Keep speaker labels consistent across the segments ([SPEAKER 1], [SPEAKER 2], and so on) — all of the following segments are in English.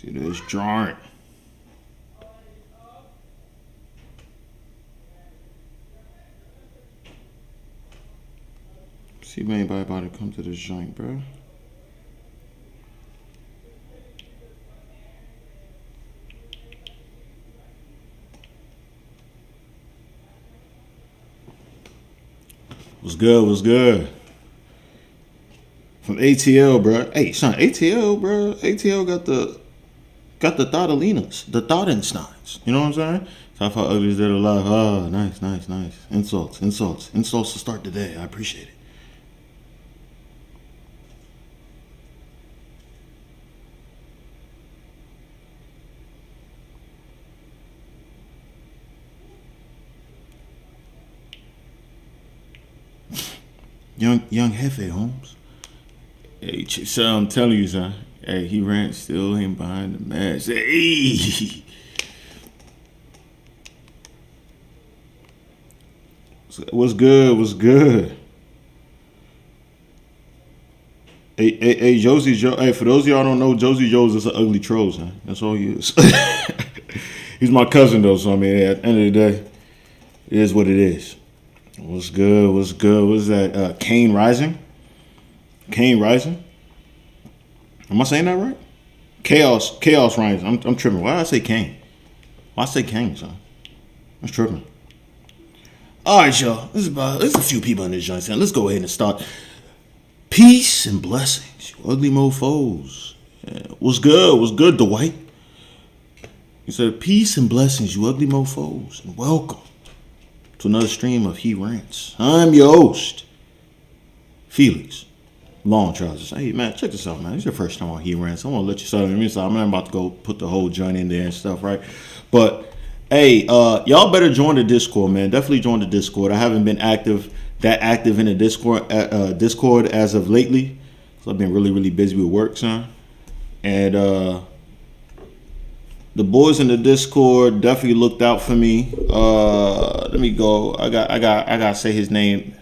[SPEAKER 1] See this joint. See if anybody about to come to this joint, bro. What's good? What's good? From ATL, bro. Hey, son, ATL, bro. ATL got the Thottalinas, the Thottensteins. You know what I'm saying? Talk how ugly is dead alive. Ah, nice, nice, nice. Insults, insults, insults to start the day. I appreciate it. Young Hefe, Holmes. Hey, so I'm telling you, son. Hey, he ran still ain't behind the mask. Hey. What's good? What's good? Hey, Josie Joe. Hey, for those of y'all don't know, Josie Joe's is an ugly troll, son. That's all he is. He's my cousin though, so I mean, at the end of the day, it is what it is. What's good? What's good? What's that? Kane Rising? Kane Rising? Am I saying that right? Chaos Rising. I'm tripping. Why did I say Kane? Why I say Kane, son? I'm tripping. All right, y'all. There's a few people in this joint. Let's go ahead and start. Peace and blessings, you ugly mofos. Yeah. What's good? What's good, Dwight? He said, peace and blessings, you ugly mofos, and welcome to another stream of He Rants. I'm your host, Felix Long Trousers. Hey, man, check this out, man. It's your first time on He Rants. I want to let you start. I'm not about to go put the whole joint in there and stuff, right? But, hey, y'all better join the Discord, man. Definitely join the Discord. I haven't been that active in the Discord as of lately. So I've been really, really busy with work, son. And the boys in the Discord definitely looked out for me. Let me go. I gotta say his name.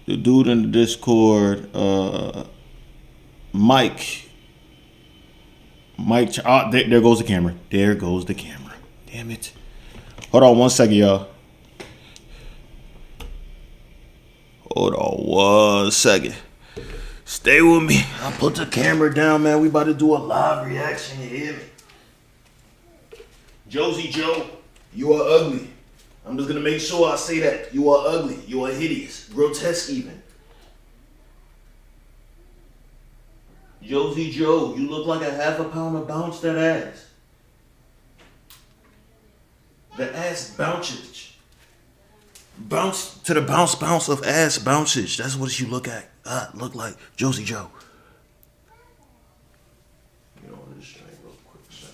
[SPEAKER 1] The dude in the Discord, Mike. Oh, there goes the camera. There goes the camera. Damn it. Hold on 1 second, y'all. Hold on 1 second. Stay with me. I'll put the camera down, man. We about to do a live reaction. You hear me? Josie Joe, you are ugly. I'm just going to make sure I say that. You are ugly. You are hideous. Grotesque even. Josie Joe, you look like a half a pound of bounce that ass. The ass bounces. Bounce to the bounce of ass bounces. That's what you look at. Look like Josie Joe. Get on this train real quick, son.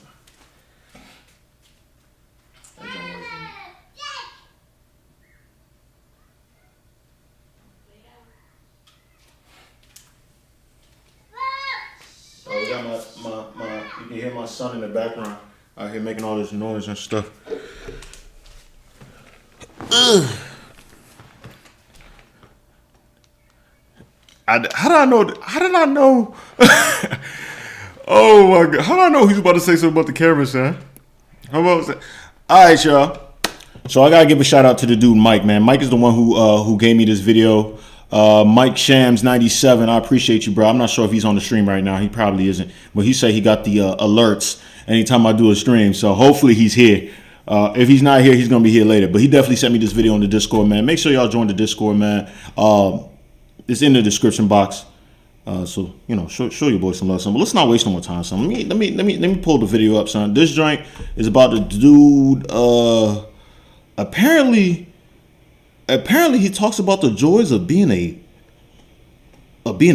[SPEAKER 1] Oh, we got my you can hear my son in the background out here making all this noise and stuff. Ugh. How did I know? Oh my god! How did I know he's about to say something about the camera, son? How about that? All right, y'all. So I gotta give a shout out to the dude Mike, man. Mike is the one who gave me this video. Mike Shams 97. I appreciate you, bro. I'm not sure if he's on the stream right now. He probably isn't, but he said he got the alerts anytime I do a stream. So hopefully he's here. If he's not here, he's gonna be here later. But he definitely sent me this video on the Discord, man. Make sure y'all join the Discord, man. It's in the description box. So you know, show your boy some love, son. But let's not waste no more time, son. Let me pull the video up, son. This joint is about the dude. Apparently he talks about the joys of being a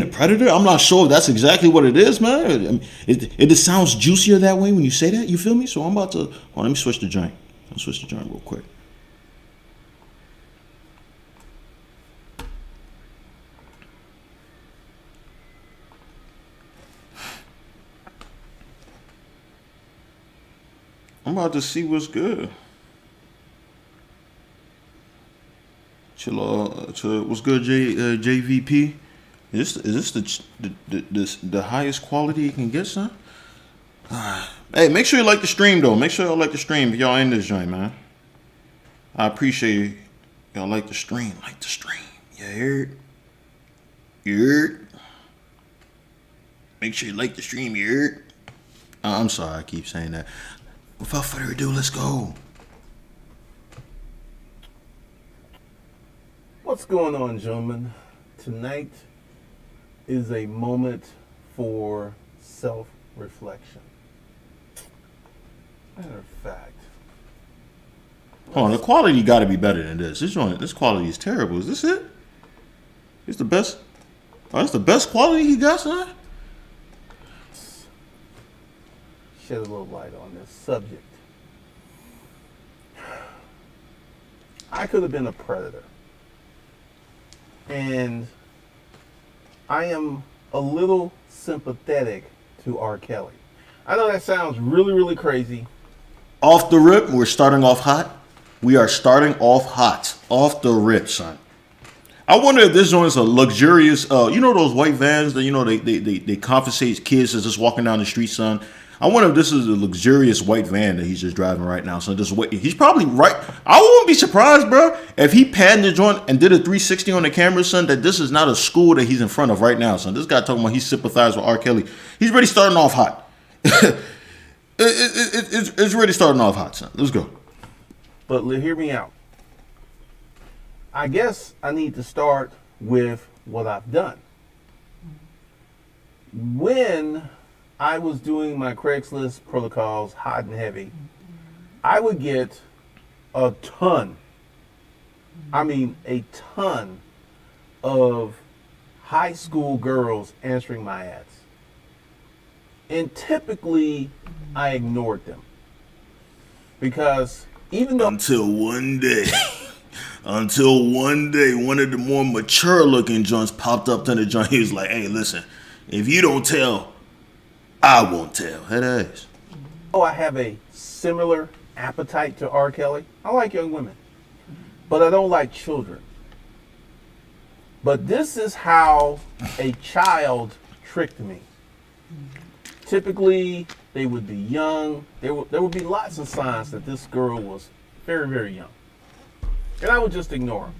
[SPEAKER 1] predator. I'm not sure if that's exactly what it is, man. I mean, it just sounds juicier that way when you say that. You feel me? So I'm about to. Let me switch the joint. I'll switch the joint real quick. I'm about to see what's good. What's good, JVP? Is this the highest quality you can get, son? Hey, make sure you like the stream though. Make sure y'all like the stream if y'all in this joint, man. I appreciate y'all like the stream. Like the stream. You heard? You heard? Make sure you like the stream, you heard? I'm sorry, I keep saying that. Without further ado, let's go.
[SPEAKER 2] What's going on, gentlemen? Tonight is a moment for self-reflection. Matter of fact.
[SPEAKER 1] Hold on, the quality got to be better than this. This quality is terrible. Is this it? It's the best. Oh, that's the best quality he got, son?
[SPEAKER 2] Shed a little light on this subject. I could have been a predator. And I am a little sympathetic to R. Kelly. I know that sounds really, really crazy.
[SPEAKER 1] Off the rip, we're starting off hot. We are starting off hot. Off the rip, son. I wonder if this joint's a luxurious, you know those white vans that, you know, they confiscate kids that's just walking down the street, son. I wonder if this is a luxurious white van that he's just driving right now. So just wait. He's probably right. I wouldn't be surprised, bro, if he panned the joint and did a 360 on the camera, son, that this is not a school that he's in front of right now, son. This guy talking about he sympathized with R. Kelly. He's really starting off hot. It's really starting off hot, son. Let's go.
[SPEAKER 2] But hear me out. I guess I need to start with what I've done. When I was doing my Craigslist protocols hot and heavy, I would get a ton of high school girls answering my ads. And typically, I ignored them. Because even though... Until one day, one of the more mature looking joints popped up to the joint. He was like, hey, listen, if you don't tell, I won't tell. Head ass. Oh, I have a similar appetite to R. Kelly. I like young women, but I don't like children. But this is how a child tricked me. Typically, they would be young. There would be lots of signs that this girl was very, very young. And I would just ignore them.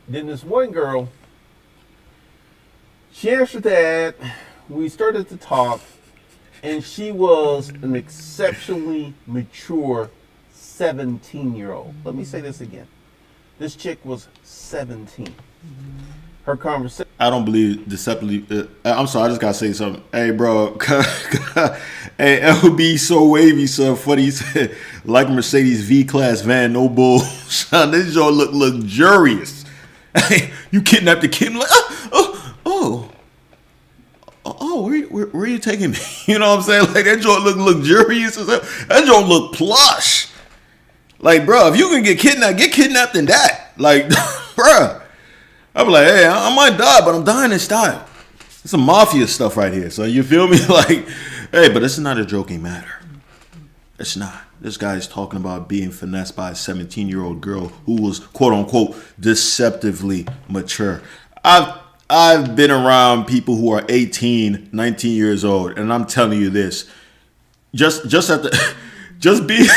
[SPEAKER 2] Then this one girl, she answered the ad. We started to talk, and she was an exceptionally mature 17-year-old. Let me say this again. This chick was 17. Her conversation. I don't believe deceptively. I'm sorry, I just gotta say something. Hey, bro. Hey, LB so wavy, so funny. He said, like Mercedes V-Class van, no bull. Son, this joint look luxurious. Hey, you kidnapped the kid. Like, where are you taking me? You know what I'm saying? Like, that joint look luxurious. That joint look plush. Like, bro, if you can get kidnapped in that. Like, bro. I'm like, hey, I might die, but I'm dying in style. It's some mafia stuff right here. So you feel me? Like, hey, but this is not a joking matter. It's not. This guy is talking about being finessed by a 17-year-old girl who was, quote unquote, deceptively mature. I've been around people who are 18, 19 years old, and I'm telling you this. Just be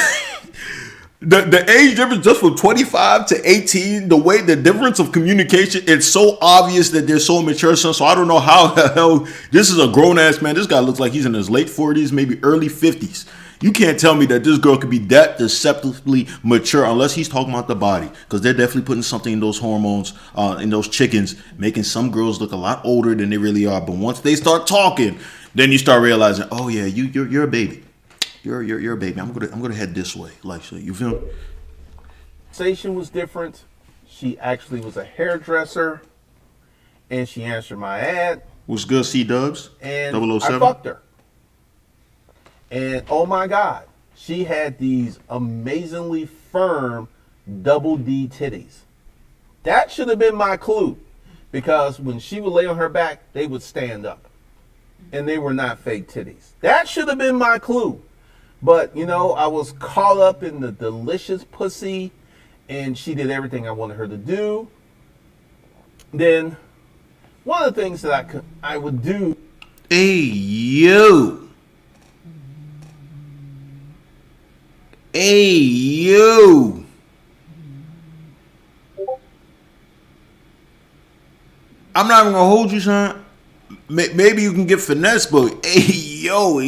[SPEAKER 2] The age difference just from 25 to 18, the difference of communication, it's so obvious that they're so mature. So I don't know how the hell this is a grown ass man. This guy looks like he's in his late 40s, maybe early 50s. You can't tell me that this girl could be that deceptively mature unless he's talking about the body, because they're definitely putting something in those hormones, in those chickens, making some girls look a lot older than they really are. But once they start talking, then you start realizing, oh yeah, you're a baby. You're a baby. I'm gonna head this way. Like, so you feel me? Conversation was different. She actually was a hairdresser, and she answered my ad. What's good, C-Dubs? And 007? I fucked her. And oh my God, she had these amazingly firm double D titties. That should have been my clue, because when she would lay on her back, they would stand up, and they were not fake titties. That should have been my clue. But, you know, I was caught up in the delicious pussy, and she did everything I wanted her to do. Then, one of the things that I would do. Hey, yo. Hey, yo. I'm not even gonna hold you, son. Maybe you can get finesse, but hey, yo.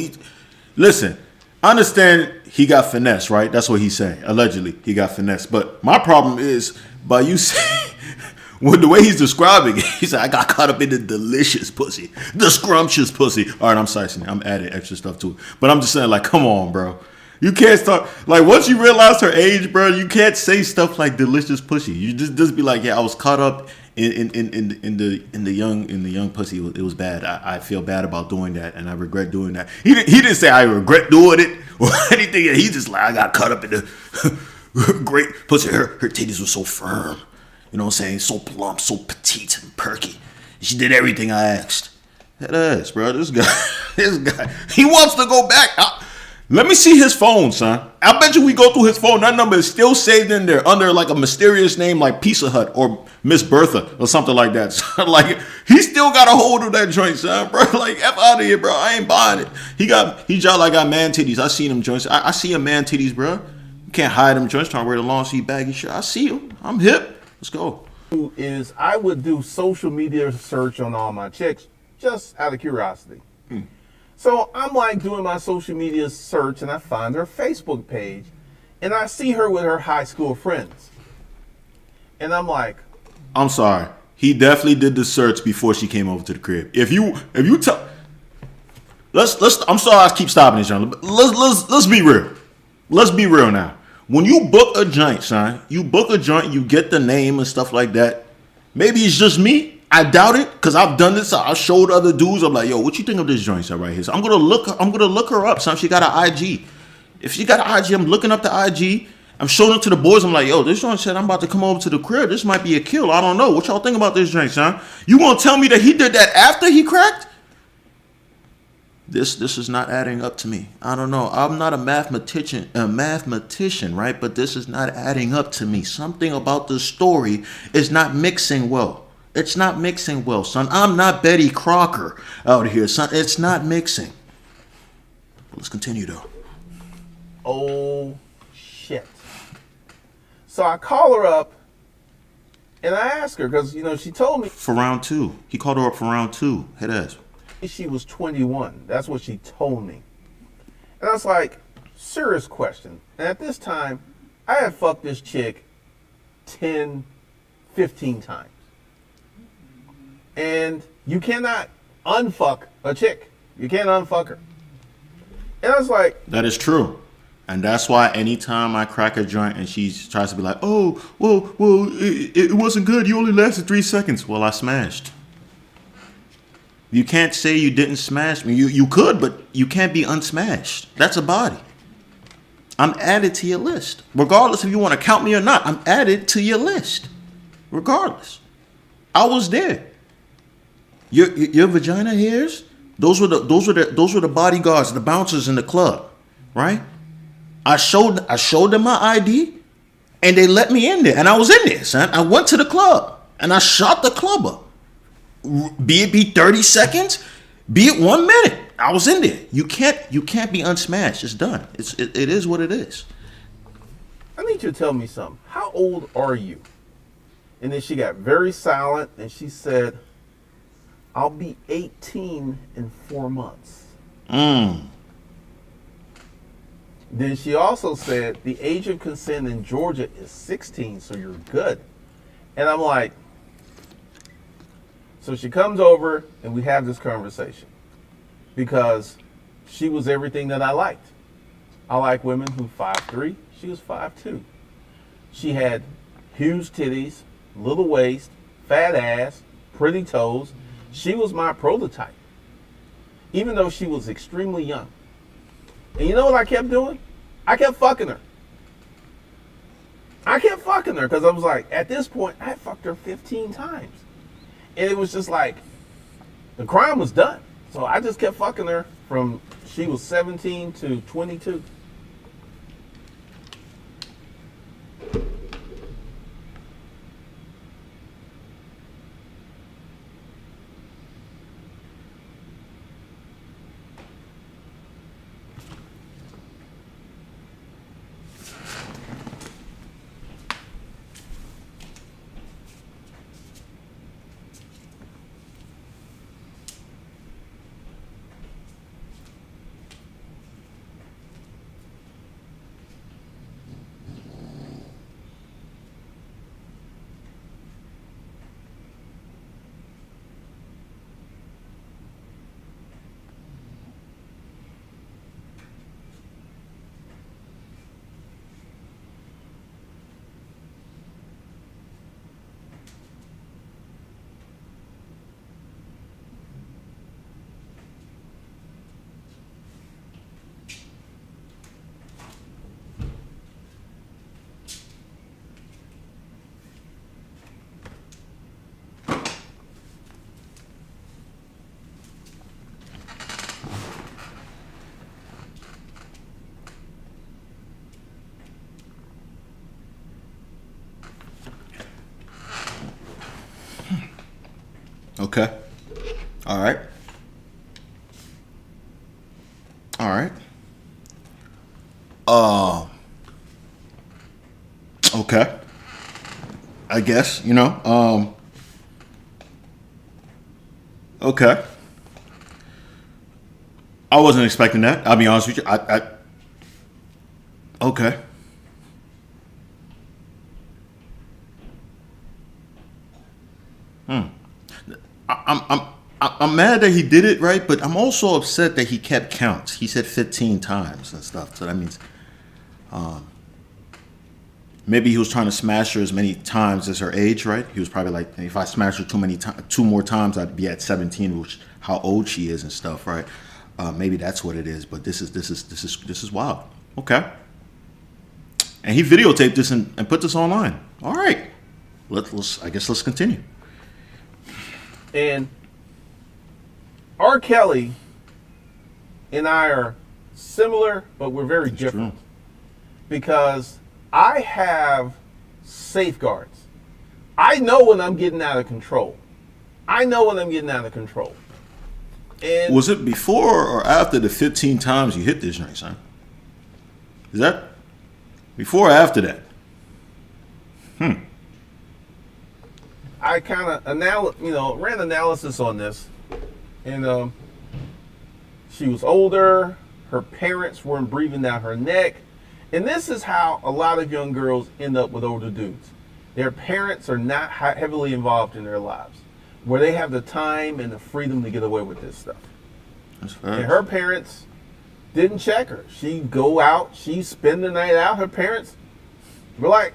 [SPEAKER 2] Listen, I understand he got finesse, right? That's what he's saying. Allegedly, he got finesse. But my problem is, by you saying, with the way he's describing it, he said, I got caught up in the delicious pussy. The scrumptious pussy. All right, I'm slicing it. I'm adding extra stuff to it. But I'm just saying, like, come on, bro. You can't start, like, once you realize her age, bro, you can't say stuff like delicious pussy. You just be like, yeah, I was caught up in the young pussy. It was bad. I feel bad about doing that, and I regret doing that. He didn't say I regret doing it or anything. He just like, I got caught up in the great pussy. Her titties were so firm. You know what I'm saying? So plump, so petite and perky. She did everything I asked. That ass, bro. This guy, he wants to go back. Let me see his phone, son. I bet you we go through his phone. That number is still saved in there under like a mysterious name like Pizza Hut or Miss Bertha or something like that. So, like, he still got a hold of that joint, son, bro. Like, F out of here, bro. I ain't buying it. He just like got man titties. I seen them joints. I see a man titties, bro. You can't hide them joints trying to wear the long sleeve baggy shirt. I see him. I'm hip. Let's go.
[SPEAKER 3] Is I would do social media search on all my chicks just out of curiosity. So I'm like doing my social media search and I find her Facebook page and I see her with her high school friends. And I'm like,
[SPEAKER 2] I'm sorry. He definitely did the search before she came over to the crib. If you tell, let's. I'm sorry I keep stopping this, John. Let's be real. Let's be real now. When you book a joint, son, you book a joint, you get the name and stuff like that. Maybe it's just me. I doubt it, because I've done this. I showed other dudes. I'm like, yo, what you think of this joint, son, right here? So I'm gonna look her up, son. She got an IG. If she got an IG, I'm looking up the IG. I'm showing it to the boys. I'm like, yo, this joint said I'm about to come over to the crib. This might be a kill. I don't know. What y'all think about this joint, son? You gonna tell me that he did that after he cracked? This is not adding up to me. I don't know. I'm not a mathematician, right? But this is not adding up to me. Something about the story is not mixing well. It's not mixing well, son. I'm not Betty Crocker out here, son. It's not mixing. Let's continue, though.
[SPEAKER 3] oh shit. So I call her up and I ask her, because, she told me
[SPEAKER 2] For round two. He called her up for round two. Head ass.
[SPEAKER 3] she was 21. That's what she told me. And I was like, serious question. And at this time, I had fucked this chick 10, 15 times. And you cannot unfuck a chick. You can't unfuck her. And I was like,
[SPEAKER 2] That is true. And that's why anytime I crack a joint and she tries to be like, oh, well, it wasn't good. You only lasted 3 seconds. Well, I smashed. You can't say you didn't smash me. You could, but you can't be unsmashed. That's a body. I'm added to your list. Regardless if you want to count me or not, I'm added to your list. Regardless. I was there. Your vagina hairs, those were the bodyguards, the bouncers in the club, right? I showed them my ID, and they let me in there, and I was in there, son. I went to the club, and I shot the club up. Be it 30 seconds, be it 1 minute. I was in there. You can't be unsmashed. It's done. It is what it is.
[SPEAKER 3] I need you to tell me something. How old are you? And then she got very silent and she said, I'll be 18 in 4 months. Then she also said the age of consent in Georgia is 16, so you're good. And I'm like, so she comes over and we have this conversation because she was everything that I liked. I like women who 5'3", she was 5'2". She had huge titties, little waist, fat ass, pretty toes. She was my prototype, even though she was extremely young. And you know what I kept doing? I kept fucking her. I kept fucking her because I was like, at this point, I fucked her 15 times. And it was just like, the crime was done. So I just kept fucking her from she was 17 to 22.
[SPEAKER 2] Okay. All right. All right. Okay. I guess, okay. I wasn't expecting that. I'll be honest with you. Okay. I'm mad that he did it, right? But I'm also upset that he kept counts. He said 15 times and stuff. So that means maybe he was trying to smash her as many times as her age, right? He was probably like, if I smash her two more times, I'd be at 17, which how old she is and stuff, right? Maybe that's what it is. But this is wild. Okay. And he videotaped this and put this online. All right. Let's continue.
[SPEAKER 3] And R. Kelly and I are similar, but we're very different.
[SPEAKER 2] True.
[SPEAKER 3] Because I have safeguards. I know when I'm getting out of control. And
[SPEAKER 2] Was it before or after the 15 times you hit this joint, son? Is that before or after that?
[SPEAKER 3] I kind of ran analysis on this, and she was older. Her parents weren't breathing down her neck, and this is how a lot of young girls end up with older dudes. Their parents are not heavily involved in their lives, where they have the time and the freedom to get away with this stuff.
[SPEAKER 2] That's fair.
[SPEAKER 3] And her parents didn't check her. She'd go out, she'd spend the night out. Her parents were like,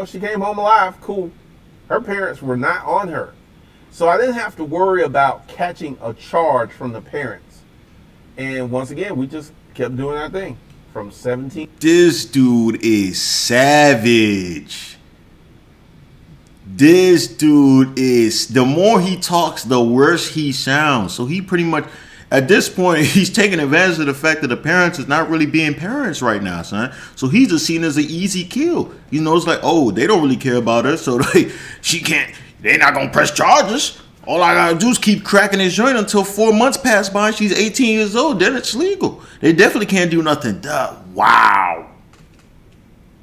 [SPEAKER 3] she came home alive, cool. Her parents were not on her. So I didn't have to worry about catching a charge from the parents. And once again, we just kept doing our thing from 17.
[SPEAKER 2] This dude is savage. The more he talks, the worse he sounds. So he pretty much, at this point, he's taking advantage of the fact that the parents is not really being parents right now, son. So he's just seen as an easy kill. It's like, oh, they don't really care about her, so they're not gonna press charges. All I gotta do is keep cracking his joint until 4 months pass by and she's 18 years old. Then it's legal. They definitely can't do nothing. Wow.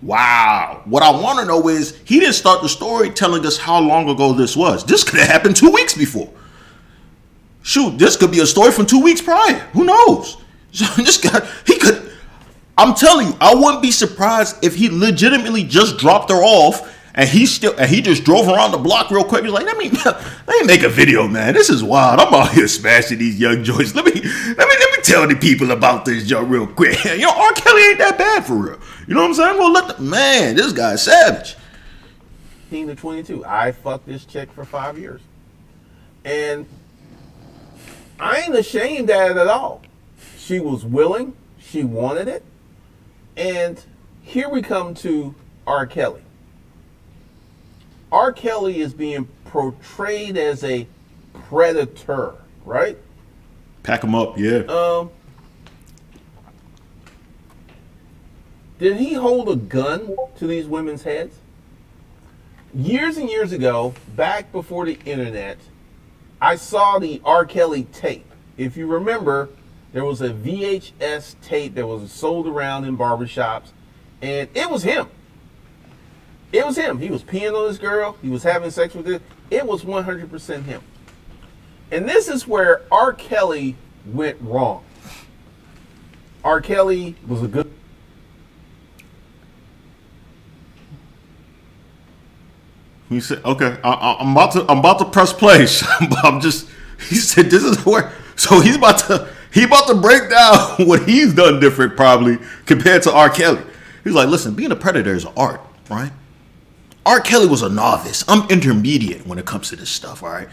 [SPEAKER 2] What I want to know is, he didn't start the story telling us how long ago this was. This could have happened 2 weeks before. Shoot, this could be a story from 2 weeks prior. Who knows? So this guy, I'm telling you, I wouldn't be surprised if he legitimately just dropped her off and he just drove around the block real quick. He's like, let me make a video, man. This is wild. I'm out here smashing these young joints. Let me tell the people about this joint real quick. R. Kelly ain't that bad for real. You know what I'm saying? Well, this guy's savage.
[SPEAKER 3] 18 to 22. I fucked this chick for 5 years. And I ain't ashamed at it at all. She was willing. She wanted it. And here we come to R. Kelly. R. Kelly is being portrayed as a predator, right?
[SPEAKER 2] Pack him up, yeah.
[SPEAKER 3] Did he hold a gun to these women's heads? Years and years ago, back before the internet, I saw the R. Kelly tape. If you remember, there was a VHS tape that was sold around in barbershops, and it was him. He was peeing on this girl. He was having sex with her. It was 100% him. And this is where R. Kelly went wrong. R. Kelly was a good...
[SPEAKER 2] He said, "Okay, I'm about to press play." He said, "This is where." So he about to break down what he's done different, probably compared to R. Kelly. He's like, "Listen, being a predator is an art, right? R. Kelly was a novice. I'm intermediate when it comes to this stuff. All right.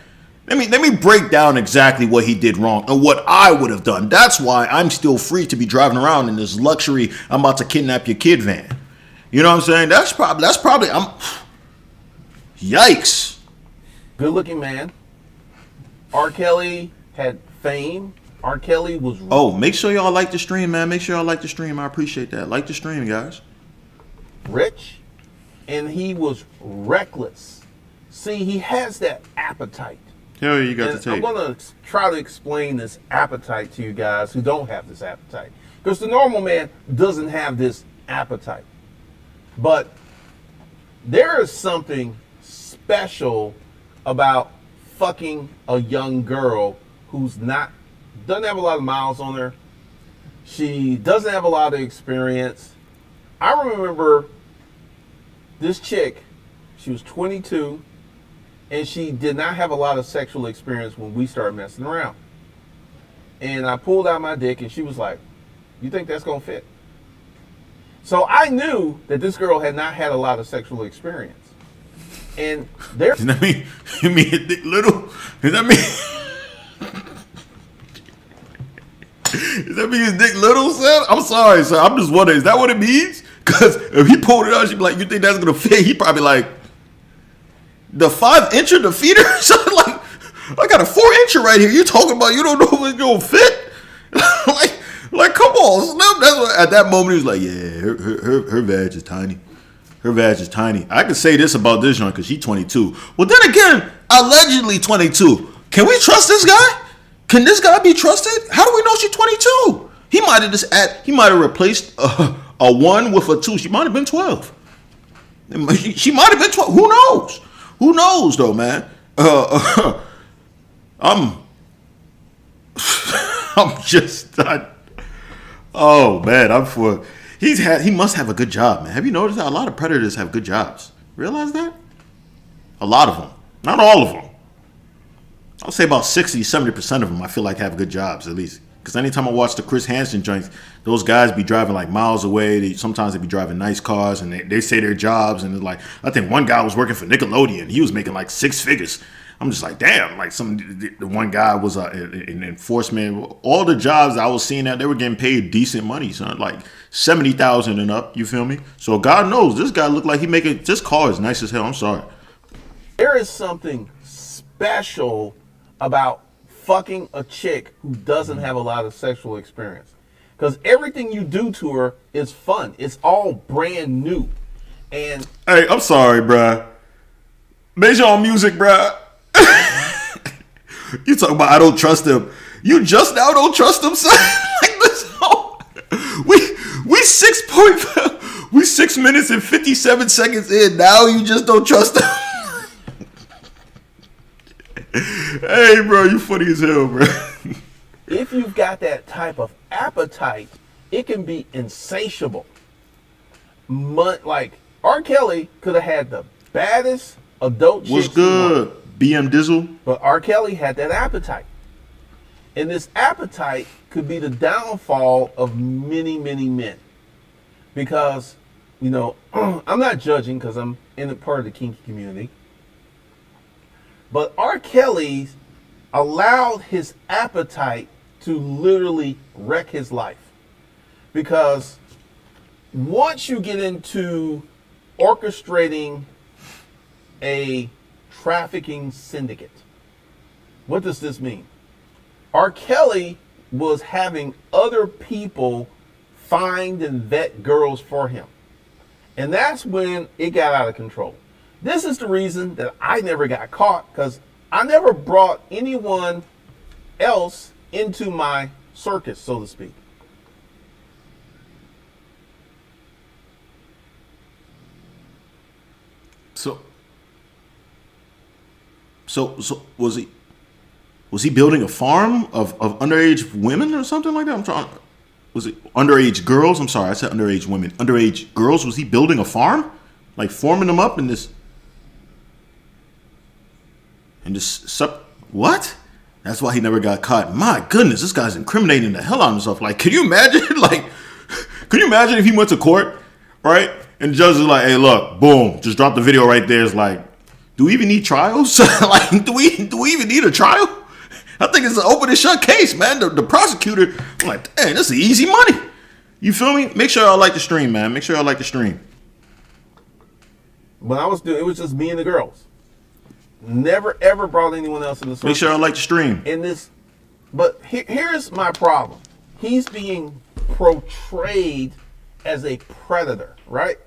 [SPEAKER 2] Let me break down exactly what he did wrong and what I would have done. That's why I'm still free to be driving around in this luxury I'm about to kidnap your kid van. You know what I'm saying? That's probably Yikes.
[SPEAKER 3] Good looking man. R. Kelly had fame. R. Kelly was...
[SPEAKER 2] Oh, make sure y'all like the stream, man. Make sure y'all like the stream. I appreciate that. Like the stream, guys.
[SPEAKER 3] Rich. And he was reckless. See, he has that appetite.
[SPEAKER 1] Hell yeah, you got
[SPEAKER 3] And
[SPEAKER 1] the tape.
[SPEAKER 3] I'm going to try to explain this appetite to you guys who don't have this appetite. Because the normal man doesn't have this appetite. But there is something special about fucking a young girl who's doesn't have a lot of miles on her. She doesn't have a lot of experience. I remember this chick, she was 22, and she did not have a lot of sexual experience when we started messing around. And I pulled out my dick, and she was like, "You think that's gonna fit?" So I knew that this girl had not had a lot of sexual experience. And there,
[SPEAKER 2] Does that mean you mean his dick little? Does that mean? Does that mean his dick little, son? I'm sorry, sir. I'm just wondering, is that what it means? Because if he pulled it out, she'd be like, "You think that's gonna fit?" He probably like, the 5-incher, the feeder? So like, I got a 4-incher right here. You talking about you don't know if it's gonna fit? like, come on, Slim. That's what, at that moment he was like, yeah, her vag is tiny. Her vag is tiny. I can say this about this joint because she's 22. Well, then again, allegedly 22. Can we trust this guy? Can this guy be trusted? How do we know she's 22? He might have replaced a 1 with a 2. She might have been 12. She might have been 12. Who knows? Who knows though, man? I'm just not. Oh man, I'm for. He must have a good job, man. Have you noticed that a lot of predators have good jobs? Realize that? A lot of them, not all of them. I'll say about 60-70% of them I feel like have good jobs at least. Because anytime I watch the Chris Hansen joints, those guys be driving like miles away. Sometimes they be driving nice cars, and they say their jobs. And it's like, I think one guy was working for Nickelodeon. He was making like 6 figures. I'm just like, damn. Like the one guy was an enforcement. All the jobs I was seeing that they were getting paid decent money, son. Like $70,000 and up. You feel me? So God knows this guy looked like he making. This car is nice as hell. I'm sorry.
[SPEAKER 3] there is something special about fucking a chick who doesn't have a lot of sexual experience. Because everything you do to her is fun. It's all brand new. And
[SPEAKER 2] Hey, I'm sorry, bruh. Major on music, bruh. You talking about I don't trust him. You just now don't trust him, son. Like this whole, we 6 minutes and 57 seconds in. Now you just don't trust him. Hey, bro, you funny as hell, bro.
[SPEAKER 3] if you've got that type of appetite, it can be insatiable. Like R. Kelly could have had the baddest adult chick.
[SPEAKER 1] What's
[SPEAKER 3] he wanted.
[SPEAKER 1] good? BM Dizzle?
[SPEAKER 3] But R. Kelly had that appetite. And this appetite could be the downfall of many, many men. Because, you know, I'm not judging because I'm in a part of the kinky community. But R. Kelly allowed his appetite to literally wreck his life. Because once you get into orchestrating a trafficking syndicate, what does this mean? R. Kelly was having other people find and vet girls for him. And that's when it got out of control. This is the reason that I never got caught, because I never brought anyone else into my circus, so to speak.
[SPEAKER 1] So was he building a farm of underage women or something like that? Was it underage girls? I'm sorry, I said underage women. Underage girls, was he building a farm? Like forming them up in this what? That's why he never got caught. My goodness, this guy's incriminating the hell out of himself. Like, can you imagine? Like, could you imagine if he went to court, right? And the judge is like, hey, look, boom, just drop the video right there. It's like, do we even need trials? Like, do we even need a trial? I think it's an open and shut case, man. The prosecutor, I'm like, dang, this is easy money. You feel me? Make sure y'all like the stream, man. Make sure y'all like the stream.
[SPEAKER 3] When I was doing, it was just me and the girls. Never ever brought anyone else in the circus.
[SPEAKER 1] Make sure y'all like the stream.
[SPEAKER 3] In this, but here's my problem. He's being portrayed as a predator, right?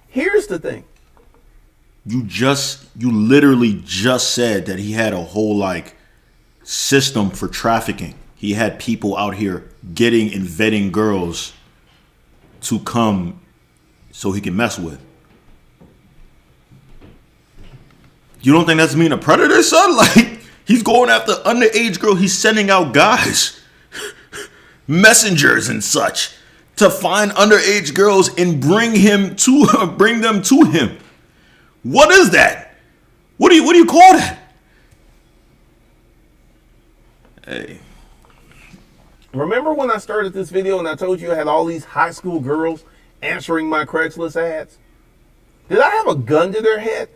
[SPEAKER 3] Here's the thing.
[SPEAKER 2] You literally just said that he had a whole like system for trafficking. He had people out here getting and vetting girls to come so he can mess with. You don't think that's mean a predator, son? Like, he's going after underage girl. He's sending out guys, messengers and such, to find underage girls and bring them to him. What is that? What do you call that? Hey.
[SPEAKER 3] Remember when I started this video and I told you I had all these high school girls answering my Craigslist ads? Did I have a gun to their head?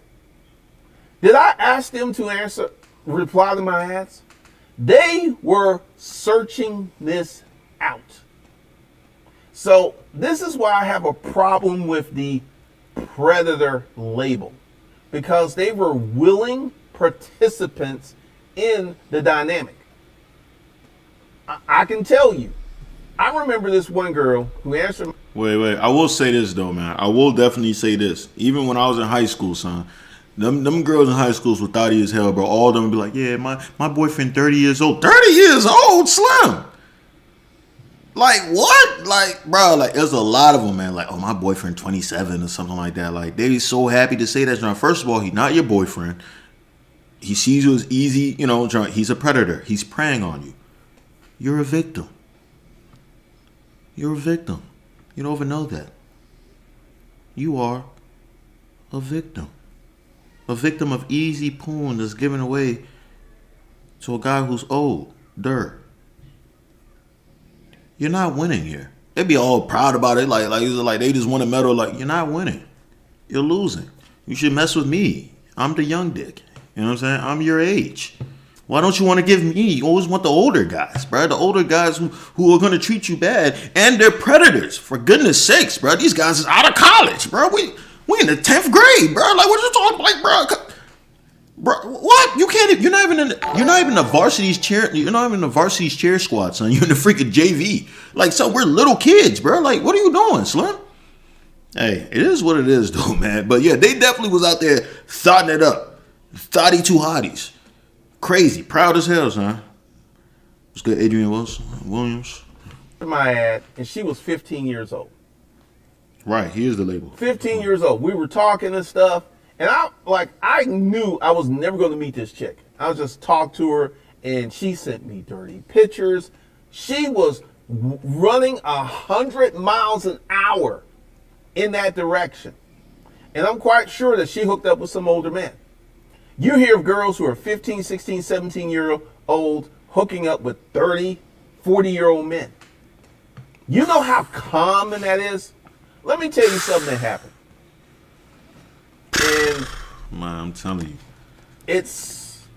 [SPEAKER 3] Did I ask them to reply to my ads? They were searching this out. So this is why I have a problem with the predator label, because they were willing participants in the dynamic. I can tell you, I remember this one girl who answered.
[SPEAKER 2] Wait. I will say this though, man. I will definitely say this. Even when I was in high school, son, them girls in high schools were thotty as hell, bro. All of them would be like, yeah, my boyfriend 30 years old. 30 years old, Slim. Like, what? Like, bro, like, there's a lot of them, man. Like, oh, my boyfriend 27 or something like that. Like, they so happy to say that. Now, first of all, he's not your boyfriend. He sees you as easy, you know, he's a predator. He's preying on you. You're a victim. You're a victim. You don't even know that. You are a victim. A victim of easy poon that's given away to a guy who's older. You're not winning here. They be all proud about it, like they just won a medal. Like, you're not winning. You're losing. You should mess with me. I'm the young dick. You know what I'm saying? I'm your age. Why don't you want to give me? You always want the older guys, bro. The older guys who are going to treat you bad, and they're predators. For goodness sakes, bro. These guys is out of college, bro. We in the 10th grade, bro. Like, what you talking like, bro? Bro, what? You can't. You're not even the varsity's chair. You're not even in the varsity's cheer squad, son. You're in the freaking JV. Like, so we're little kids, bro. Like, what are you doing, Slim? Hey, it is what it is, though, man. But yeah, they definitely was out there thotting it up. Thotty two hotties. Crazy. Proud as hell, son. What's good, Adrian Williams?
[SPEAKER 3] My ad, and she was 15 years old.
[SPEAKER 2] Right, here's the label.
[SPEAKER 3] 15 years old. We were talking and stuff, and I knew I was never going to meet this chick. I was just talk to her, and she sent me dirty pictures. She was running 100 miles an hour in that direction, and I'm quite sure that she hooked up with some older men. You hear of girls who are 15, 16, 17-year-old hooking up with 30, 40-year-old men. You know how common that is? Let me tell you something that happened. And
[SPEAKER 2] man, I'm telling you.
[SPEAKER 3] It's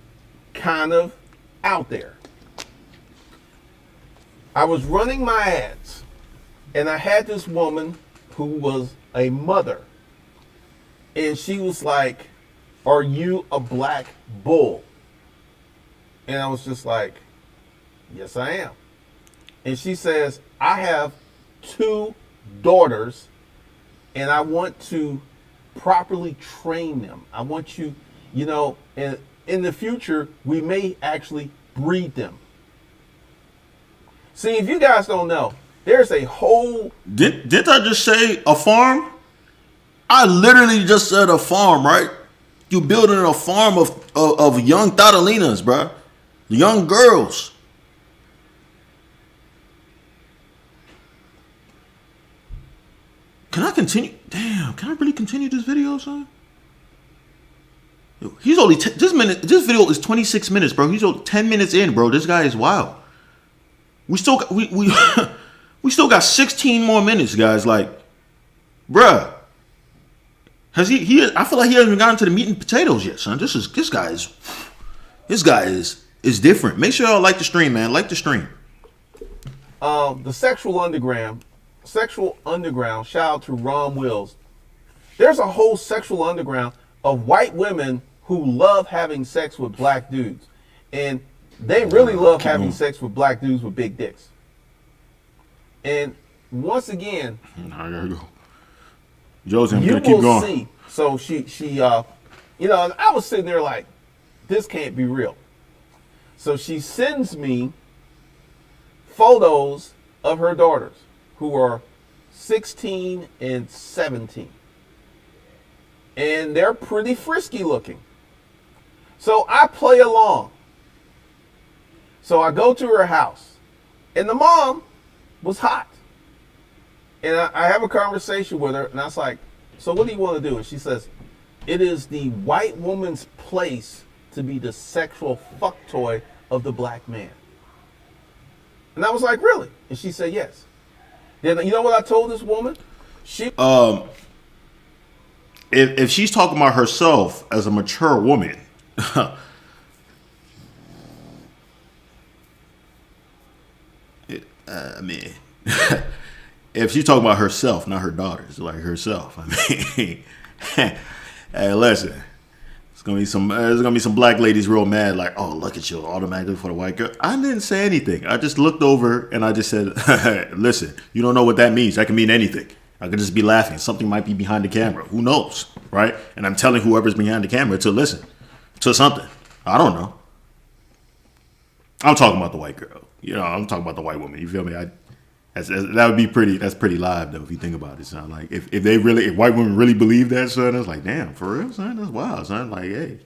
[SPEAKER 3] kind of out there. I was running my ads, and I had this woman who was a mother. And she was like, "Are you a black bull?" And I was just like, "Yes, I am." And she says, "I have 2 daughters, and I want to properly train them. I want you, and in the future, we may actually breed them." See, if you guys don't know, there's a whole...
[SPEAKER 2] Didn't I just say a farm? I literally just said a farm, right? You building a farm of young Thottalinas, bro. Young girls. Can I continue? Damn, can I really continue this video, son? He's only this video is 26 minutes, bro. He's only 10 minutes in, bro. This guy is wild. We still got, we still got 16 more minutes, guys. Like, bruh. Has he I feel like he hasn't even gotten to the meat and potatoes yet, son. This guy is different. Make sure y'all like the stream, man. Like the stream.
[SPEAKER 3] The sexual underground, shout out to Ron Wills. There's a whole sexual underground of white women who love having sex with black dudes. And they really love having sex with black dudes with big dicks. And once again,
[SPEAKER 2] I gotta go. Josie, I'm
[SPEAKER 3] you
[SPEAKER 2] gonna keep
[SPEAKER 3] will
[SPEAKER 2] going.
[SPEAKER 3] see. So she You know, and I was sitting there like, this can't be real. So she sends me photos of her daughters who are 16 and 17. And they're pretty frisky looking. So I play along. So I go to her house. And the mom was hot. And I have a conversation with her. And I was like, so what do you want to do? And she says, it is the white woman's place to be the sexual fuck toy of the black man. And I was like, really? And she said, yes. Then you know what I told this woman?
[SPEAKER 1] If she's talking about herself as a mature woman, I mean, if she's talking about herself, not her daughters, like herself, I mean, hey, listen, there's gonna be some black ladies real mad, like, oh, look at you, automatically for the white girl. I didn't say anything. I just looked over and I just said, listen, you don't know what that means. That can mean anything. I could just be laughing. Something might be behind the camera. Who knows, right? And I'm telling whoever's behind the camera to listen to something. I don't know. I'm talking about the white girl. You know, I'm talking about the white woman. You feel me? That would be pretty. That's pretty live though, if you think about it. Son, like if white women really believe that, son, it's like, damn, for real, son, that's wild, son. Like, hey,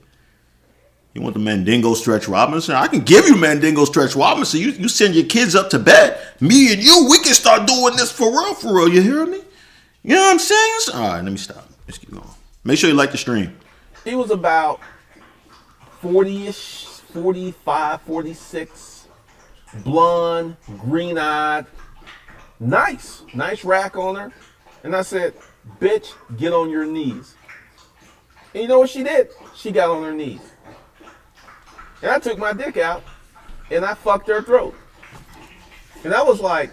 [SPEAKER 1] you want the Mandingo Stretch Robinson? I can give you Mandingo Stretch Robinson. You send your kids up to bed. Me and you, we can start doing this for real, for real. You hear me? You know what I'm saying? All right, let me stop. Let's keep going. Make sure you like the stream.
[SPEAKER 3] She was about 40-ish, 45, 46, blonde, green-eyed, nice rack on her. And I said, bitch, get on your knees. And you know what she did? She got on her knees. And I took my dick out and I fucked her throat. And I was like,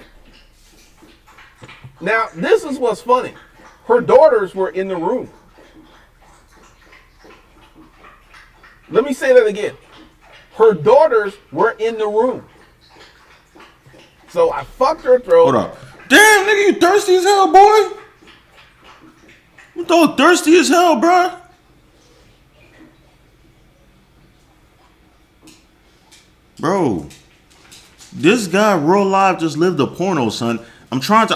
[SPEAKER 3] now this is what's funny. Her daughters were in the room. Let me say that again. Her daughters were in the room. So I fucked her throat.
[SPEAKER 1] Hold up. Damn, nigga, you thirsty as hell, boy. You so thirsty as hell, bro. Bro, this guy real life just lived a porno, son. I'm trying,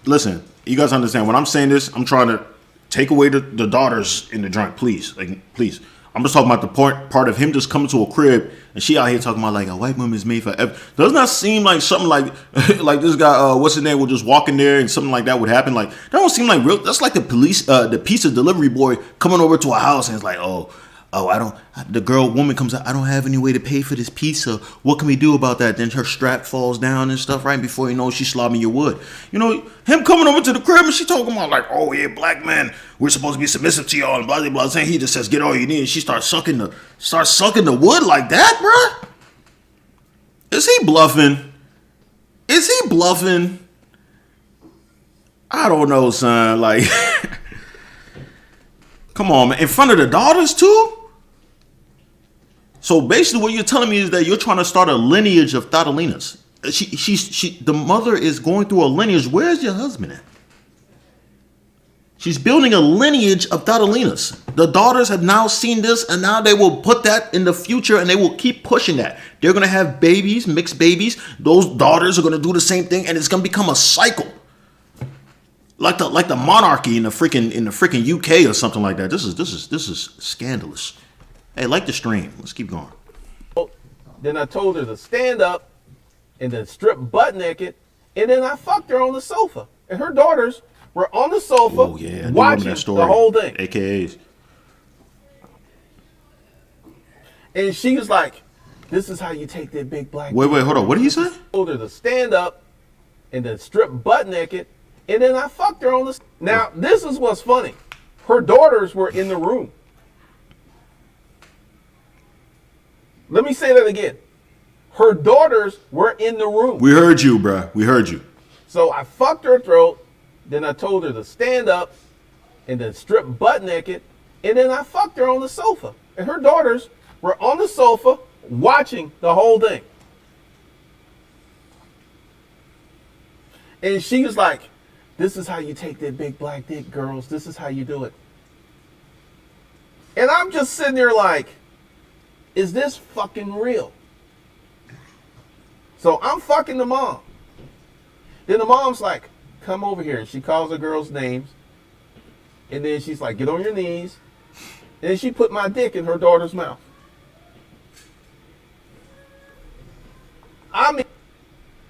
[SPEAKER 1] listen, you guys understand, when I'm saying this, I'm trying to take away the daughters in the joint, please. Like, please. I'm just talking about the part of him just coming to a crib and she out here talking about like a white woman is made for ever. Doesn't that seem like something like like this guy, what's his name, will just walk in there and something like that would happen? Like, that don't seem like real. That's like the pizza delivery boy coming over to a house and it's like, woman comes out, I don't have any way to pay for this pizza. What can we do about that? Then her strap falls down and stuff, right? Before you know, she's slobbing your wood. You know, him coming over to the crib and she talking about like, oh yeah, black men, we're supposed to be submissive to y'all and blah, blah, blah. Saying he just says, get all you need. And she starts sucking the wood like that, bruh? Is he bluffing? I don't know, son. Like, come on, man. In front of the daughters too? So basically what you're telling me is that you're trying to start a lineage of Thatalinas. The mother is going through a lineage. Where's your husband at? She's building a lineage of Thatalinas. The daughters have now seen this and now they will put that in the future and they will keep pushing that. They're going to have babies, mixed babies. Those daughters are going to do the same thing and it's going to become a cycle. Like the monarchy in the freaking UK or something like that. This is scandalous. Hey, like the stream. Let's keep going.
[SPEAKER 3] Then I told her to stand up and then strip butt naked, and then I fucked her on the sofa. And her daughters were on the sofa watching the whole thing.
[SPEAKER 1] AKAs.
[SPEAKER 3] And she was like, this is how you take that big black...
[SPEAKER 1] Wait, hold on. What did he say?
[SPEAKER 3] I told her to stand up and then strip butt naked, and then I fucked her on the... Now, this is what's funny. Her daughters were in the room. Let me say that again. Her daughters were in the room.
[SPEAKER 1] We heard you, bruh. We heard you.
[SPEAKER 3] So I fucked her throat. Then I told her to stand up and then strip butt naked. And then I fucked her on the sofa. And her daughters were on the sofa watching the whole thing. And she was like, this is how you take that big black dick, girls. This is how you do it. And I'm just sitting there like, is this fucking real? So I'm fucking the mom. Then the mom's like, come over here. And she calls the girls' names. And then she's like, get on your knees. And then she put my dick in her daughter's mouth. I mean,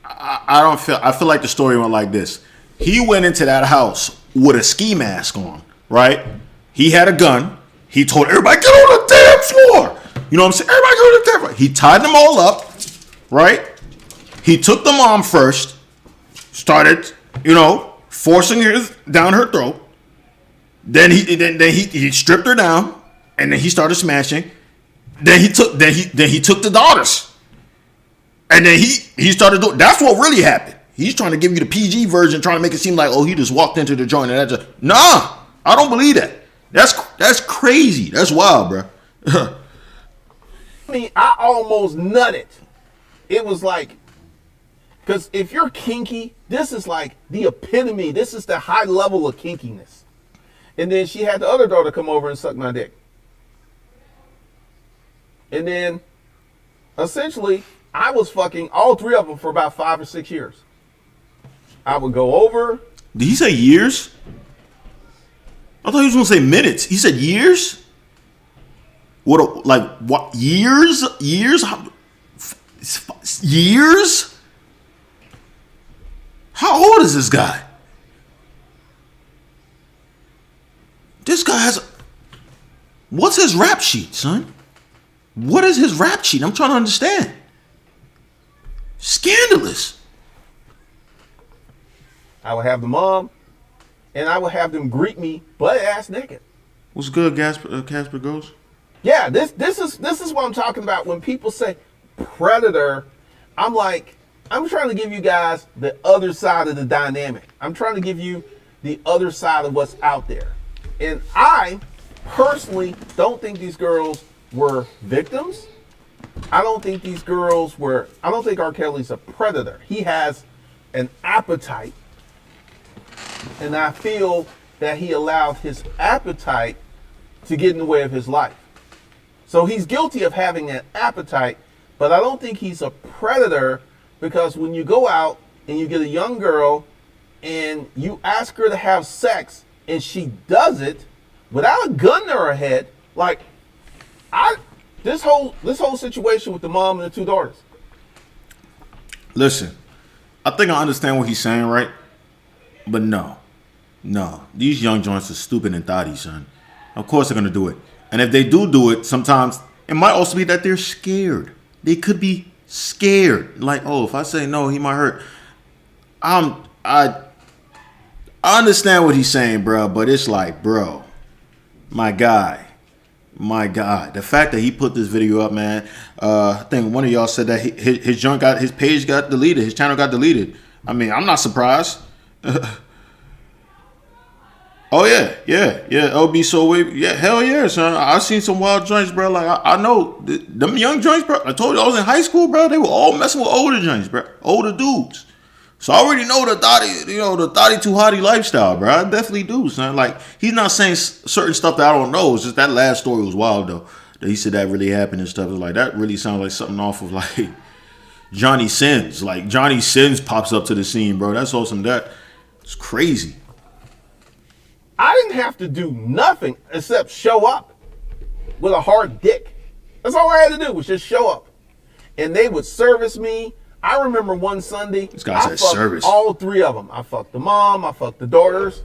[SPEAKER 1] I feel like the story went like this. He went into that house with a ski mask on, right? He had a gun. He told everybody, get on the damn floor. You know what I'm saying? Everybody go to the damn floor. He tied them all up, right? He took the mom first, started, forcing her down her throat. Then he stripped her down, and then he started smashing. Then he took the daughters. And then he started doing. That's what really happened. He's trying to give you the PG version, trying to make it seem like, oh, he just walked into the joint and that's just, nah. I don't believe that. That's crazy. That's wild, bro.
[SPEAKER 3] I mean, I almost nutted. It was like, because if you're kinky, this is like the epitome. This is the high level of kinkiness. And then she had the other daughter come over and suck my dick. And then, essentially, I was fucking all three of them for about 5 or 6 years. I would go over.
[SPEAKER 1] Did he say years? I thought he was going to say minutes. He said years? What, years? Years? Years? How old is this guy? This guy has... What's his rap sheet, son? What is his rap sheet? I'm trying to understand. Scandalous.
[SPEAKER 3] I would have the mom, and I would have them greet me butt ass naked.
[SPEAKER 1] What's good, Casper Goes?
[SPEAKER 3] Yeah, this is what I'm talking about. When people say predator, I'm like, I'm trying to give you guys the other side of the dynamic. I'm trying to give you the other side of what's out there. And I personally don't think these girls were victims. I don't think R. Kelly's a predator. He has an appetite. And I feel that he allowed his appetite to get in the way of his life. So he's guilty of having an appetite, but I don't think he's a predator, because when you go out and you get a young girl and you ask her to have sex and she does it without a gun to her head, like this whole situation with the mom and the two daughters.
[SPEAKER 1] Listen, I think I understand what he's saying, right? But no, these young joints are stupid and thotty, son. Of course they're gonna do it. And if they do it, sometimes it might also be that they're scared. They could be scared. Like, oh, if I say no, he might hurt. I understand what he's saying, bro, but it's like, bro, my guy. The fact that he put this video up, man. I think one of y'all said that his page got deleted, his channel got deleted. I mean, I'm not surprised. Oh yeah. LB so wave, yeah, hell yeah, son. I seen some wild joints, bro. Like I know them young joints, bro. I told you I was in high school, bro. They were all messing with older joints, bro. Older dudes. So I already know the thotty too hotty lifestyle, bro. I definitely do, son. Like he's not saying certain stuff that I don't know. It's just that last story was wild though. That he said that really happened and stuff. It's like that really sounds like something off of like Johnny Sins. Like Johnny Sins pops up to the scene, bro. That's awesome. It's crazy.
[SPEAKER 3] I didn't have to do nothing except show up with a hard dick. That's all I had to do was just show up. And they would service me. I remember one Sunday,
[SPEAKER 1] this guy said service.
[SPEAKER 3] All three of them. I fucked the mom, I fucked the daughters.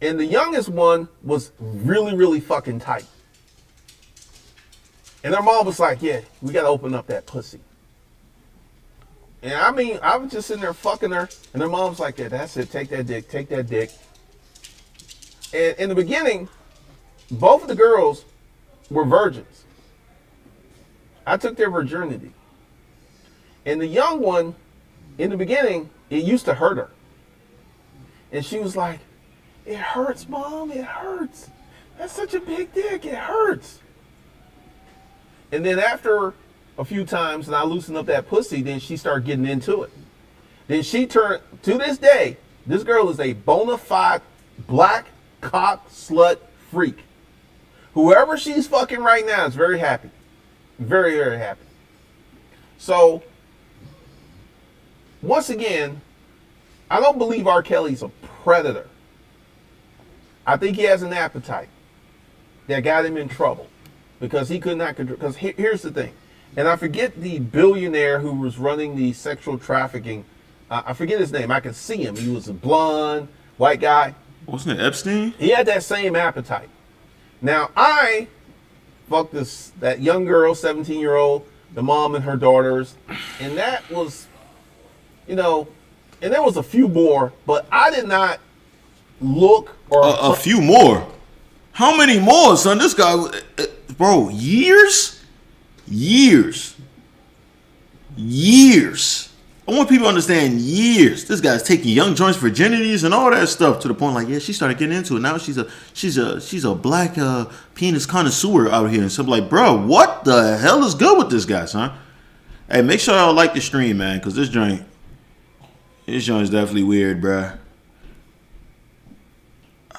[SPEAKER 3] And the youngest one was really, really fucking tight. And their mom was like, yeah, we got to open up that pussy. And I mean, I was just sitting there fucking her. And their mom's like, yeah, that's it. Take that dick. And in the beginning, both of the girls were virgins. I took their virginity. And the young one, in the beginning, it used to hurt her. And she was like, it hurts, Mom, it hurts. That's such a big dick, it hurts. And then after a few times and I loosened up that pussy, then she started getting into it. Then she turned, to this day, this girl is a bona fide black cock slut freak Whoever she's fucking right now is very happy. Very, very happy. So, once again, I don't believe R. Kelly's a predator. I think he has an appetite that got him in trouble because he could not control. Because here's the thing, and I forget the billionaire who was running the sexual trafficking. I forget his name. I can see him. He was a blonde, white guy.
[SPEAKER 1] Wasn't it Epstein?
[SPEAKER 3] He had that same appetite. Now, I fucked that young girl, 17-year-old, the mom and her daughters, and that was, and there was a few more, but I did not look or...
[SPEAKER 2] A few more? How many more, son? This guy, bro, years? Years. I want people to understand years. This guy's taking young joints, virginities, and all that stuff to the point like, yeah, she started getting into it. Now she's a black penis connoisseur out here and stuff. Like, bro, what the hell is good with this guy, son? Hey, make sure y'all like the stream, man, because this joint is definitely weird, bro.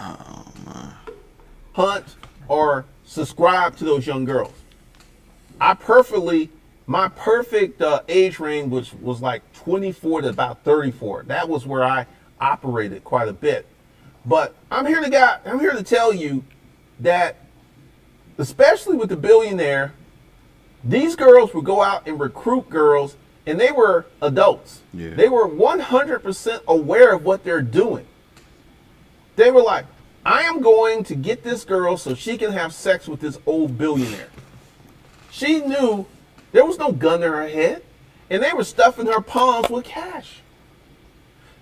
[SPEAKER 2] Oh my.
[SPEAKER 3] Hunt or subscribe to those young girls. My perfect age range was like 24 to about 34. That was where I operated quite a bit. But I'm here to tell you that, especially with the billionaire, these girls would go out and recruit girls, and they were adults.
[SPEAKER 2] Yeah.
[SPEAKER 3] They were 100% aware of what they're doing. They were like, I am going to get this girl so she can have sex with this old billionaire. She knew there was no gun to her head, and they were stuffing her palms with cash.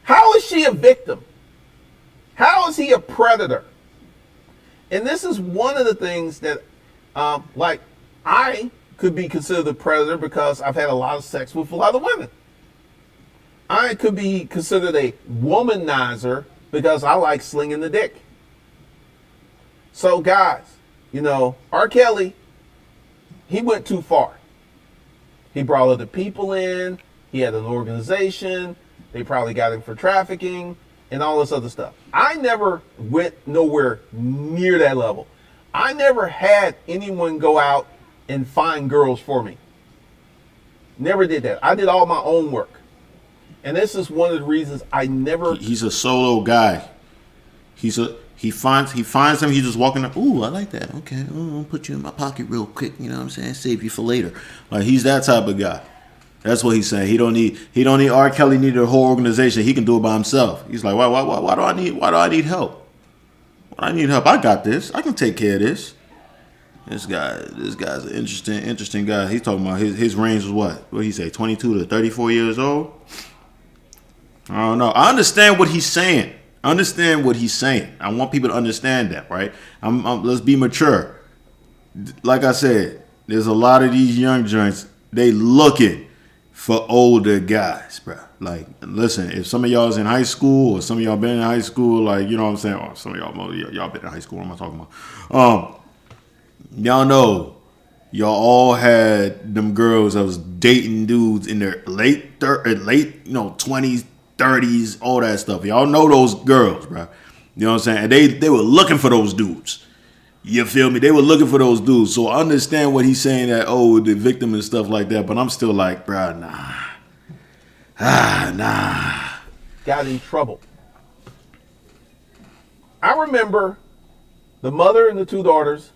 [SPEAKER 3] How is she a victim? How is he a predator? And this is one of the things that, I could be considered a predator because I've had a lot of sex with a lot of women. I could be considered a womanizer because I like slinging the dick. So guys, R. Kelly, he went too far. He brought other people in. He had an organization. They probably got him for trafficking and all this other stuff. I never went nowhere near that level. I never had anyone go out and find girls for me. Never did that. I did all my own work. And this is one of the reasons I never...
[SPEAKER 2] He's a solo guy. He finds him. He's just walking up. Ooh, I like that. Okay, I'll put you in my pocket real quick. You know what I'm saying? Save you for later. Like, he's that type of guy. That's what he's saying. He don't need R. Kelly needed a whole organization. He can do it by himself. He's like, why do I need help? I need help. I got this. I can take care of this. This guy's an interesting guy. He's talking about his range was what? What did he say? 22 to 34 years old? I don't know. I understand what he's saying. I want people to understand that, right? Let's be mature. Like I said, there's a lot of these young joints, they looking for older guys, bro. Like, listen, if some of y'all is in high school or some of y'all been in high school, like, you know what I'm saying? Or some of y'all been in high school, what am I talking about? Y'all know, y'all all had them girls that was dating dudes in their late 20s, 30s, all that stuff. Y'all know those girls, bro. You know what I'm saying? And they were looking for those dudes. You feel me? They were looking for those dudes. So I understand what he's saying that, the victim and stuff like that. But I'm still like, bro, nah.
[SPEAKER 3] Got in trouble. I remember the mother and the two daughters.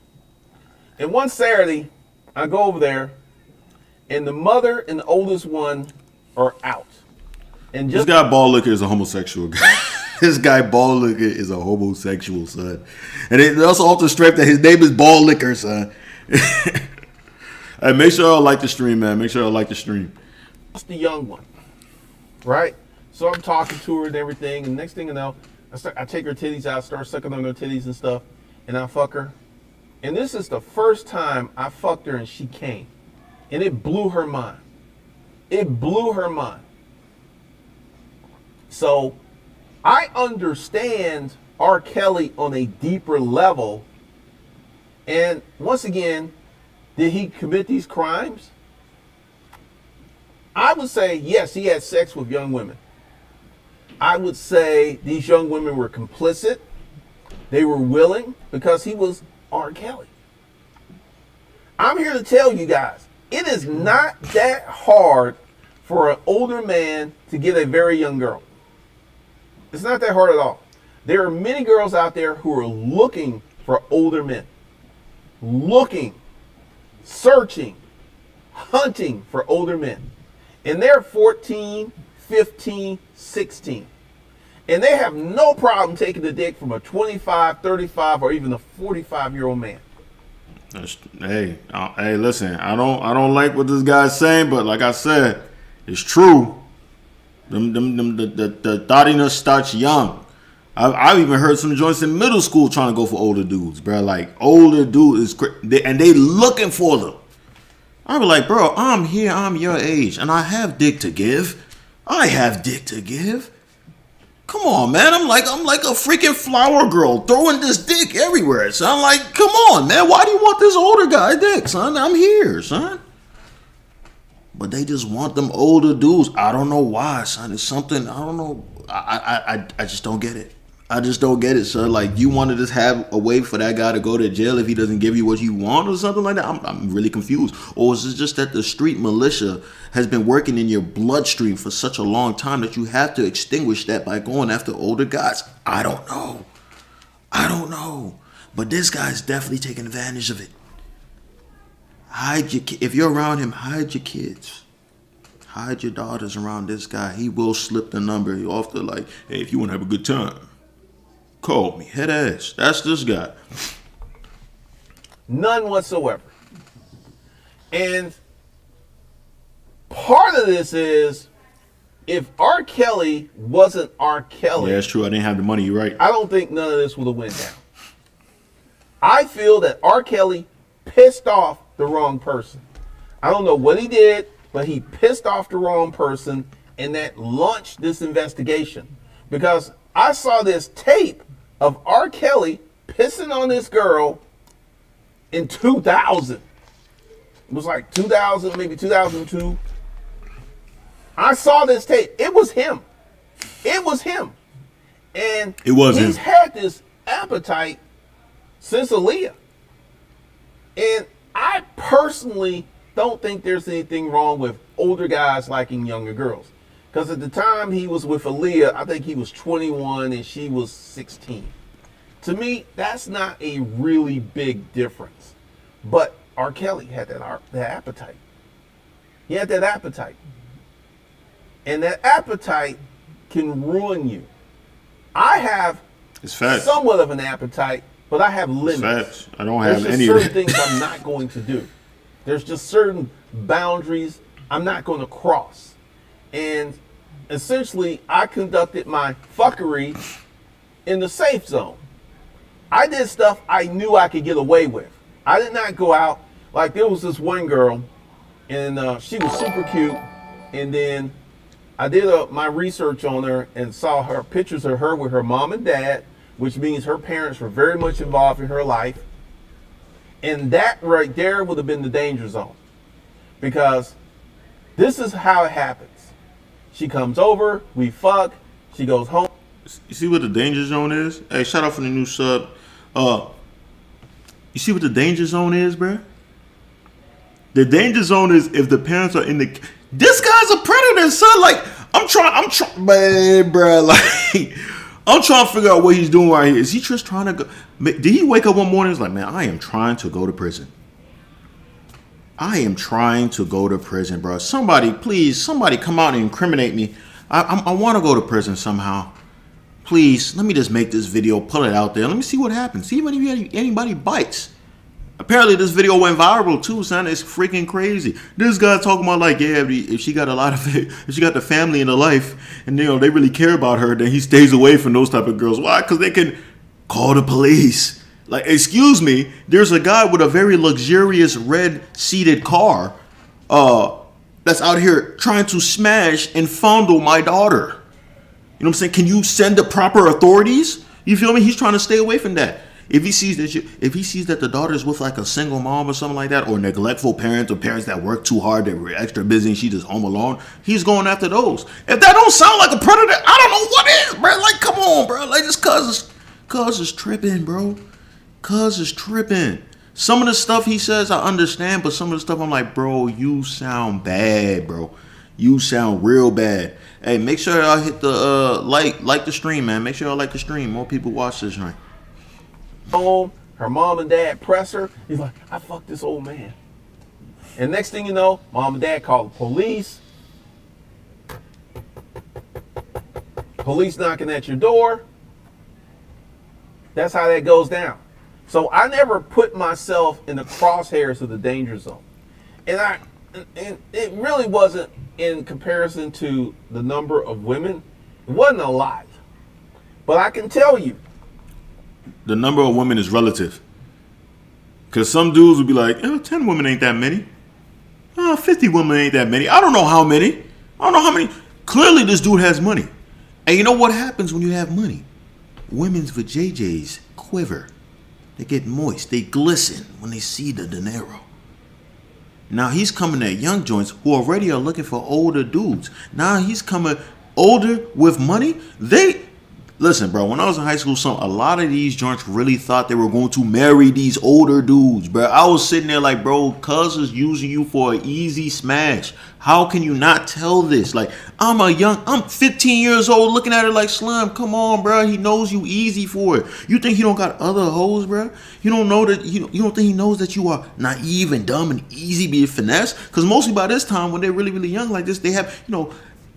[SPEAKER 3] And one Saturday, I go over there, and the mother and the oldest one are out. And
[SPEAKER 2] this guy Ball Liquor is a homosexual guy. This guy Ball Liquor is a homosexual, son. And it also off the strength that his name is Ball Liquor, son. Hey, make sure y'all like the stream, man. Make sure y'all like the stream.
[SPEAKER 3] That's the young one, right? So I'm talking to her and everything, and next thing you know, I take her titties out, start sucking on her titties and stuff, and I fuck her. And this is the first time I fucked her and she came. And it blew her mind. So I understand R. Kelly on a deeper level. And once again, did he commit these crimes? I would say, yes, he had sex with young women. I would say these young women were complicit. They were willing because he was R. Kelly. I'm here to tell you guys, it is not that hard for an older man to get a very young girl. It's not that hard at all. There are many girls out there who are looking for older men. Looking, searching, hunting for older men. And they're 14, 15, 16. And they have no problem taking the dick from a 25, 35, or even a 45-year-old man.
[SPEAKER 1] Hey, listen. I don't like what this guy's saying, but like I said, it's true. The thottiness starts young. I've even heard some joints in middle school trying to go for older dudes, bro. Like older dudes and they looking for them. I be like, bro, I'm here, I'm your age, and I have dick to give. I have dick to give. Come on, man. I'm like a freaking flower girl throwing this dick everywhere. So I'm like, come on, man. Why do you want this older guy dick, son? I'm here, son. But they just want them older dudes. I don't know why, son. It's something, I don't know. I just don't get it. I just don't get it, son. Like, you want to just have a way for that guy to go to jail if he doesn't give you what you want or something like that? I'm really confused. Or is it just that the street militia has been working in your bloodstream for such a long time that you have to extinguish that by going after older guys? I don't know. But this guy's definitely taking advantage of it. If you're around him, hide your kids. Hide your daughters around this guy. He will slip the number off the like, hey, if you want to have a good time, call me. Head ass. That's this guy.
[SPEAKER 3] None whatsoever. And part of this is, if R. Kelly wasn't R. Kelly.
[SPEAKER 1] Yeah, that's true. I didn't have the money. You're right.
[SPEAKER 3] I don't think none of this would have went down. I feel that R. Kelly pissed off the wrong person. I don't know what he did, but he pissed off the wrong person, and that launched this investigation. Because I saw this tape of R. Kelly pissing on this girl in 2000. It was like 2000, maybe 2002. I saw this tape. It was him. And he's had this appetite since Aaliyah. And I personally don't think there's anything wrong with older guys liking younger girls. Because at the time he was with Aaliyah, I think he was 21 and she was 16. To me, that's not a really big difference. But R. Kelly had that appetite. He had that appetite. And that appetite can ruin you. I have somewhat of an appetite, but I have limits.
[SPEAKER 1] It's facts. I don't have any
[SPEAKER 3] of
[SPEAKER 1] of
[SPEAKER 3] that. There's certain things I'm not going to do. There's just certain boundaries I'm not going to cross. And essentially, I conducted my fuckery in the safe zone. I did stuff I knew I could get away with. I did not go out. Like, there was this one girl, and she was super cute. And then I did my research on her and saw her pictures of her with her mom and dad, which means her parents were very much involved in her life. And that right there would have been the danger zone. Because this is how it happens. She comes over, we fuck, she goes home.
[SPEAKER 1] You see what the danger zone is? Hey, shout out for the new sub. You see what the danger zone is, bruh? The danger zone is if the parents are in the... This guy's a predator, son. Like, I'm trying, man, bruh. Like, I'm trying to figure out what he's doing right here. Is he just trying to go... Did he wake up one morning and was like, man, I am trying to go to prison. I am trying to go to prison, bro. Somebody, please, somebody come out and incriminate me. I want to go to prison somehow. Please, let me just make this video, pull it out there. Let me see what happens. See if anybody bites. Apparently, this video went viral too, son. It's freaking crazy. This guy talking about like, yeah, if she got a lot of it, if she got the family in her life, and they really care about her, then he stays away from those type of girls. Why? Because they can call the police. Like, excuse me, there's a guy with a very luxurious red seated car, that's out here trying to smash and fondle my daughter. You know what I'm saying? Can you send the proper authorities? You feel me? He's trying to stay away from that. If he sees that the daughter is with like a single mom or something like that, or neglectful parents, or parents that work too hard, they're extra busy, and she just home alone, he's going after those. If that don't sound like a predator, I don't know what is, bro. Like, come on, bro. Like, this cuz is tripping, bro. Cuz is tripping.
[SPEAKER 2] Some of the stuff he says I understand, but some of the stuff I'm like, bro, you sound bad, bro. You sound real bad. Hey, make sure y'all hit the like the stream, man. Make sure y'all like the stream. More people watch this, right?
[SPEAKER 3] Home, her mom and dad press her. He's like, I fucked this old man. And next thing you know, mom and dad call the police. Police knocking at your door. That's how that goes down. So I never put myself in the crosshairs of the danger zone. And it really wasn't in comparison to the number of women. It wasn't a lot. But I can tell you,
[SPEAKER 2] the number of women is relative. Because some dudes would be like, 10 women ain't that many. 50 women ain't that many. I don't know how many. Clearly this dude has money. And you know what happens when you have money? Women's vajayjays quiver. They get moist. They glisten when they see the dinero. Now he's coming at young joints who already are looking for older dudes. Now he's coming older with money. Listen, bro, when I was in high school, a lot of these joints really thought they were going to marry these older dudes, bro. I was sitting there like, bro, cuz is using you for an easy smash. How can you not tell this? Like, I'm 15 years old looking at her like, Slim, come on, bro. He knows you easy for it. You think he don't got other hoes, bro? You don't know that, you don't think he knows that you are naive and dumb and easy to be finesse? Because mostly by this time, when they're really, really young like this, they have,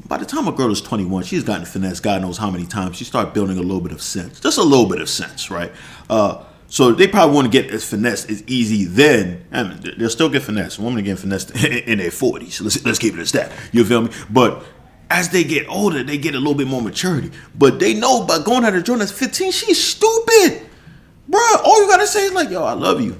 [SPEAKER 2] by the time a girl is 21, she's gotten finesse God knows how many times. She starts building a little bit of sense. Just a little bit of sense, right? So they probably want to get as finesse as easy then. I mean, they'll still get finesse. Women get finessed in their 40s. Let's keep it as that. You feel me? But as they get older, they get a little bit more maturity. But they know by going at a joint that's 15, she's stupid. Bruh, all you got to say is like, yo, I love you.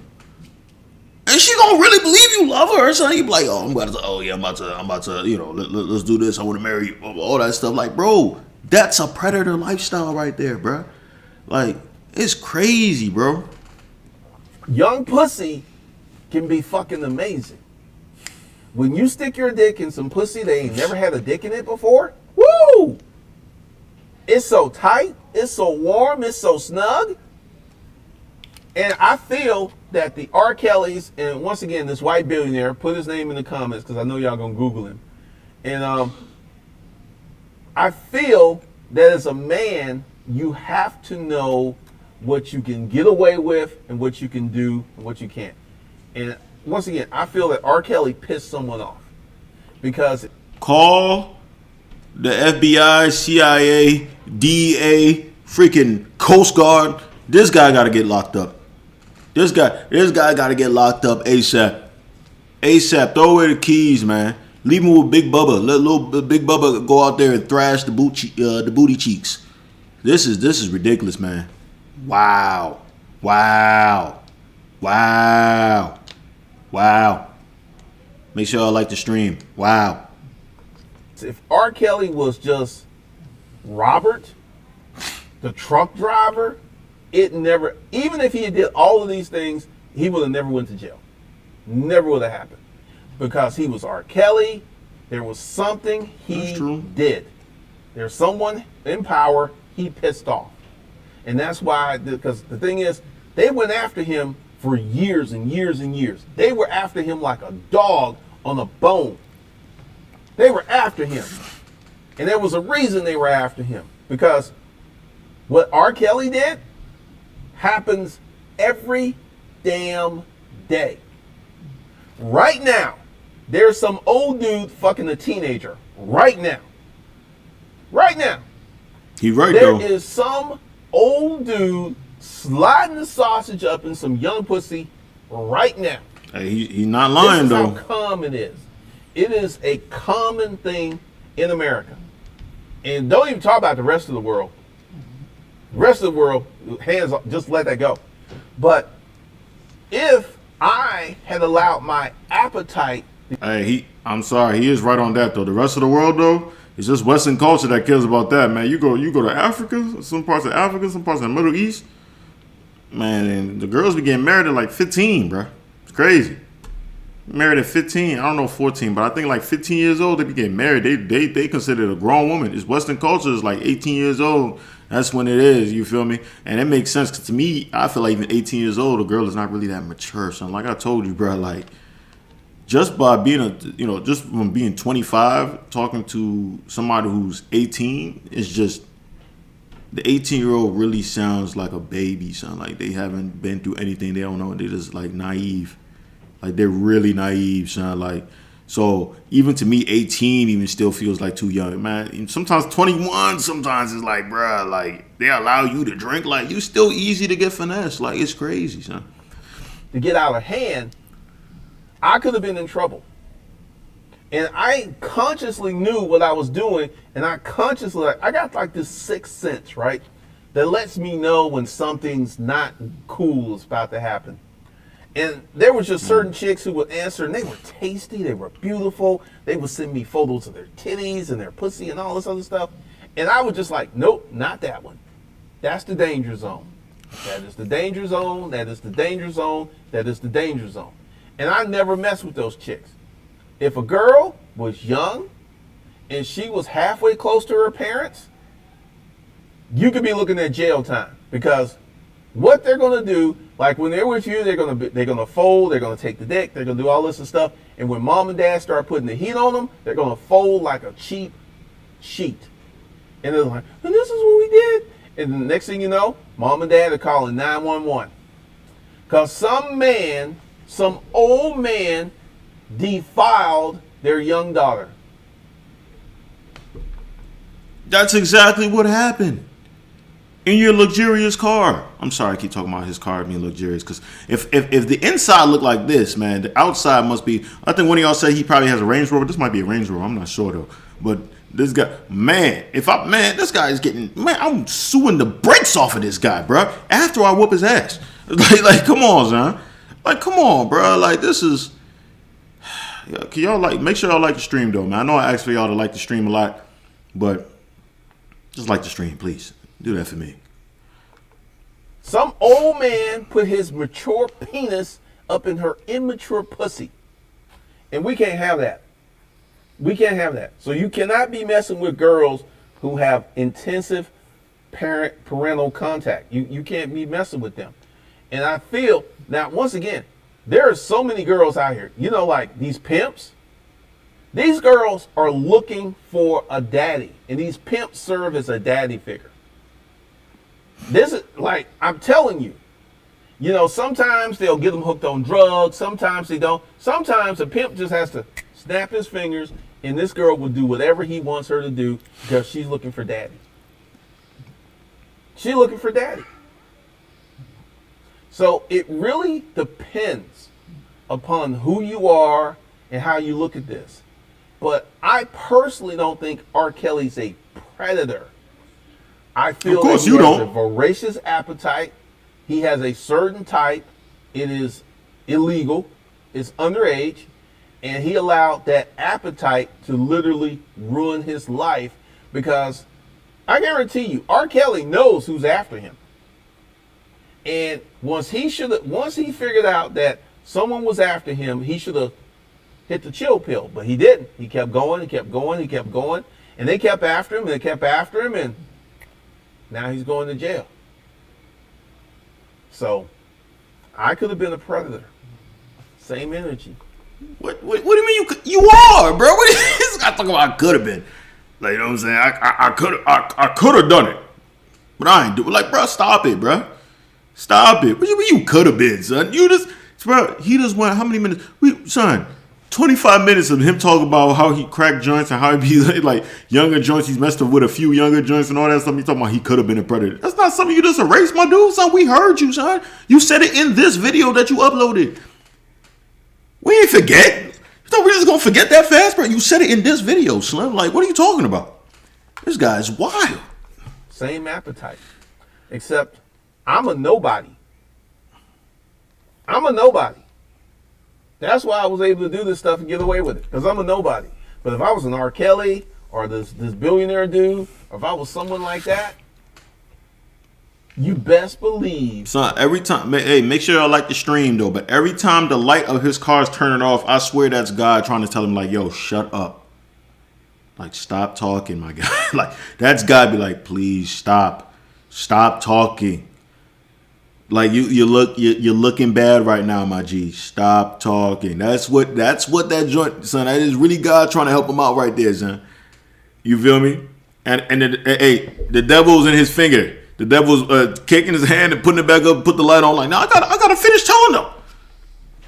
[SPEAKER 2] And she gonna really believe you love her or something. You be like, I'm about to, let's do this. I want to marry you, all that stuff. Like, bro, that's a predator lifestyle right there, bro. Like, it's crazy, bro.
[SPEAKER 3] Young pussy can be fucking amazing. When you stick your dick in some pussy that ain't never had a dick in it before, woo! It's so tight, it's so warm, it's so snug. And I feel that the R. Kellys, and once again, this white billionaire, put his name in the comments because I know y'all gonna Google him. And I feel that as a man, you have to know what you can get away with and what you can do and what you can't. And once again, I feel that R. Kelly pissed someone off because
[SPEAKER 2] call the FBI, CIA, DEA, freaking Coast Guard. This guy got to get locked up. This guy got to get locked up ASAP. ASAP. Throw away the keys, man. Leave him with Big Bubba. Let little Big Bubba go out there and thrash the booty cheeks. This is ridiculous, man. Wow. Make sure y'all like the stream. Wow.
[SPEAKER 3] If R. Kelly was just Robert, the truck driver, even if he did all of these things, he would have never went to jail. Never would have happened. Because he was R. Kelly, there was something he did. There's someone in power he pissed off. And that's why, because the thing is, they went after him for years and years and years. They were after him like a dog on a bone. They were after him. And there was a reason they were after him. Because what R. Kelly did happens every damn day. Right now, there's some old dude fucking a teenager. Right now. Right now.
[SPEAKER 2] He right
[SPEAKER 3] there
[SPEAKER 2] though.
[SPEAKER 3] There is some old dude sliding the sausage up in some young pussy right now.
[SPEAKER 2] Hey, he's not lying
[SPEAKER 3] this is
[SPEAKER 2] though.
[SPEAKER 3] How common it is. It is a common thing in America. And don't even talk about the rest of the world. The rest of the world, hands up, just let that go. But if I had allowed my appetite.
[SPEAKER 2] Hey, I'm sorry, he is right on that though. The rest of the world though, it's just Western culture that cares about that, man. You go to Africa, some parts of Africa, some parts of the Middle East, man, and the girls be getting married at like 15, bro. It's crazy.
[SPEAKER 1] married at 15. I don't know 14, but I think like 15 years old they be getting married. They consider it a grown woman. It's Western culture is like 18 years old. That's when it is. You feel me? And it makes sense because to me, I feel like even 18 years old, a girl is not really that mature. So like I told you, bro, like just by being just from being 25, talking to somebody who's 18, it's just the 18-year-old really sounds like a baby. Sound like they haven't been through anything. They don't know. They're just like naive. Like they're really naive, son. Like, so even to me, 18 even still feels like too young, man. And sometimes 21, sometimes it's like, bruh, like they allow you to drink. Like you still easy to get finessed. Like it's crazy, son.
[SPEAKER 3] To get out of hand, I could have been in trouble. And I consciously knew what I was doing, and I got like this sixth sense, right? That lets me know when something's not cool is about to happen. And there was just certain chicks who would answer, and they were tasty, they were beautiful. They would send me photos of their titties and their pussy and all this other stuff. And I was just like, nope, not that one. That's the danger zone. That is the danger zone. That is the danger zone. That is the danger zone. And I never messed with those chicks. If a girl was young and she was halfway close to her parents, you could be looking at jail time, because what they're gonna do, like when they're with you, they're gonna fold, they're gonna take the dick, they're gonna do all this and stuff. And when mom and dad start putting the heat on them, they're gonna fold like a cheap sheet. And they're like, and this is what we did. And the next thing you know, mom and dad are calling 911. Because some old man defiled their young daughter.
[SPEAKER 1] That's exactly what happened. In your luxurious car. I'm sorry I keep talking about his car being luxurious, because if the inside looked like this, man, the outside must be. I think one of y'all said he probably has a Range Rover. This might be a Range Rover. I'm not sure though. But this guy, this guy is getting, I'm suing the brakes off of this guy, bro. After I whoop his ass. Like come on, son. Like come on, bro. Like this is. Can y'all make sure y'all like the stream though, man? I know I asked for y'all to like the stream a lot, but just like the stream, please. Do that for me.
[SPEAKER 3] Some old man put his mature penis up in her immature pussy. And we can't have that. We can't have that. So you cannot be messing with girls who have intensive parental contact. You can't be messing with them. And I feel, now once again, there are so many girls out here, like these pimps. These girls are looking for a daddy, and these pimps serve as a daddy figure. This is like, I'm telling you, sometimes they'll get them hooked on drugs. Sometimes they don't. Sometimes a pimp just has to snap his fingers and this girl will do whatever he wants her to do because she's looking for daddy. She's looking for daddy. So it really depends upon who you are and how you look at this. But I personally don't think R. Kelly's a predator. I feel that he has a voracious appetite. He has a certain type. It is illegal. It's underage. And he allowed that appetite to literally ruin his life, because I guarantee you, R. Kelly knows who's after him. And once he figured out that someone was after him, he should have hit the chill pill. But he didn't. He kept going, he kept going, he kept going. And they kept after him, and they kept after him, and now he's going to jail. So I could have been a predator. Same energy.
[SPEAKER 1] What do you mean you are, bro? What is this guy talking about? I could have been. Like, you know what I'm saying? I could have done it. But I ain't do it. Like, bro, stop it, bro. Stop it. What you mean you could have been, son? He just went, how many minutes? 25 minutes of him talking about how he cracked joints and how he be like younger joints. He's messed up with a few younger joints and all that stuff. You talking about he could have been a predator. That's not something you just erased, my dude. Son, we heard you, son. You said it in this video that you uploaded. We ain't forget. You thought we just gonna forget that fast, bro? You said it in this video, Slim. Like, what are you talking about? This guy's wild.
[SPEAKER 3] Same appetite. Except I'm a nobody. I'm a nobody. That's why I was able to do this stuff and get away with it, because I'm a nobody. But if I was an R. Kelly or this billionaire dude, or if I was someone like that, you best believe.
[SPEAKER 2] Son, every time, hey, make sure y'all like the stream though. But every time the light of his car is turning off, I swear that's God trying to tell him like, "Yo, shut up, like stop talking, my guy." Like that's God be like, "Please stop talking." Like you're looking bad right now, my G. Stop talking. That's what that joint, son. That is really God trying to help him out right there, son. You feel me? And the devil's in his finger. The devil's kicking his hand and putting it back up, put the light on. Like, now I gotta finish telling them.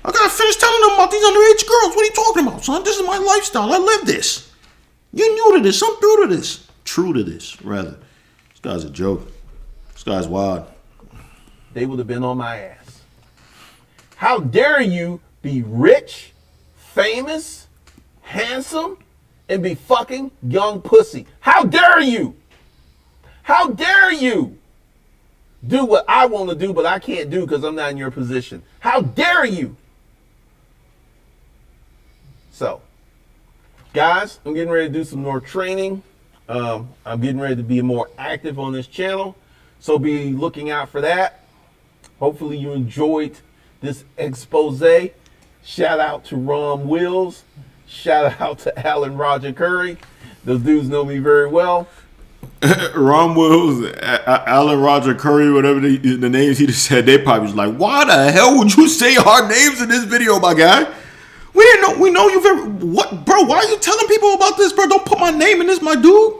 [SPEAKER 2] I gotta finish telling them about these underage girls. What are you talking about, son? This is my lifestyle. I live this. You're new to this. I'm true to this. True to this, rather. This guy's a joke. This guy's wild.
[SPEAKER 3] They would have been on my ass. How dare you be rich, famous, handsome, and be fucking young pussy? How dare you? How dare you do what I want to do, but I can't do because I'm not in your position? How dare you? So, guys, I'm getting ready to do some more training. I'm getting ready to be more active on this channel. So be looking out for that. Hopefully you enjoyed this expose. Shout out to Ron Wills. Shout out to Alan Roger Curry. Those dudes know me very well.
[SPEAKER 2] Ron Wills, Alan Roger Curry, whatever the names he just said, they probably was like, "Why the hell would you say our names in this video, my guy? We didn't know. We know you very what, bro? Why are you telling people about this, bro? Don't put my name in this, my dude."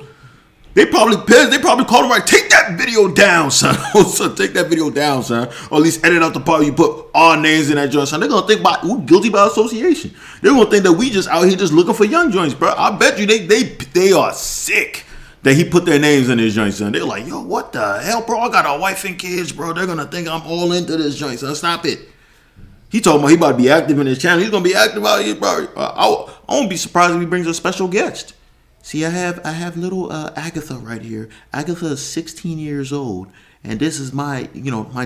[SPEAKER 2] They probably pissed. They probably called him like, "Take that video down, son." Son, take that video down, son. Or at least edit out the part where you put our names in that joint, son. They're gonna think we're guilty by association. They're gonna think that we just out here just looking for young joints, bro. I bet you they are sick that he put their names in his joint, son. They're like, "Yo, what the hell, bro? I got a wife and kids, bro. They're gonna think I'm all into this joint, son. Stop it." He told me he about to be active in his channel. He's gonna be active out here, bro. I won't be surprised if he brings a special guest. See, I have little Agatha right here. Agatha is 16 years old, and this is my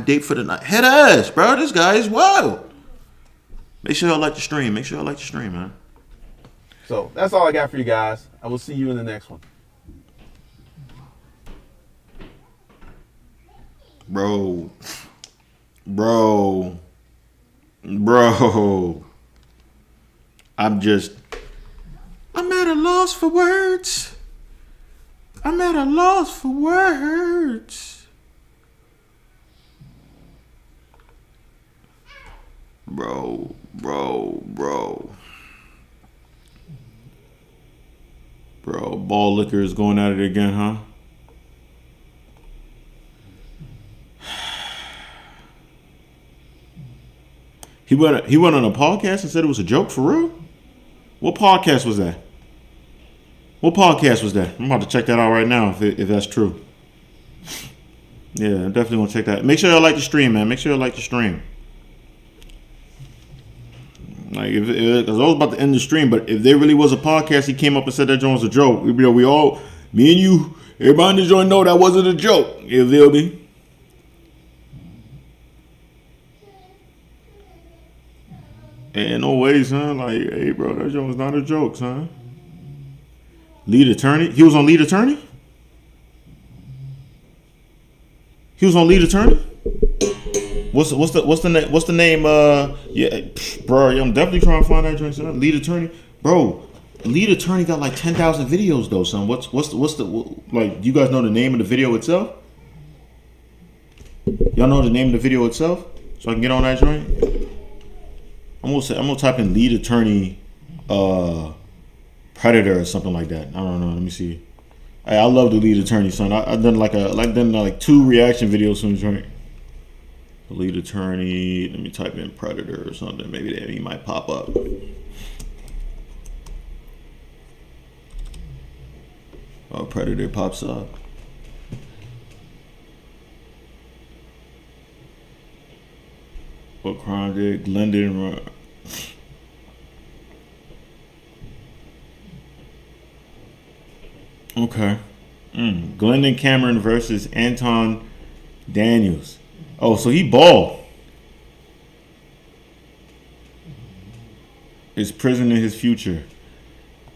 [SPEAKER 2] date for the night. Head ass, bro. This guy is wild. Make sure y'all like the stream. Make sure y'all like the stream, man.
[SPEAKER 3] So that's all I got for you guys. I will see you in the next one.
[SPEAKER 2] Bro. I'm at a loss for words. Bro. Ball liquor is going at it again, huh? He went on a podcast and said it was a joke for real? What podcast was that? I'm about to check that out right now if that's true. Yeah, I definitely want to check that. Make sure y'all like the stream, man. Make sure y'all like the stream. Like, because I was about to end the stream, but if there really was a podcast, he came up and said that joint was a joke. We all, me and you, everybody in the joint know that wasn't a joke. You feel me? Ain't no way, son. Like, hey, bro, that joint was not a joke, son. Lead attorney? He was on Lead Attorney? What's the name? Yeah, bro. I'm definitely trying to find that joint, son. Lead Attorney, bro. Lead Attorney got like 10,000 videos though, son. What's the like? Do you guys know the name of the video itself? Y'all know the name of the video itself, so I can get on that joint. I'm gonna type in Lead Attorney, Predator or something like that. I don't know. Let me see. Hey, I love the Lead Attorney, son. I've done like 2 reaction videos from the joint. The Lead Attorney. Let me type in Predator or something. Maybe he might pop up. Oh, Predator pops up. What crime did Glendon? Okay. Glendon Cameron versus Anton Daniels. Oh, so he bald. Is prison in his future.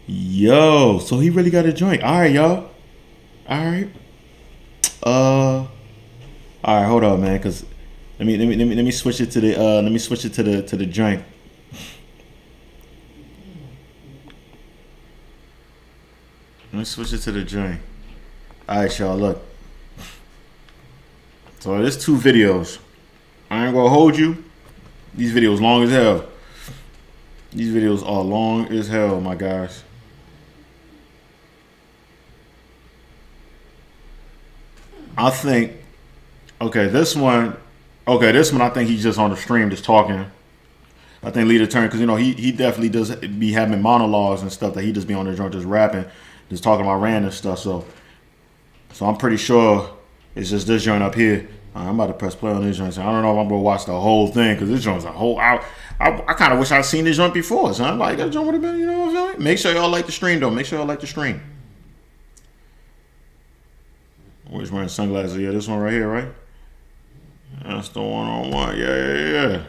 [SPEAKER 2] Yo, so he really got a joint. All right, y'all. All right.
[SPEAKER 1] All right, hold on, man, cause let me switch it to the to the joint. Let me switch it to the joint. All right, y'all, look. So there's 2 videos. I ain't gonna hold you. These videos long as hell. These videos are long as hell, my guys. I think, this one I think he's just on the stream just talking. I think Leader Turn, because he definitely does be having monologues and stuff that he just be on the joint just rapping, just talking about random stuff. So I'm pretty sure it's just this joint up here. I'm about to press play on this joint. So I don't know if I'm gonna watch the whole thing, because this joint's a whole. I kind of wish I'd seen this joint before. So I'm like, that joint would have been, you know what I'm saying? Make sure y'all like the stream though. Make sure y'all like the stream. Which wearing sunglasses? Yeah, this one right here, right? That's the one. Yeah.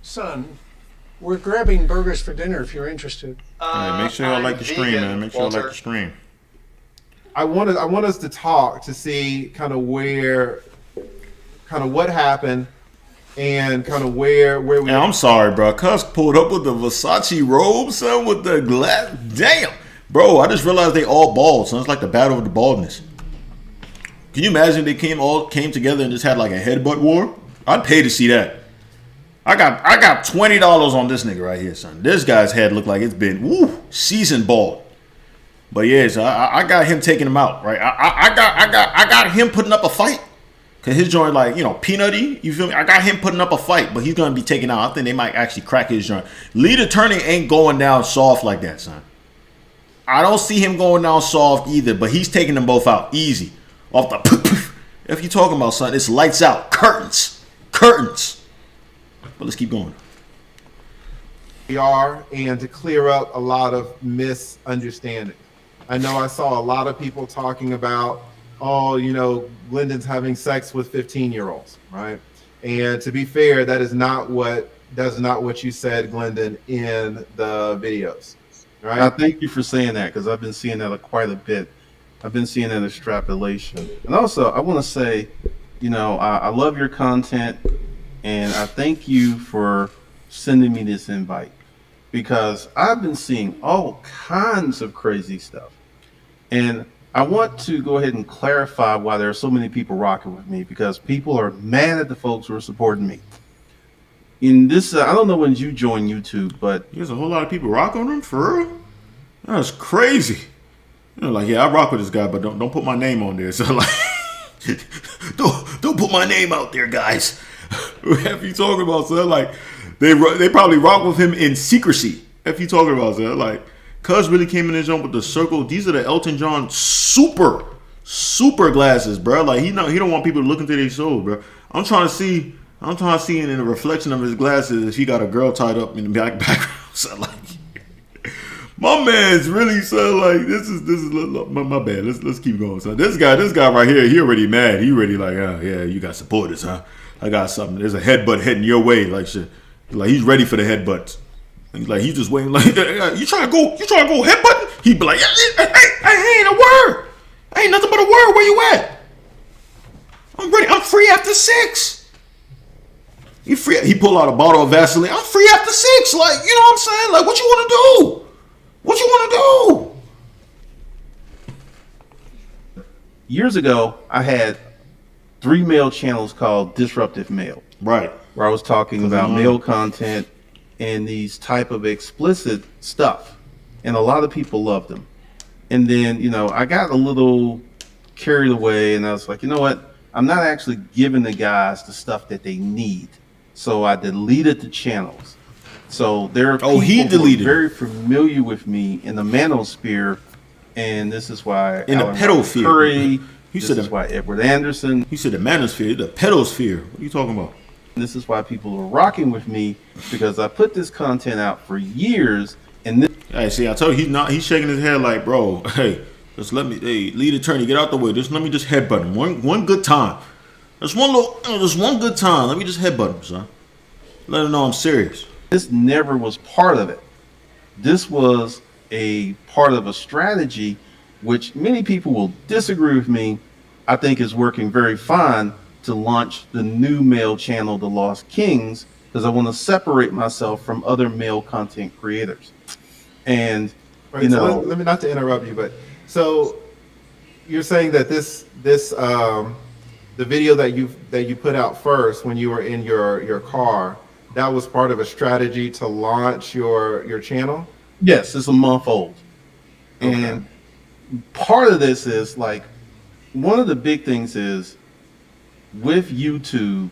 [SPEAKER 4] Son, we're grabbing burgers for dinner if you're interested.
[SPEAKER 1] Hey, make sure y'all like the stream, man. Make sure y'all like the stream.
[SPEAKER 5] I want us to talk to see kind of what happened, and kind of where we.
[SPEAKER 1] Hey, I'm sorry, bro. Cuz pulled up with the Versace robe, son, with the glass. Damn, bro. I just realized they all bald, son. It's like the battle of the baldness. Can you imagine they came together and just had like a headbutt war? I'd pay to see that. I got $20 on this nigga right here, son. This guy's head looked like it's been seasoned bald. But yeah, so I got him taking him out, right? I got him putting up a fight. Cause his joint like, peanutty, you feel me? I got him putting up a fight, but he's gonna be taken out. I think they might actually crack his joint. Leader Turning ain't going down soft like that, son. I don't see him going down soft either, but he's taking them both out easy. Off the if you talking about, son, it's lights out. Curtains. But let's keep going.
[SPEAKER 5] We are, and to clear up a lot of misunderstandings. I know I saw a lot of people talking about, Glendon's having sex with 15-year-olds, right? And to be fair, that is not what you said, Glendon, in the videos, right?
[SPEAKER 3] I thank you for saying that, because I've been seeing that quite a bit. I've been seeing that extrapolation. And also, I want to say, I love your content, and I thank you for sending me this invite, because I've been seeing all kinds of crazy stuff. And I want to go ahead and clarify why there are so many people rocking with me, because people are mad at the folks who are supporting me. In this, I don't know when you joined YouTube, but
[SPEAKER 1] There's a whole lot of people rocking with him, for real? That's crazy. Like, yeah, I rock with this guy, but don't put my name on there. So like, don't put my name out there, guys. If you talking about, son, like, they probably rock with him in secrecy. If you talking about, son, like, Cuz really came in his own with the circle. These are the Elton John super glasses, bro. Like, he don't want people to look into their souls, bro. I'm trying to see in the reflection of his glasses if he got a girl tied up in the background. So like, my man's really, son, like, this is my bad. Let's keep going, son. This guy right here, he already mad. He already like, oh yeah, you got supporters, huh? I got something. There's a headbutt heading your way, like shit. Like, he's ready for the headbutts. Like, he's just waiting. Like, you trying to go headbutting? He be like, ain't a word. Ain't nothing but a word. Where you at? I'm ready. I'm free after 6. He free. He pull out a bottle of Vaseline. I'm free after 6. Like, you know what I'm saying? Like, what you want to do? What you want to do?
[SPEAKER 3] years ago, I had 3 male channels called Disruptive Male.
[SPEAKER 1] Right.
[SPEAKER 3] Where I was talking about male content and these type of explicit stuff. And a lot of people loved them. And then, I got a little carried away and I was like, you know what? I'm not actually giving the guys the stuff that they need. So I deleted the channels. So there are people who are very familiar with me in the manosphere, and this is why
[SPEAKER 1] in
[SPEAKER 3] Alan
[SPEAKER 1] the pedosphere.
[SPEAKER 3] Curry, this is why Edward Anderson.
[SPEAKER 1] He said the manosphere, the pedosphere. What are you talking about?
[SPEAKER 3] This is why people are rocking with me, because I put this content out for years. And this,
[SPEAKER 1] hey, see, I told you he's shaking his head like, bro, hey, just let me, hey, lead attorney, get out the way. Just let me just headbutt him one good time. Just one good time. Let me just headbutt him, son. Let him know I'm serious.
[SPEAKER 3] This never was part of it. This was a part of a strategy, which many people will disagree with me, I think is working very fine to launch the new male channel, The Lost Kings, because I want to separate myself from other male content creators. And
[SPEAKER 5] Right,
[SPEAKER 3] you
[SPEAKER 5] so
[SPEAKER 3] know,
[SPEAKER 5] let me, not to interrupt you, but so you're saying that the video that you put out first when you were in your car, that was part of a strategy to launch your channel?
[SPEAKER 3] yes, it's a month old. And part of this is like, one of the big things is with YouTube,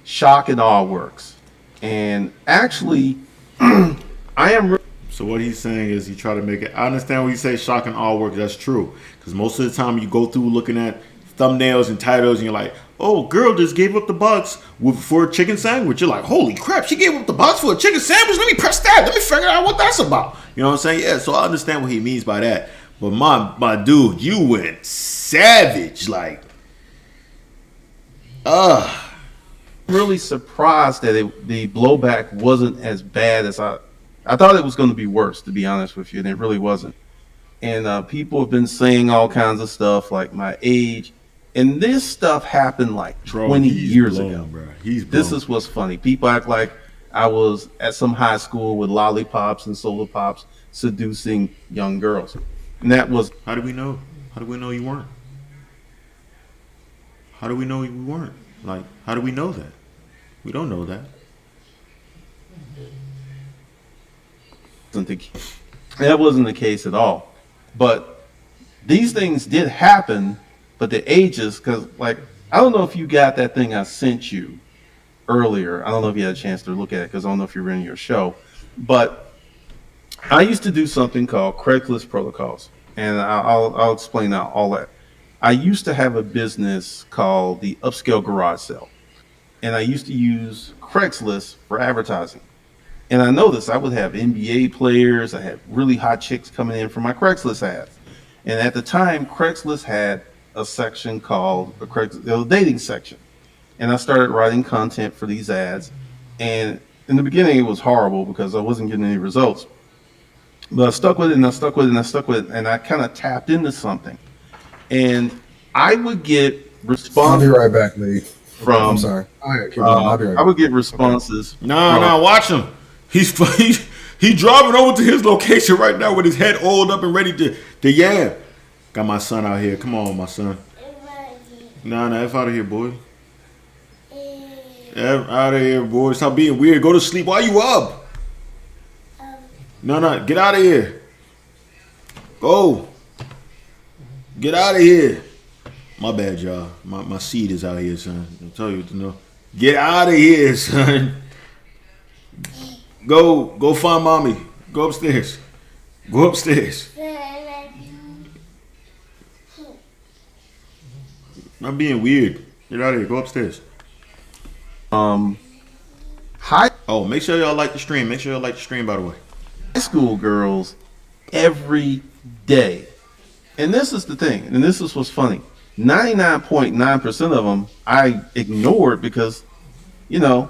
[SPEAKER 3] shock and awe works. And actually, I am
[SPEAKER 1] So what he's saying is he try to make it. I understand when you say shock and awe work. That's true, because most of the time you go through looking at thumbnails and titles, and you're like, "Oh, girl just gave up the box for a chicken sandwich." You're like, "Holy crap, she gave up the box for a chicken sandwich? Let me press that. Let me figure out what that's about." You know what I'm saying? Yeah. So I understand what he means by that. But my dude, you went savage, like,
[SPEAKER 3] really surprised that the blowback wasn't as bad as I thought it was going to be worse, to be honest with you, and it really wasn't. And people have been saying all kinds of stuff like my age, and this stuff happened like
[SPEAKER 1] bro,
[SPEAKER 3] 20
[SPEAKER 1] he's
[SPEAKER 3] years
[SPEAKER 1] blown,
[SPEAKER 3] ago.
[SPEAKER 1] bro. He's blown.
[SPEAKER 3] This is what's funny. People act like I was at some high school with lollipops and soda pops seducing young girls, and that was
[SPEAKER 1] How do we know? How do we know you weren't? How do we know you weren't? Like, how do we know that? We don't know that.
[SPEAKER 3] that wasn't the case at all. But these things did happen, but the ages, because like I don't know if you got that thing I sent you earlier. I don't know if you had a chance to look at it because I don't know if you were in your show. But I used to do something called Craigslist protocols, and I'll explain out all that. I used to have a business called the Upscale Garage Sale, and I used to use Craigslist for advertising. And I noticed I would have NBA players, I had really hot chicks coming in for my Craigslist ads. And at the time, Craigslist had a section called the dating section. And I started writing content for these ads. And in the beginning, it was horrible because I wasn't getting any results. But I stuck with it, and I stuck with it, and I stuck with it, and I kind of tapped into something. And I would get
[SPEAKER 6] I'll
[SPEAKER 3] responses
[SPEAKER 6] be right back, Lee.
[SPEAKER 3] from.
[SPEAKER 6] I'm sorry. All right, keep going. I'll be right
[SPEAKER 3] I
[SPEAKER 6] back.
[SPEAKER 3] would get responses.
[SPEAKER 1] No, watch him. He's he driving over to his location right now with his head oiled up and ready to yam. Got my son out here. Come on, my son. Nah, F out of here, boy. F out of here, boy. Stop being weird. Go to sleep. Why you up? No, get out of here. Go. Get out of here. My bad, y'all. My seed is out here, son. I'll tell you what to know. Get out of here, son. Go find mommy. Go upstairs. Go upstairs. I'm being weird. Get out of here. Go upstairs.
[SPEAKER 3] High
[SPEAKER 1] Oh, make sure y'all like the stream. Make sure y'all like the stream, by the way.
[SPEAKER 3] school girls every day. And this is the thing, and this is what's funny. 99.9% of them I ignored because, you know,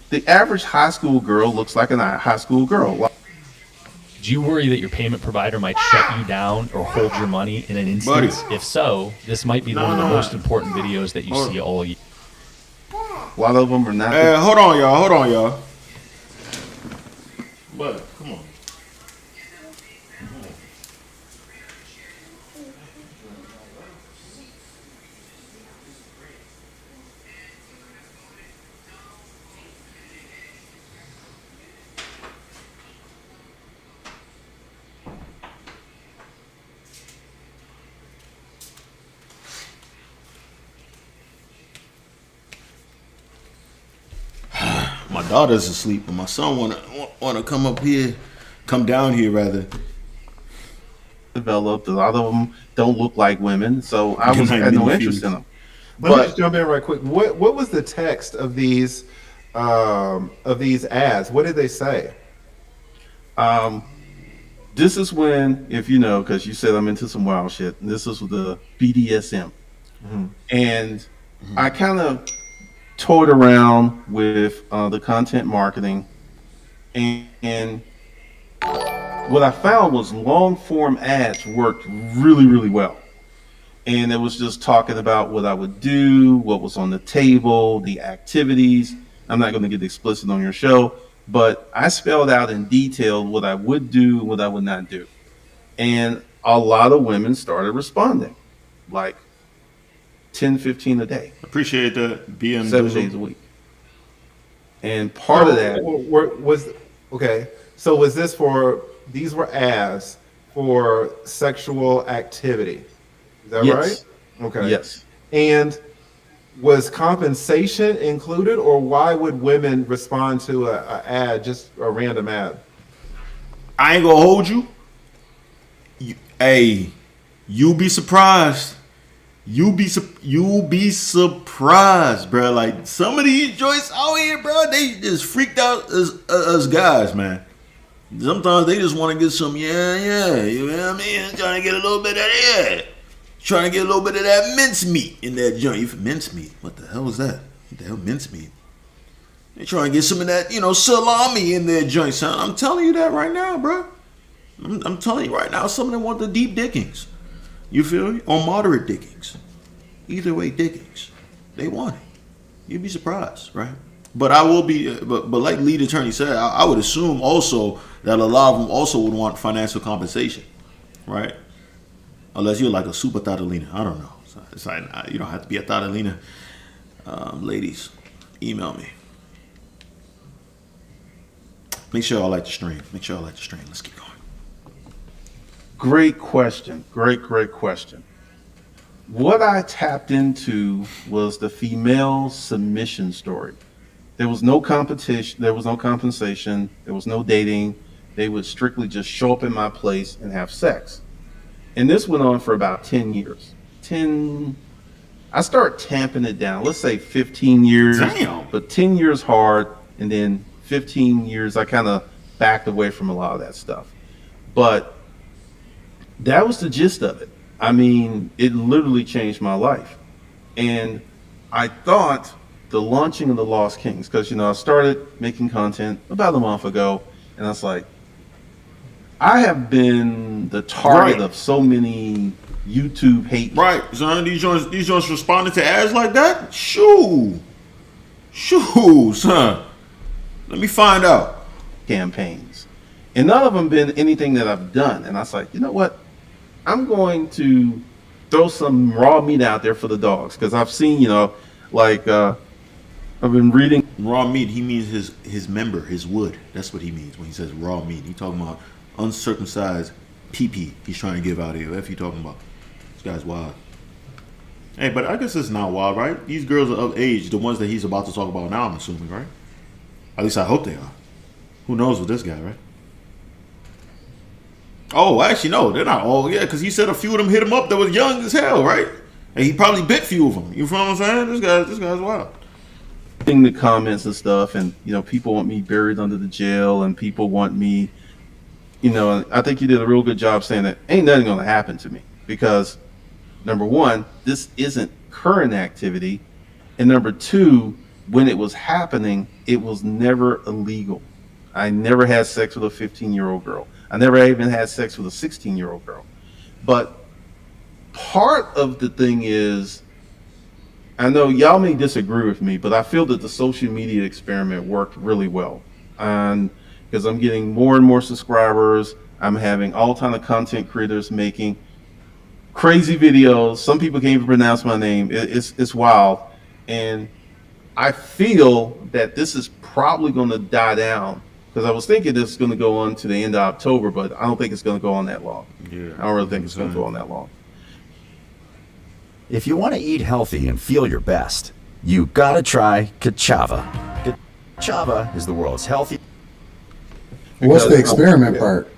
[SPEAKER 3] the average high school girl looks like a high school girl.
[SPEAKER 7] Do you worry that your payment provider might shut you down or hold your money in an instance? If so, this might be one of the most important videos that you see all year.
[SPEAKER 3] A lot of them are not.
[SPEAKER 1] Hold on, y'all. But come on. My daughter's asleep, but my son wanna come down here rather.
[SPEAKER 3] Developed. A lot of them don't look like women, so I had no interest in them.
[SPEAKER 5] Let me
[SPEAKER 3] But
[SPEAKER 5] just jump in right quick. What was the text of these ads? What did they say?
[SPEAKER 3] this is when, if you know, because you said I'm into some wild shit. This is the BDSM, and I kind of toyed around with the content marketing, and what I found was long form ads worked really, really well. and it was just talking about what I would do, what was on the table, the activities. I'm not going to get explicit on your show, but I spelled out in detail what I would do and what I would not do. And a lot of women started responding, like 10, 15 a day,
[SPEAKER 1] Appreciate that. Being
[SPEAKER 3] 7 days a week. And part of that,
[SPEAKER 5] So was this for, these were ads for sexual activity? Is that
[SPEAKER 3] yes,
[SPEAKER 5] right? Okay.
[SPEAKER 3] yes.
[SPEAKER 5] And was compensation included, or why would women respond to a ad, just a random ad?
[SPEAKER 1] I ain't gonna hold you. Hey, you be surprised. You be surprised, bro. Like some of these joints out here, bro, they just freaked out as guys, man. Sometimes they just want to get some, you know what I mean? Trying to get a little bit of that. Trying to get a little bit of that mincemeat in that joint. Mincemeat? What the hell is that? What the hell mincemeat? They trying to get some of that, salami in their joint, son. I'm telling you that right now, bro. I'm telling you right now, some of them want the deep dickings. You feel me? Or moderate dickings. Either way, dickings. They want it. You'd be surprised, right? But I will be, but like lead attorney said, I would assume also that a lot of them also would want financial compensation, right? Unless you're like a super Tatalina. I don't know. It's like, you don't have to be a Tatalina. Ladies, email me. Make sure y'all like the stream. Let's keep going.
[SPEAKER 3] Great question. Great question. What I tapped into was the female submission story. There was no competition. There was no compensation. There was no dating. They would strictly just show up in my place and have sex. And this went on for about 10 years. I started tamping it down. Let's say 15 years.
[SPEAKER 1] Damn.
[SPEAKER 3] But 10 years hard, and then 15 years, I kind of backed away from a lot of that stuff. But that was the gist of it. I mean, it literally changed my life. And I thought the launching of the Lost Kings, because, I started making content about a month ago, and I was like, I have been the target
[SPEAKER 1] Right.
[SPEAKER 3] of so many YouTube hate
[SPEAKER 1] Right, son. These joints responding to ads like that? Shoo, son. Let me find out.
[SPEAKER 3] campaigns. And none of them been anything that I've done. And I was like, you know what? I'm going to throw some raw meat out there for the dogs. Because I've seen, I've been reading.
[SPEAKER 1] Raw meat. He means his member, his wood. That's what he means when he says raw meat. He talking about uncircumcised pee-pee. He's trying to give out here. What you talking about? This guy's wild. Hey, but I guess it's not wild, right? These girls are of age, the ones that he's about to talk about now, I'm assuming, right? At least I hope they are. Who knows with this guy, right? Oh, actually, no, they're not all. Yeah, because he said a few of them hit him up that was young as hell, right? And he probably bit few of them. You feel what I'm saying? This guy's wild.
[SPEAKER 3] The comments and stuff, and people want me buried under the jail, and people want me, I think you did a real good job saying that ain't nothing gonna happen to me, because number one, this isn't current activity, and number two, when it was happening, it was never illegal. I never had sex with a 15-year-old girl. I never even had sex with a 16-year-old girl. But part of the thing is, I know y'all may disagree with me, but I feel that the social media experiment worked really well. And because I'm getting more and more subscribers, I'm having all kind of content creators making crazy videos. Some people can't even pronounce my name. It's wild. And I feel that this is probably going to die down, because I was thinking this is going to go on to the end of October, but I don't think it's going to go on that long.
[SPEAKER 1] Yeah,
[SPEAKER 3] I don't really think it's going to go on that long.
[SPEAKER 8] If you want to eat healthy and feel your best, you gotta try Kachava. Kachava is the world's healthiest.
[SPEAKER 6] What's the experiment part?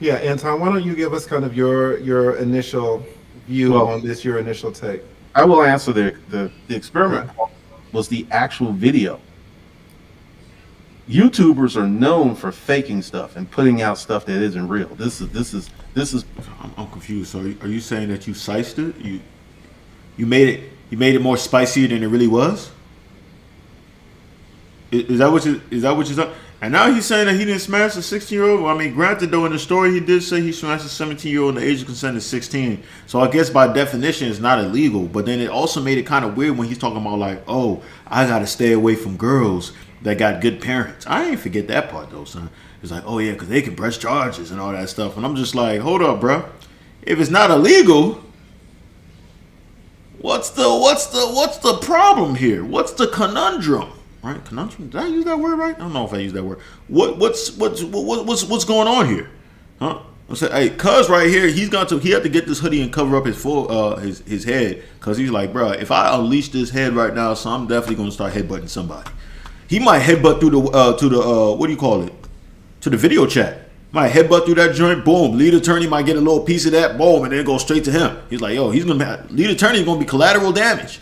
[SPEAKER 5] Yeah, Anton, why don't you give us kind of your initial view
[SPEAKER 3] Well,
[SPEAKER 5] on this, your initial take?
[SPEAKER 3] I will answer the experiment was the actual video. YouTubers are known for faking stuff and putting out stuff that isn't real. This is.
[SPEAKER 1] I'm confused. So are you saying that you sliced it? You made it more spicier than it really was? Is that what you're saying? And now he's saying that he didn't smash a 16-year-old. I mean, granted, though, in the story, he did say he smashed a 17-year-old and the age of consent is 16. So I guess by definition, it's not illegal. But then it also made it kind of weird when he's talking about like, oh, I got to stay away from girls that got good parents. I ain't forget that part, though, son. It's like, oh, yeah, because they can press charges and all that stuff. And I'm just like, hold up, bro. If it's not illegal, what's the problem here? What's the conundrum? Right, conundrum. Did I use that word right? I don't know if I used that word. What's going on here? Huh? I said, hey, cuz right here, he had to get this hoodie and cover up his full his head, because he's like, bro, if I unleash this head right now, so I'm definitely gonna start headbutting somebody. He might headbutt through the what do you call it? To the video chat. Might headbutt through that joint. Boom. Lead attorney might get a little piece of that. Boom, and then go straight to him. He's like, yo, lead attorney is gonna be collateral damage.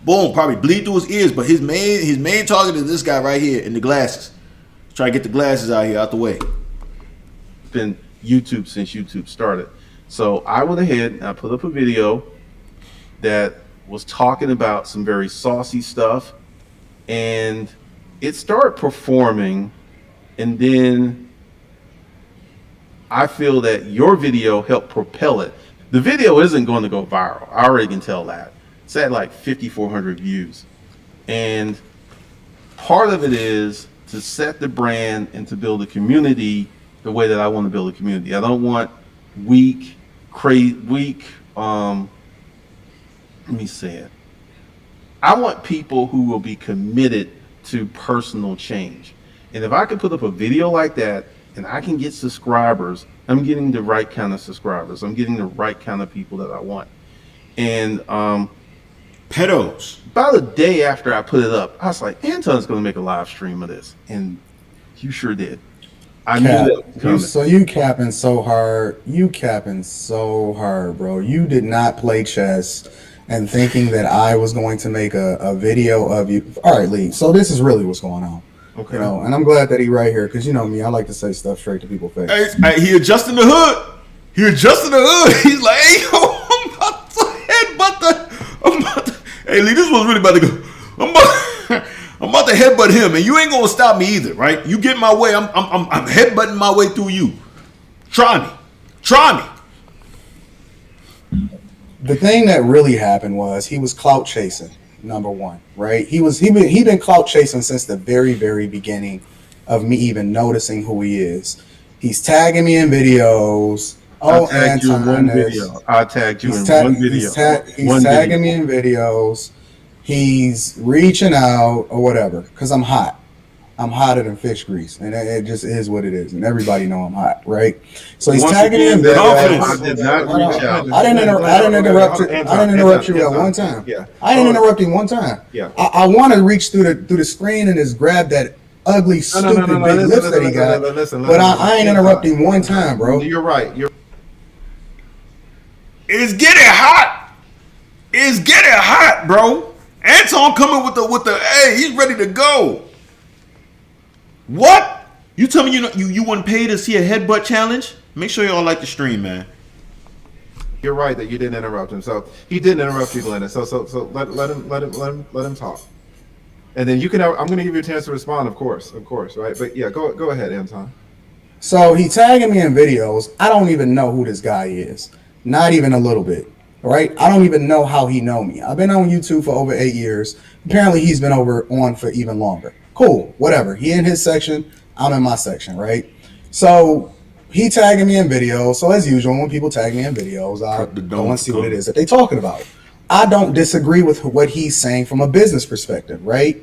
[SPEAKER 1] Boom, probably bleed through his ears, but his main target is this guy right here in the glasses. Try to get the glasses out here, out the way.
[SPEAKER 3] Been YouTube since YouTube started. So I went ahead and I put up a video that was talking about some very saucy stuff, and it started performing, and then I feel that your video helped propel it. The video isn't going to go viral. I already can tell that. It's at like 5,400 views. And part of it is to set the brand and to build a community the way that I want to build a community. I don't want weak, let me say it. I want people who will be committed to personal change. And if I can put up a video like that and I can get subscribers, I'm getting the right kind of subscribers. I'm getting the right kind of people that I want. And
[SPEAKER 1] pedos.
[SPEAKER 3] About a day after I put it up, I was like, Anton's going to make a live stream of this. And you sure did. I knew that was coming.
[SPEAKER 6] So you capping so hard. You capping so hard, bro. You did not play chess and thinking that I was going to make a video of you. All right, Lee. So this is really what's going on.
[SPEAKER 3] Okay.
[SPEAKER 6] You know, and I'm glad that he right here, because you know me, I like to say stuff straight to people's face.
[SPEAKER 1] Hey, he adjusting the hood. He's like, hey, yo, I'm about to headbutt hey, Lee, this one's really about to go. I'm about to headbutt him, and you ain't gonna stop me either, right? You get in my way, I'm headbutting my way through you. Try me.
[SPEAKER 6] The thing that really happened was he was clout chasing. Number one, right? He been clout chasing since the very, very beginning of me even noticing who he is. He's tagging me in videos.
[SPEAKER 3] I tagged you in one video. I tagged you in one video.
[SPEAKER 6] He's tagging me in videos. He's reaching out or whatever, because I'm hot. I'm hotter than fish grease, and it just is what it is, and everybody know I'm hot, right? So he's tagging me in videos.
[SPEAKER 3] I did not reach out.
[SPEAKER 6] I didn't interrupt you that one time.
[SPEAKER 5] Yeah.
[SPEAKER 6] I didn't interrupt him one time.
[SPEAKER 5] Yeah.
[SPEAKER 6] I want to reach through the screen and just grab that ugly, stupid big lips that he got. But I ain't interrupting one time, bro.
[SPEAKER 5] You're right.
[SPEAKER 1] It's getting hot, bro. Anton coming with the hey, he's ready to go. What? You tell me you wouldn't pay to see a headbutt challenge? Make sure y'all like the stream, man.
[SPEAKER 5] You're right that you didn't interrupt him. So he didn't interrupt you, Glennon. So let him talk. And then you can. I'm going to give you a chance to respond, of course, right? But yeah, go ahead, Anton.
[SPEAKER 6] So he tagging me in videos. I don't even know who this guy is. Not even a little bit. Right? I don't even know how he know me. I've been on YouTube for over 8 years. Apparently he's been on for even longer. Cool, whatever. He in his section, I'm in my section, right? So he tagging me in videos. So as usual, when people tag me in videos, I go and see what it is that they talking about. I don't disagree with what he's saying from a business perspective, right?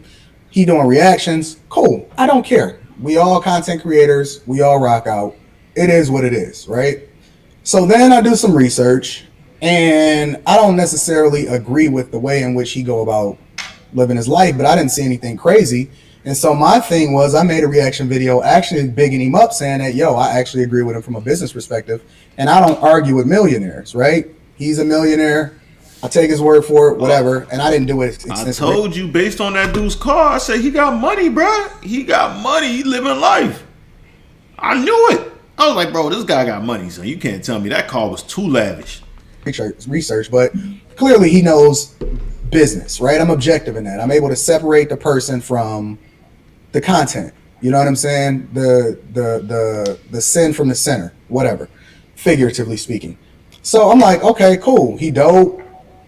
[SPEAKER 6] He doing reactions. Cool. I don't care. We all content creators. We all rock out. It is what it is, right? So then I do some research, and I don't necessarily agree with the way in which he go about living his life, but I didn't see anything crazy. And so my thing was, I made a reaction video actually bigging him up, saying that, yo, I actually agree with him from a business perspective, and I don't argue with millionaires, right? He's a millionaire. I take his word for it, whatever, and I didn't do it.
[SPEAKER 1] I told you, based on that dude's car, I said he got money, bro. He got money. He living life. I knew it. I was like, bro, this guy got money, so you can't tell me that car was too lavish.
[SPEAKER 6] Research, but clearly he knows business, right? I'm objective in that. I'm able to separate the person from the content, You know what I'm saying? The sin from the center, whatever, figuratively speaking. So I'm like, okay, cool. He dope.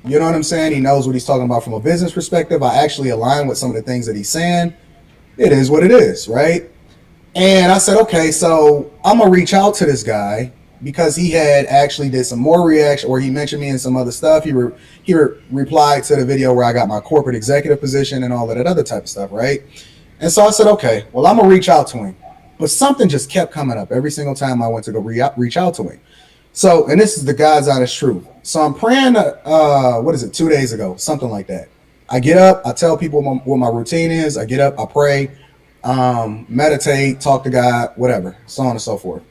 [SPEAKER 6] You know what I'm saying? He knows what he's talking about from a business perspective. I actually align with some of the things that he's saying. It is what it is, right? And I said, okay, so I'm gonna reach out to this guy because he had actually did some more reaction, or he mentioned me in some other stuff. He replied to the video where I got my corporate executive position and all of that other type of stuff, right? And so I said, okay, well, I'm gonna reach out to him. But something just kept coming up every single time I went to go reach out to him. So, and this is the God's honest truth. So I'm praying, 2 days ago, something like that. I get up, I tell people what my routine is. I get up, I pray, meditate, talk to God, whatever, so on and so forth.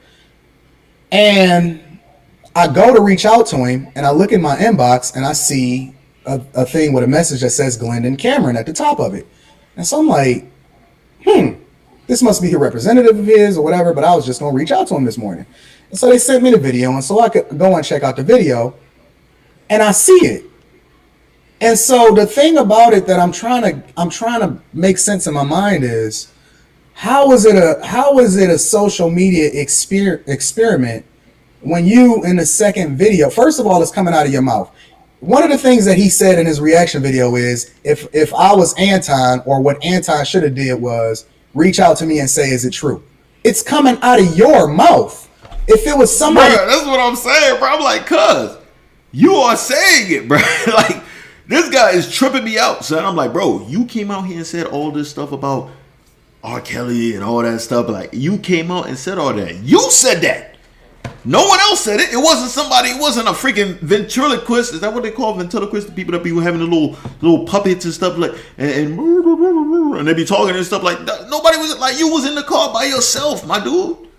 [SPEAKER 6] And I go to reach out to him, and I look in my inbox, and I see a thing with a message that says Glendon Cameron at the top of it. And so I'm like, this must be a representative of his or whatever, but I was just going to reach out to him this morning. And so they sent me the video, and so I could go and check out the video, and I see it. And so the thing about it that I'm trying to make sense in my mind is, how is it a social media experiment when you, in the second video, first of all, it's coming out of your mouth. One of the things that he said in his reaction video is, if I was Anton, or what Anton should have did was reach out to me and say, is it true? It's coming out of your mouth. If it was somebody,
[SPEAKER 2] Bro, that's what I'm saying, bro. I'm like, cuz, you are saying it, bro. Like, this guy is tripping me out, son. I'm like, bro, you came out here and said all this stuff about R. Kelly and all that stuff. Like, you came out and said all that. You said that. No one else said it. It wasn't somebody. It wasn't a freaking ventriloquist. Is that what they call ventriloquists? The people that be having the little puppets and stuff like, and they be talking and stuff like that. Nobody was like, you was in the car by yourself, my dude.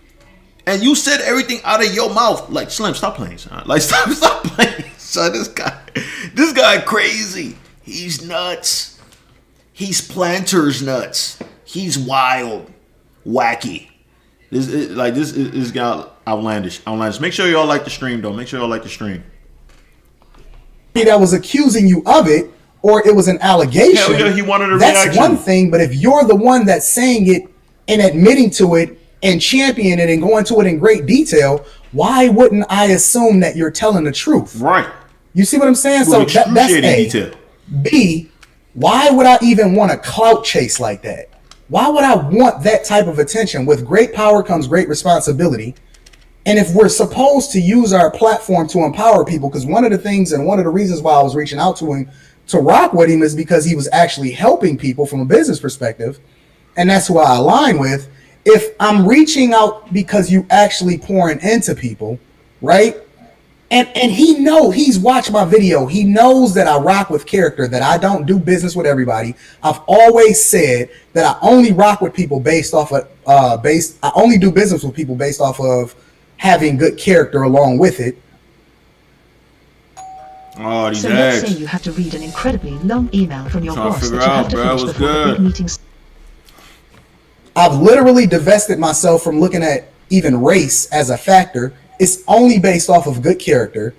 [SPEAKER 2] And you said everything out of your mouth. Like, Slim, stop playing, son. Like, stop playing, son. This guy crazy. He's nuts. He's planters nuts. He's wild, wacky. This is guy outlandish. Make sure y'all like the stream, though. Make sure y'all like the stream.
[SPEAKER 6] that was accusing you of it, or it was an allegation.
[SPEAKER 2] Hell yeah, he wanted a
[SPEAKER 6] that's
[SPEAKER 2] reaction.
[SPEAKER 6] one thing. But if you're the one that's saying it and admitting to it and championing it and going to it in great detail, why wouldn't I assume that you're telling the truth?
[SPEAKER 2] Right.
[SPEAKER 6] You see what I'm saying? So that's A.
[SPEAKER 2] Detail.
[SPEAKER 6] B, why would I even want a clout chase like that? Why would I want that type of attention? With great power comes great responsibility. And if we're supposed to use our platform to empower people, because one of the things and one of the reasons why I was reaching out to him to rock with him is because he was actually helping people from a business perspective. And that's who I align with. If I'm reaching out because you actually pouring into people, right? And he's watched my video. He knows that I rock with character, that I don't do business with everybody. I've always said that I only rock with people based off of I only do business with people based off of having good character along with it.
[SPEAKER 2] Oh, these
[SPEAKER 9] So let's
[SPEAKER 2] ads.
[SPEAKER 9] say you have to read an incredibly long email from your
[SPEAKER 2] Trying to
[SPEAKER 9] boss that
[SPEAKER 2] figure
[SPEAKER 9] you have
[SPEAKER 2] out,
[SPEAKER 9] to
[SPEAKER 2] bro,
[SPEAKER 9] finish
[SPEAKER 2] what's
[SPEAKER 9] before the
[SPEAKER 2] good?
[SPEAKER 9] big meeting.
[SPEAKER 6] I've literally divested myself from looking at even race as a factor. It's only based off of good character.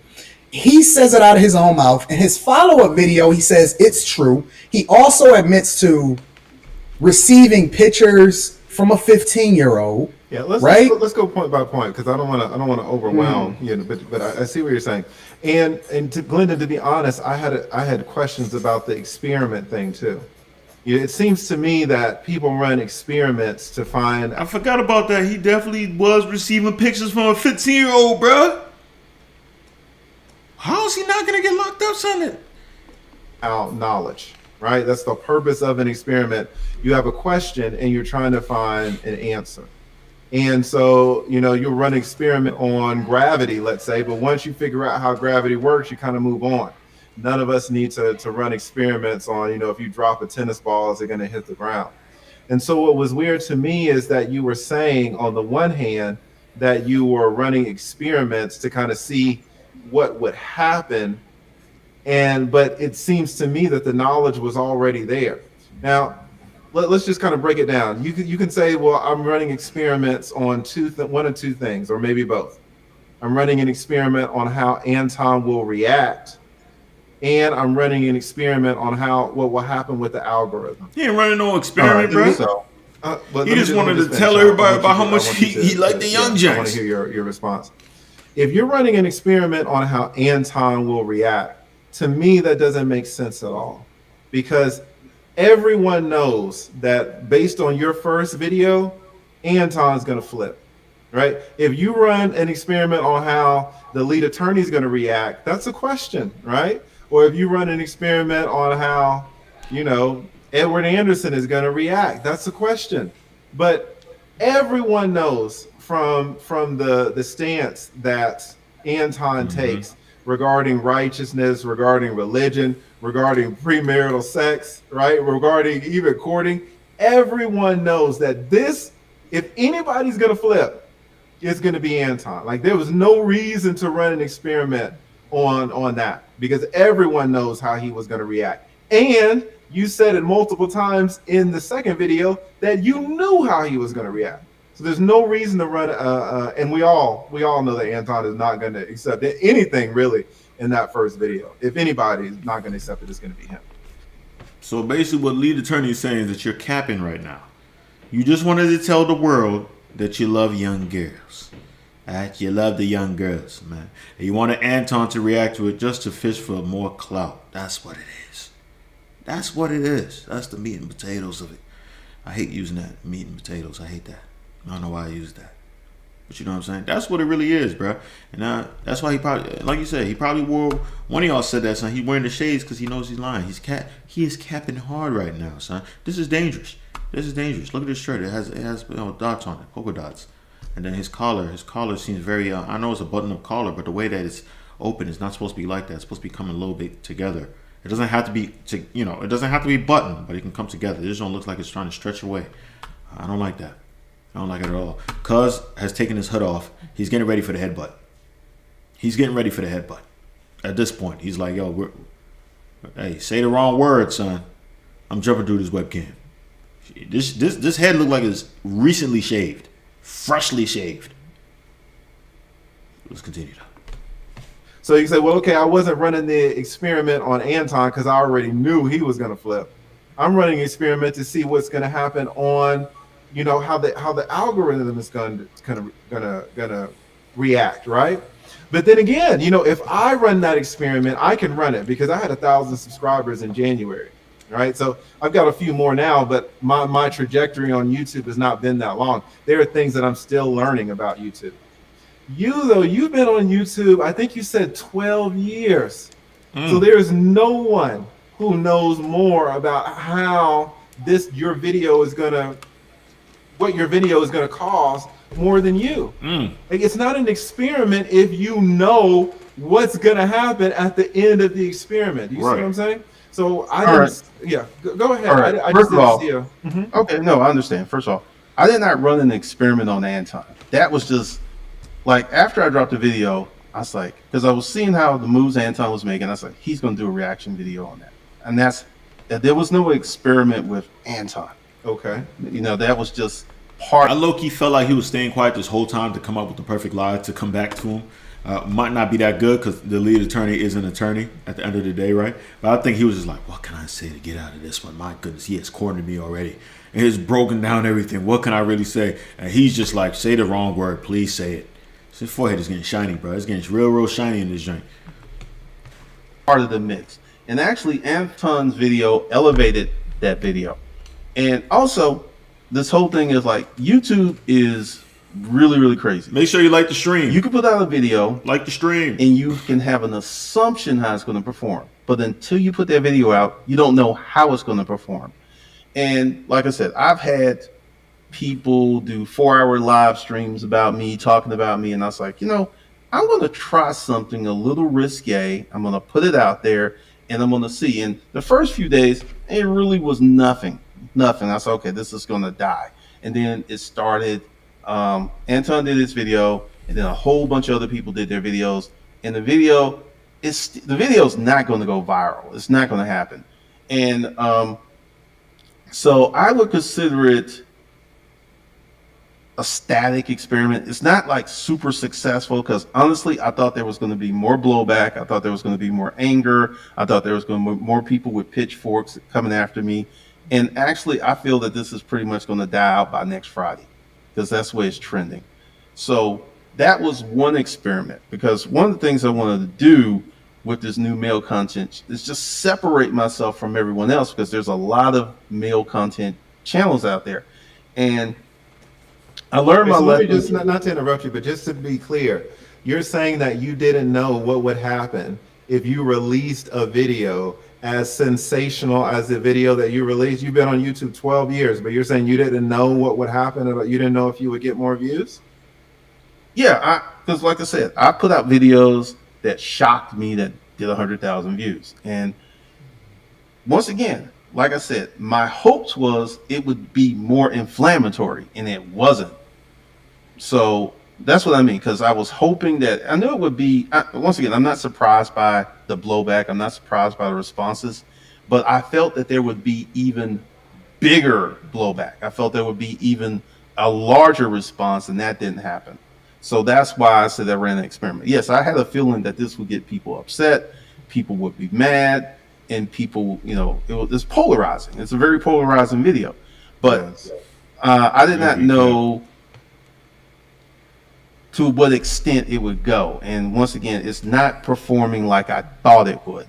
[SPEAKER 6] He says it out of his own mouth. In his follow-up video, he says it's true. He also admits to receiving pictures from a 15-year-old.
[SPEAKER 5] Yeah, let's go point by point, because I don't want to overwhelm you, but I see what you're saying. And to Glendon, to be honest, I had questions about the experiment thing too. It seems to me that people run experiments to find.
[SPEAKER 2] I forgot about that. He definitely was receiving pictures from a 15-year-old, bro. How is he not gonna get locked up, son?
[SPEAKER 5] Out knowledge, right? That's the purpose of an experiment. You have a question and you're trying to find an answer. And so, you'll run an experiment on gravity, let's say, but once you figure out how gravity works, you kind of move on. None of us need to run experiments on, if you drop a tennis ball, is it going to hit the ground? And so what was weird to me is that you were saying, on the one hand, that you were running experiments to kind of see what would happen. But it seems to me that the knowledge was already there. Now, let's just kind of break it down. You can say, well, I'm running experiments on one of two things, or maybe both. I'm running an experiment on how Anton will react, and I'm running an experiment on what will happen with the algorithm.
[SPEAKER 2] He ain't running no experiment, bro.
[SPEAKER 5] So,
[SPEAKER 2] He just wanted to tell everybody about how much he liked the young
[SPEAKER 5] I want
[SPEAKER 2] gents.
[SPEAKER 5] to hear your response. If you're running an experiment on how Anton will react, to me that doesn't make sense at all, because everyone knows that based on your first video, Anton's going to flip, right? If you run an experiment on how the lead attorney is going to react, that's a question, right? Or if you run an experiment on how, Edward Anderson is going to react, that's a question. But everyone knows from the stance that Anton takes regarding righteousness, regarding religion, regarding premarital sex, right? Regarding even courting, everyone knows that if anybody's going to flip, it's going to be Anton. Like, there was no reason to run an experiment on that, because everyone knows how he was going to react. And you said it multiple times in the second video that you knew how he was going to react. So there's no reason to run. And we all know that Anton is not going to accept anything really in that first video. If anybody is not going to accept it, it's going to be him.
[SPEAKER 1] So basically, what lead attorney is saying is that you're capping right now. You just wanted to tell the world that you love young girls. Right? You love the young girls, man. And you wanted Anton to react to it just to fish for more clout. That's what it is. That's what it is. That's the meat and potatoes of it. I hate using that, meat and potatoes. I hate that. I don't know why I use that. But you know what I'm saying? That's what it really is, bro. And that's why he probably, like you said, he probably wore, one of y'all said that, son. He's wearing the shades because he knows he's lying. He is capping hard right now, son. This is dangerous. This is dangerous. Look at this shirt. It has dots on it, polka dots. And then his collar seems very, I know it's a button-up collar, but the way that it's open is not supposed to be like that. It's supposed to be coming a little bit together. It doesn't have to be, it doesn't have to be buttoned, but it can come together. It just don't look like it's trying to stretch away. I don't like that. I don't like it at all. Cuz has taken his hood off. He's getting ready for the headbutt. At this point, he's like, yo, hey, say the wrong word, son. I'm jumping through this webcam. This head looked like it's recently shaved. Freshly shaved. Let's continue.
[SPEAKER 5] So you say, well, okay, I wasn't running the experiment on Anton because I already knew he was going to flip. I'm running an experiment to see what's going to happen on, how the algorithm is going to react, right? But then again, if I run that experiment, I can run it because I had 1,000 subscribers in January, right? So I've got a few more now, but my trajectory on YouTube has not been that long. There are things that I'm still learning about YouTube. You've been on YouTube, I think you said 12 years. So there's no one who knows more about how your video is gonna cause more than you. Like, it's not an experiment if you know what's gonna happen at the end of the experiment. You see what I'm saying? So go ahead.
[SPEAKER 3] All right.
[SPEAKER 5] I
[SPEAKER 3] First of all,
[SPEAKER 5] see
[SPEAKER 3] okay, no, I understand. First of all, I did not run an experiment on Anton. That was just like, after I dropped the video, I was like, because I was seeing how the moves Anton was making, I was like, he's going to do a reaction video on that. And there was no experiment with Anton.
[SPEAKER 5] Okay.
[SPEAKER 3] That was just part.
[SPEAKER 1] I low-key felt like he was staying quiet this whole time to come up with the perfect lie to come back to him. Might not be that good because the lead attorney is an attorney at the end of the day, right? But I think he was just like, what can I say to get out of this one? My goodness, he has cornered me already. And he's broken down everything. What can I really say? And he's just like, say the wrong word. Please say it. His forehead is getting shiny, bro. It's getting real shiny in this joint.
[SPEAKER 3] Part of the mix. And actually, Anton's video elevated that video. And also, this whole thing is like, YouTube is really, really crazy.
[SPEAKER 1] Make sure you like the stream.
[SPEAKER 3] You can put out a video,
[SPEAKER 1] like the stream,
[SPEAKER 3] and you can have an assumption how it's going to perform. But until you put that video out, you don't know how it's going to perform. And like I said, I've had people do 4-hour live streams about me, talking about me, and I was like, I'm going to try something a little risque. I'm going to put it out there, and I'm going to see. And the first few days, it really was nothing. I said, okay, this is going to die. And then it started. Anton did his video, and then a whole bunch of other people did their videos. And the video's not going to go viral. It's not going to happen. And so I would consider it a static experiment. It's not like super successful because honestly, I thought there was going to be more blowback. I thought there was going to be more anger. I thought there was going to be more people with pitchforks coming after me. And actually, I feel that this is pretty much going to die out by next Friday because that's where it's trending. So that was one experiment, because one of the things I wanted to do with this new male content is just separate myself from everyone else, because there's a lot of male content channels out there. And I learned my
[SPEAKER 5] Let me
[SPEAKER 3] lesson.
[SPEAKER 5] just, not to interrupt you, but just to be clear, you're saying that you didn't know what would happen if you released a video as sensational as the video that you released. You've been on YouTube 12 years, but you're saying you didn't know what would happen, or you didn't know if you would get more views?
[SPEAKER 3] Yeah, because like I said, I put out videos that shocked me that did 100,000 views. And once again, like I said, my hopes was it would be more inflammatory, and it wasn't. So that's what I mean, because I was hoping that, I knew it would be, once again, I'm not surprised by the blowback. I'm not surprised by the responses, but I felt that there would be even bigger blowback. I felt there would be even a larger response, and that didn't happen. So that's why I said I ran an experiment. Yes, I had a feeling that this would get people upset, people would be mad, and people, it's polarizing. It's a very polarizing video. But I did not know to what extent it would go. And once again, it's not performing like I thought it would.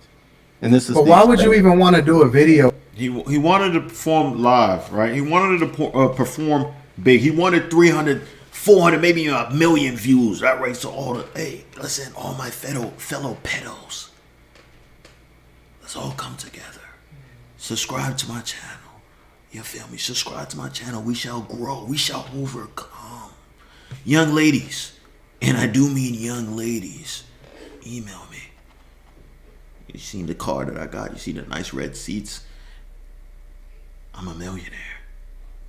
[SPEAKER 3] And this is.
[SPEAKER 6] But why would you even want to do a video?
[SPEAKER 1] He wanted to perform live, right? He wanted to perform big. He wanted 300, 400, maybe a million views, right? So listen, all my fellow pedos, let's all come together. Subscribe to my channel. You feel me? Subscribe to my channel. We shall grow. We shall overcome. Young ladies, and I do mean young ladies, email me. You seen the car that I got? You see the nice red seats? I'm a millionaire.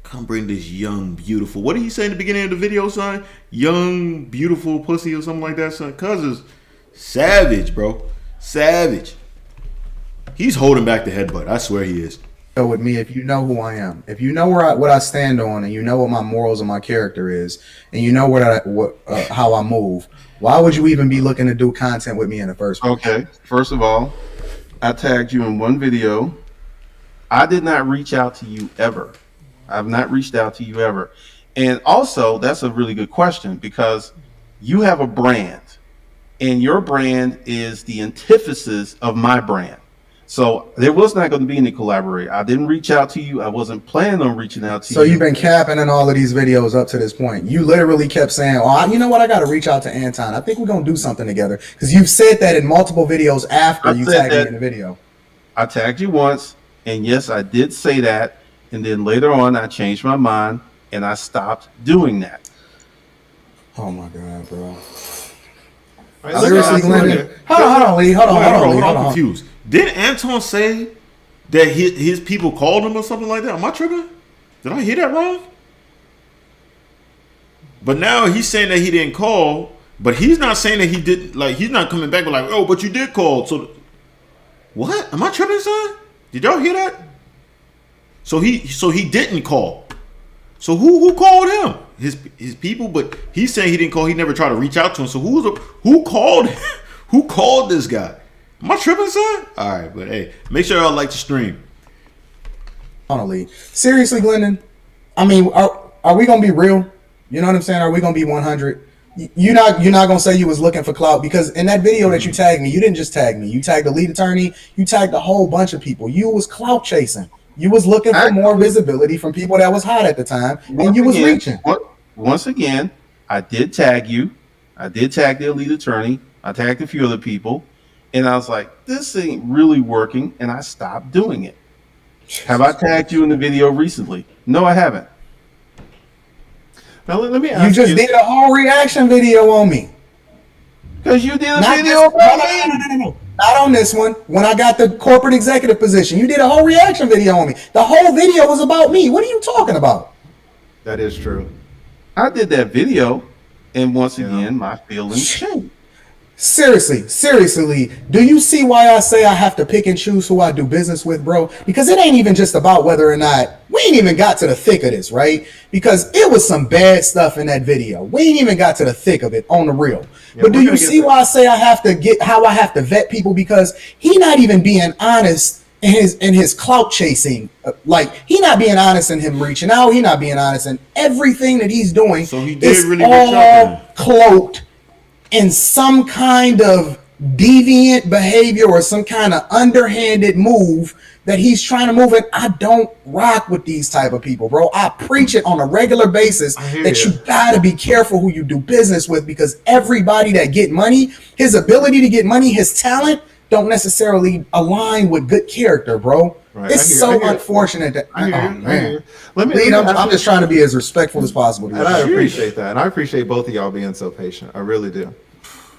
[SPEAKER 1] Come bring this young, beautiful. What did he say in the beginning of the video, son? Young, beautiful pussy or something like that, son. Cuz is savage, bro. Savage. He's holding back the headbutt. I swear he is.
[SPEAKER 6] With me, if you know who I am, if you know what I stand on, and you know what my morals and my character is, and you know how I move, why would you even be looking to do content with me in the first place?
[SPEAKER 3] Okay, first of all, I tagged you in one video. I did not reach out to you ever. I've not reached out to you ever. And also, that's a really good question, because you have a brand, and your brand is the antithesis of my brand. So there was not going to be any collaboration. I didn't reach out to you. I wasn't planning on reaching out to you.
[SPEAKER 6] So you've been capping in all of these videos up to this point. You literally kept saying, you know what? I got to reach out to Anton. I think we're going to do something together. Because you've said that in multiple videos after you tagged me in the video.
[SPEAKER 3] I tagged you once, and yes, I did say that. And then later on, I changed my mind, and I stopped doing that.
[SPEAKER 6] Oh, my God, bro.
[SPEAKER 5] Right,
[SPEAKER 6] Seriously, Glendon? Hold on, Lee. Hold on.
[SPEAKER 1] I'm confused. Didn't Anton say that his people called him or something like that? Am I tripping? Did I hear that wrong? But now he's saying that he didn't call, but he's not saying that he didn't. Like, he's not coming back with like, but you did call. So what? Am I tripping, son? Did y'all hear that? So he didn't call. So who called him? His people, but he's saying he didn't call. He never tried to reach out to him. So who called? Who called this guy? Am I tripping, son? All right, but hey, make sure y'all like the stream.
[SPEAKER 6] Lee. Seriously, Glendon? I mean, are we gonna be real? You know what I'm saying? Are we gonna be 100? You're not gonna say you was looking for clout, because in that video that you tagged me, you didn't just tag me. You tagged the lead attorney. You tagged a whole bunch of people. You was clout chasing. You was looking for more visibility from people that was hot at the time, and you was reaching.
[SPEAKER 3] Once again, I did tag you. I did tag the elite attorney. I tagged a few other people. And I was like, this ain't really working, and I stopped doing it. Have I tagged you in the video recently? No, I haven't.
[SPEAKER 5] Now let me ask
[SPEAKER 6] you. Just did a whole reaction video on me.
[SPEAKER 3] Because you did a video about me.
[SPEAKER 6] No. Not on this one. When I got the corporate executive position, you did a whole reaction video on me. The whole video was about me. What are you talking about?
[SPEAKER 5] That is true.
[SPEAKER 3] I did that video, and once again, my feelings changed.
[SPEAKER 6] Seriously, do you see why I say I have to pick and choose who I do business with, bro? Because it ain't even just about whether or not, we ain't even got to the thick of this, right? Because it was some bad stuff in that video. We ain't even got to the thick of it on the real. Yeah, but do you see why I say I have to vet people? Because he not even being honest and his clout chasing. Like, he not being honest in him reaching out. He not being honest in everything that he's doing.
[SPEAKER 1] So he did
[SPEAKER 6] is
[SPEAKER 1] really reach out to him.
[SPEAKER 6] cloaked in some kind of deviant behavior or some kind of underhanded move that he's trying to move. And I don't rock with these type of people, bro. I preach it on a regular basis that you gotta be careful who you do business with, because everybody that get money, his ability to get money, his talent, don't necessarily align with good character, bro.
[SPEAKER 5] Right.
[SPEAKER 6] It's
[SPEAKER 5] I hear
[SPEAKER 6] unfortunate that.
[SPEAKER 5] I hear
[SPEAKER 6] Oh,
[SPEAKER 5] you. I
[SPEAKER 6] man.
[SPEAKER 5] hear you. Let me.
[SPEAKER 6] Lead,
[SPEAKER 5] let me
[SPEAKER 6] I'm just trying to be as respectful as possible.
[SPEAKER 5] And I appreciate that. And I appreciate both of y'all being so patient. I really do.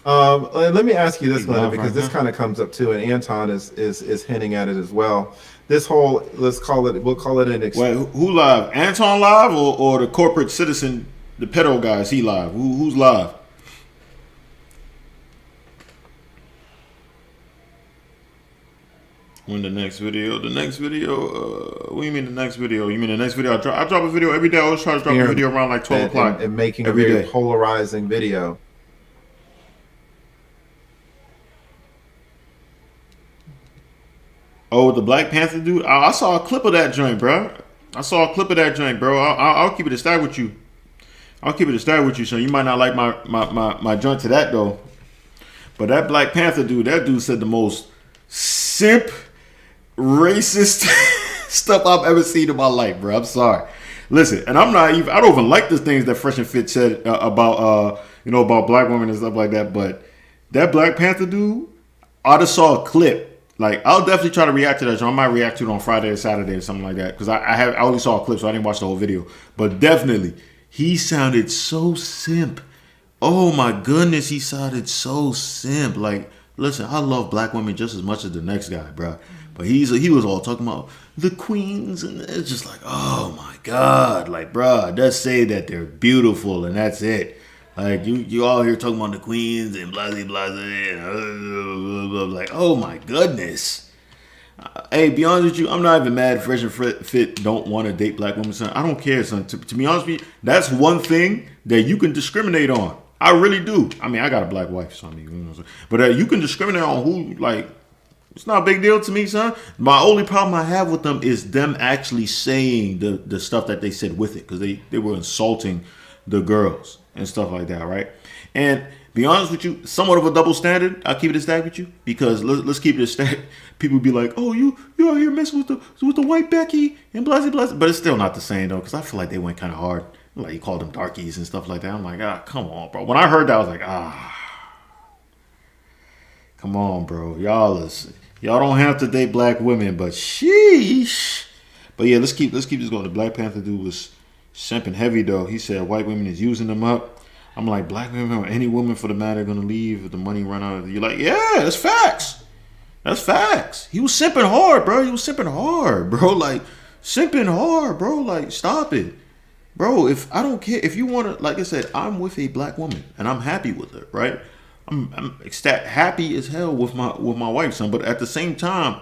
[SPEAKER 5] Let me ask you this, Glenn, because this kind of comes up too, and Anton is hinting at it as well. This whole, we'll call it an
[SPEAKER 1] Wait, who live? Anton live or the corporate citizen, the pedo guy? Is he live? Who's live? When the next video? The next video? What do you mean the next video? You mean the next video? I drop a video every day. I always try to drop a video around like 12 o'clock.
[SPEAKER 5] And making a
[SPEAKER 1] every
[SPEAKER 5] very
[SPEAKER 1] day.
[SPEAKER 5] polarizing video.
[SPEAKER 1] Oh, the Black Panther dude? I saw a clip of that joint, bro. I'll keep it a stack with you. So you might not like my joint to that though. But that Black Panther dude, that dude said the most simp, racist stuff I've ever seen in my life, bro. I'm sorry. Listen, and I don't even like the things that Fresh and Fit said about black women and stuff like that. But that Black Panther dude, I just saw a clip. Like, I'll definitely try to react to that. I might react to it on Friday or Saturday or something like that. Because I only saw a clip, so I didn't watch the whole video. But definitely, he sounded so simp. Oh my goodness, he sounded so simp. Like, listen, I love black women just as much as the next guy, bro. But he was all talking about the queens, and it's just like, oh my God. Like, bro, just say that they're beautiful, and that's it. Like, you all here talking about the queens and blah, blah, blah, and like, oh my goodness. Hey, be honest with you, I'm not even mad if Fresh and Fit don't want to date black women, son. I don't care, son. To be honest with you, that's one thing that you can discriminate on. I really do. I mean, I got a black wife, so I mean, you know what I'm saying? But you can discriminate on who, like, it's not a big deal to me, son. My only problem I have with them is them actually saying the stuff that they said with it, because they were insulting the girls and stuff like that, right? And be honest with you, somewhat of a double standard. I'll keep it a stack with you, because let's keep it a stack. People be like, oh, you out here messing with the white Becky and blah blah, but it's still not the same though, because I feel like they went kind of hard. Like, you called them darkies and stuff like that. I'm like, come on, bro. When I heard that, I was like, come on, bro. Y'all don't have to date black women, but sheesh. But yeah, let's keep this going. The Black Panther dude was simping heavy though. He said white women is using them up. I'm like, black women or any woman for the matter gonna leave if the money run out. You're like, yeah, that's facts. That's facts. He was simping hard, bro. Like, simping hard, bro. Like, stop it. Bro, if I don't care, if you want to, like I said, I'm with a black woman and I'm happy with her, right? I'm happy as hell with my wife, son. But at the same time,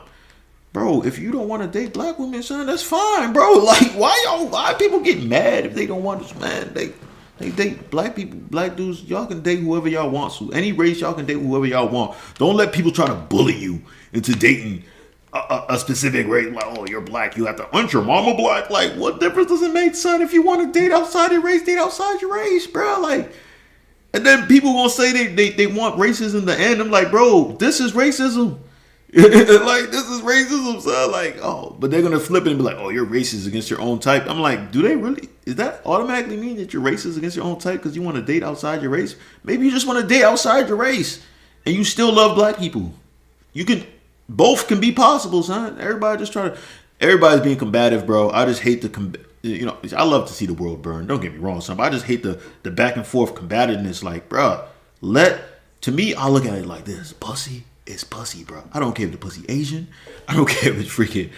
[SPEAKER 1] bro, if you don't want to date black women, son, that's fine, bro. Like, why people get mad if they don't want us, man? They date black people, black dudes. Y'all can date whoever y'all want to. Any race, y'all can date whoever y'all want. Don't let people try to bully you into dating a specific race. Like, oh, you're black, you have to, aren't your mama black? Like, what difference does it make, son? If you want to date outside your race, date outside your race, bro. Like, and then people gonna say they want racism to end. I'm like, bro, this is racism. Like, this is racism, son. Like, oh, but they're gonna flip it and be like, oh, you're racist against your own type. I'm like, do they really? Is that automatically mean that you're racist against your own type because you want to date outside your race? Maybe you just want to date outside your race and you still love black people. Both can be possible, son. Everybody's being combative, bro. I just hate I love to see the world burn. Don't get me wrong, son. But I just hate the back and forth combativeness. Like, bro, to me, I look at it like this. Pussy is pussy, bro. I don't care if the pussy Asian. I don't care if it's freaking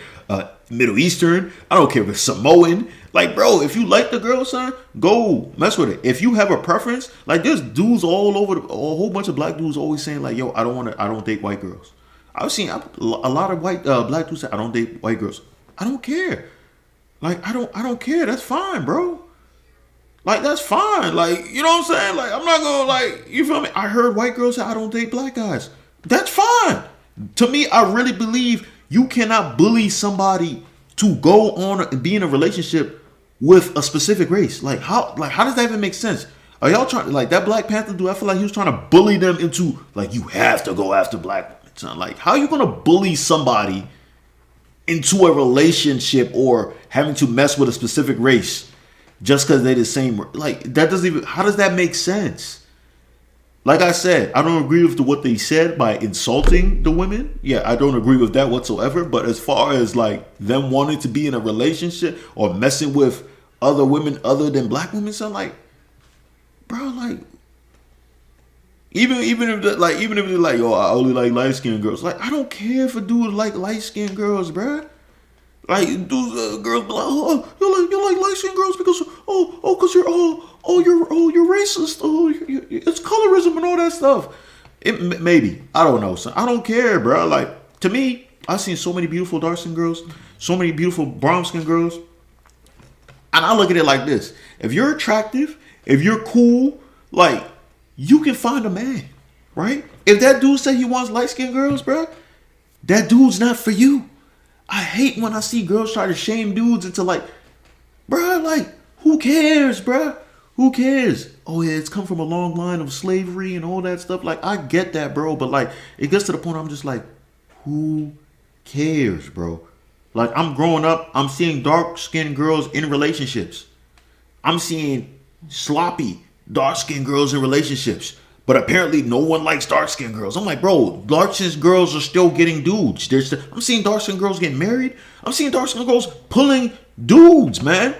[SPEAKER 1] Middle Eastern. I don't care if it's Samoan. Like, bro, if you like the girl, son, go mess with it. If you have a preference, like, there's dudes all over, a whole bunch of black dudes always saying like, yo, I don't date white girls. I've seen a lot of black dudes say, I don't date white girls. I don't care. Like, I don't care. That's fine, bro. Like, that's fine. Like, you know what I'm saying? Like, I'm not gonna, like, you feel me? I heard white girls say, I don't date black guys. That's fine. To me, I really believe You cannot bully somebody to go on and be in a relationship with a specific race. Like how does that even make sense? Are y'all trying like that Black Panther dude? I feel like he was trying to bully them into like you have to go after black women. Son. Like how are you gonna bully somebody into a relationship or having to mess with a specific race just because they're the same? Like that doesn't even. How does that make sense? Like I said, I don't agree with what they said by insulting the women. Yeah, I don't agree with that whatsoever. But as far as like them wanting to be in a relationship or messing with other women other than black women, so like, bro, like, even if they're like, yo, I only like light skinned girls. Like, I don't care if a dude like light skinned girls, bro. Like dudes, girls be like, oh, you like light skinned girls because because you're racist. It's colorism and all that stuff. Maybe I don't know. So I don't care, bro. Like to me, I've seen so many beautiful dark skinned girls, so many beautiful brown skinned girls, and I look at it like this: if you're attractive, if you're cool, like you can find a man, right? If that dude say he wants light skinned girls, bro, that dude's not for you. I hate when I see girls try to shame dudes into like, bruh, like, who cares, bruh? Who cares? Oh, yeah, it's come from a long line of slavery and all that stuff. Like, I get that, bro. But, like, it gets to the point I'm just like, who cares, bro? Like, I'm growing up, I'm seeing dark-skinned girls in relationships. I'm seeing sloppy, dark-skinned girls in relationships. But apparently no one likes dark-skinned girls. I'm like, bro, dark-skinned girls are still getting dudes. I'm seeing dark-skinned girls getting married. I'm seeing dark-skinned girls pulling dudes, man.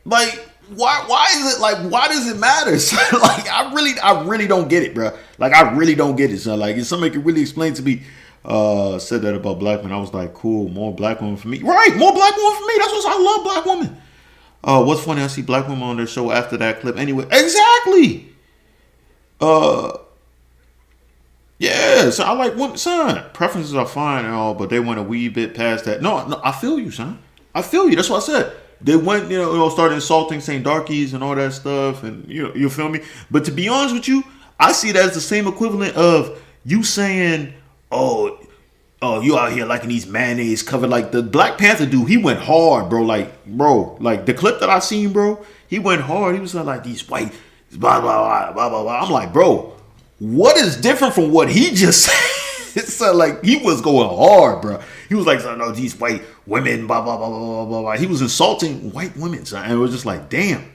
[SPEAKER 1] Like, why is it like? Why does it matter? Like, I really don't get it, bro. Like, I really don't get it, son. Like, if somebody could really explain to me, said that about black men, I was like, cool, more black women for me. Right, more black women for me. That's what I love, black women. What's funny? I see black women on their show after that clip. Anyway, exactly. Yeah, so I like women, son. Preferences are fine and all, but they went a wee bit past that. No, I feel you, son. I feel you. That's what I said. They went, started insulting, saying darkies and all that stuff, and you feel me. But to be honest with you, I see that as the same equivalent of you saying, oh, you out here liking these mayonnaise covered. Like the Black Panther dude, he went hard, bro. Like the clip that I seen, bro, he went hard. He was like these white. Blah, blah, blah, blah, blah, blah. I'm like, bro, what is different from what he just said? It's like he was going hard, bro. He was like, no, these white women, blah, blah, blah, blah, blah, blah, blah. He was insulting white women, son. And it was just like, damn,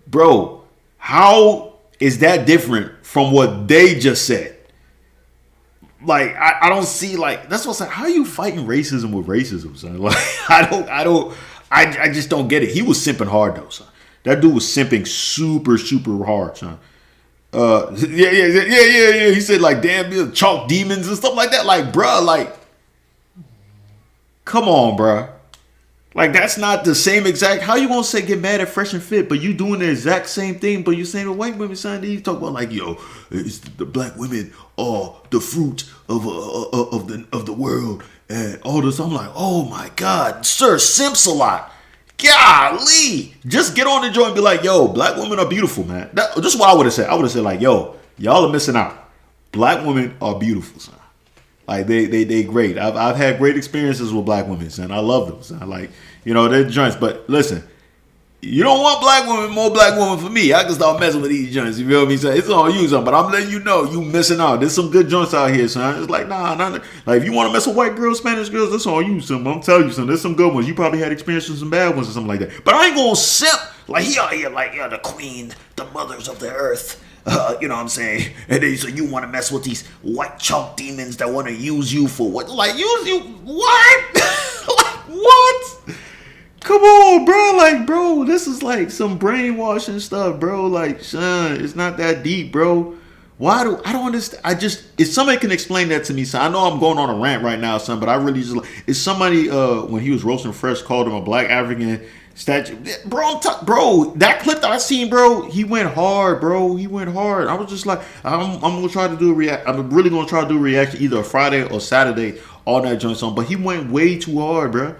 [SPEAKER 1] bro, how is that different from what they just said? Like, I don't see, like, that's what I'm saying. How are you fighting racism with racism, son? Like, I just don't get it. He was simping hard, though, son. That dude was simping super, super hard, son. Yeah. He said like, damn, chalk demons and stuff like that. Like, bruh, like, come on, bruh. Like, that's not the same exact. How you gonna say get mad at Fresh and Fit, but you doing the exact same thing, but you saying the white women, son? Then you talk about like, yo, it's the black women are the fruit of the world and all this. I'm like, oh my God, sir, simps a lot. Golly, just get on the joint and be like, yo, black women are beautiful, man. Just what I would have said. I would have said like, yo, y'all are missing out. Black women are beautiful, son. Like they great. I've had great experiences with black women, son. I love them, son. Like, they're joints. But listen, you don't want more black women for me. I can start messing with these joints. You feel me? So it's on you, son. But I'm letting you know you missing out. There's some good joints out here, son. It's like, nah. Like, if you want to mess with white girls, Spanish girls, that's on you, son. I'm telling you, son. There's some good ones. You probably had experiences with some bad ones or something like that. But I ain't gonna simp. Like, he out here like, the queen, the mothers of the earth. You know what I'm saying? And then so you want to mess with these white chalk demons that want to use you for what? Like, use you? What? Like, what? Come on, bro. Like, bro, this is like some brainwashing stuff, bro. Like, son, it's not that deep, bro. I don't understand. If somebody can explain that to me, son. I know I'm going on a rant right now, son, but I really just, is somebody, when he was roasting Fresh, called him a black African statue. Bro, that clip that I seen, bro, he went hard, bro. He went hard. I was just like, I'm gonna try to do a react. I'm really gonna try to do a reaction either Friday or Saturday on that joint song. But he went way too hard, bro.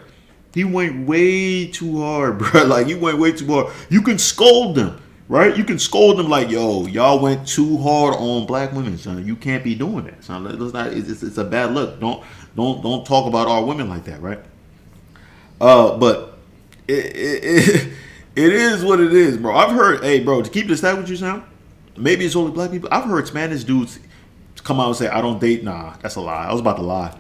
[SPEAKER 1] He went way too hard, bro. Like, he went way too hard. You can scold them. right? You can scold them like, yo, y'all went too hard on black women, son. You can't be doing that, son. Let's not. It's a bad look. Don't talk about our women like that, right? But it is what it is, bro. I've heard, hey, bro, to keep this that with you, Sam. Maybe it's only black people. I've heard Spanish dudes come out and say, I don't date. Nah, that's a lie. I was about to lie.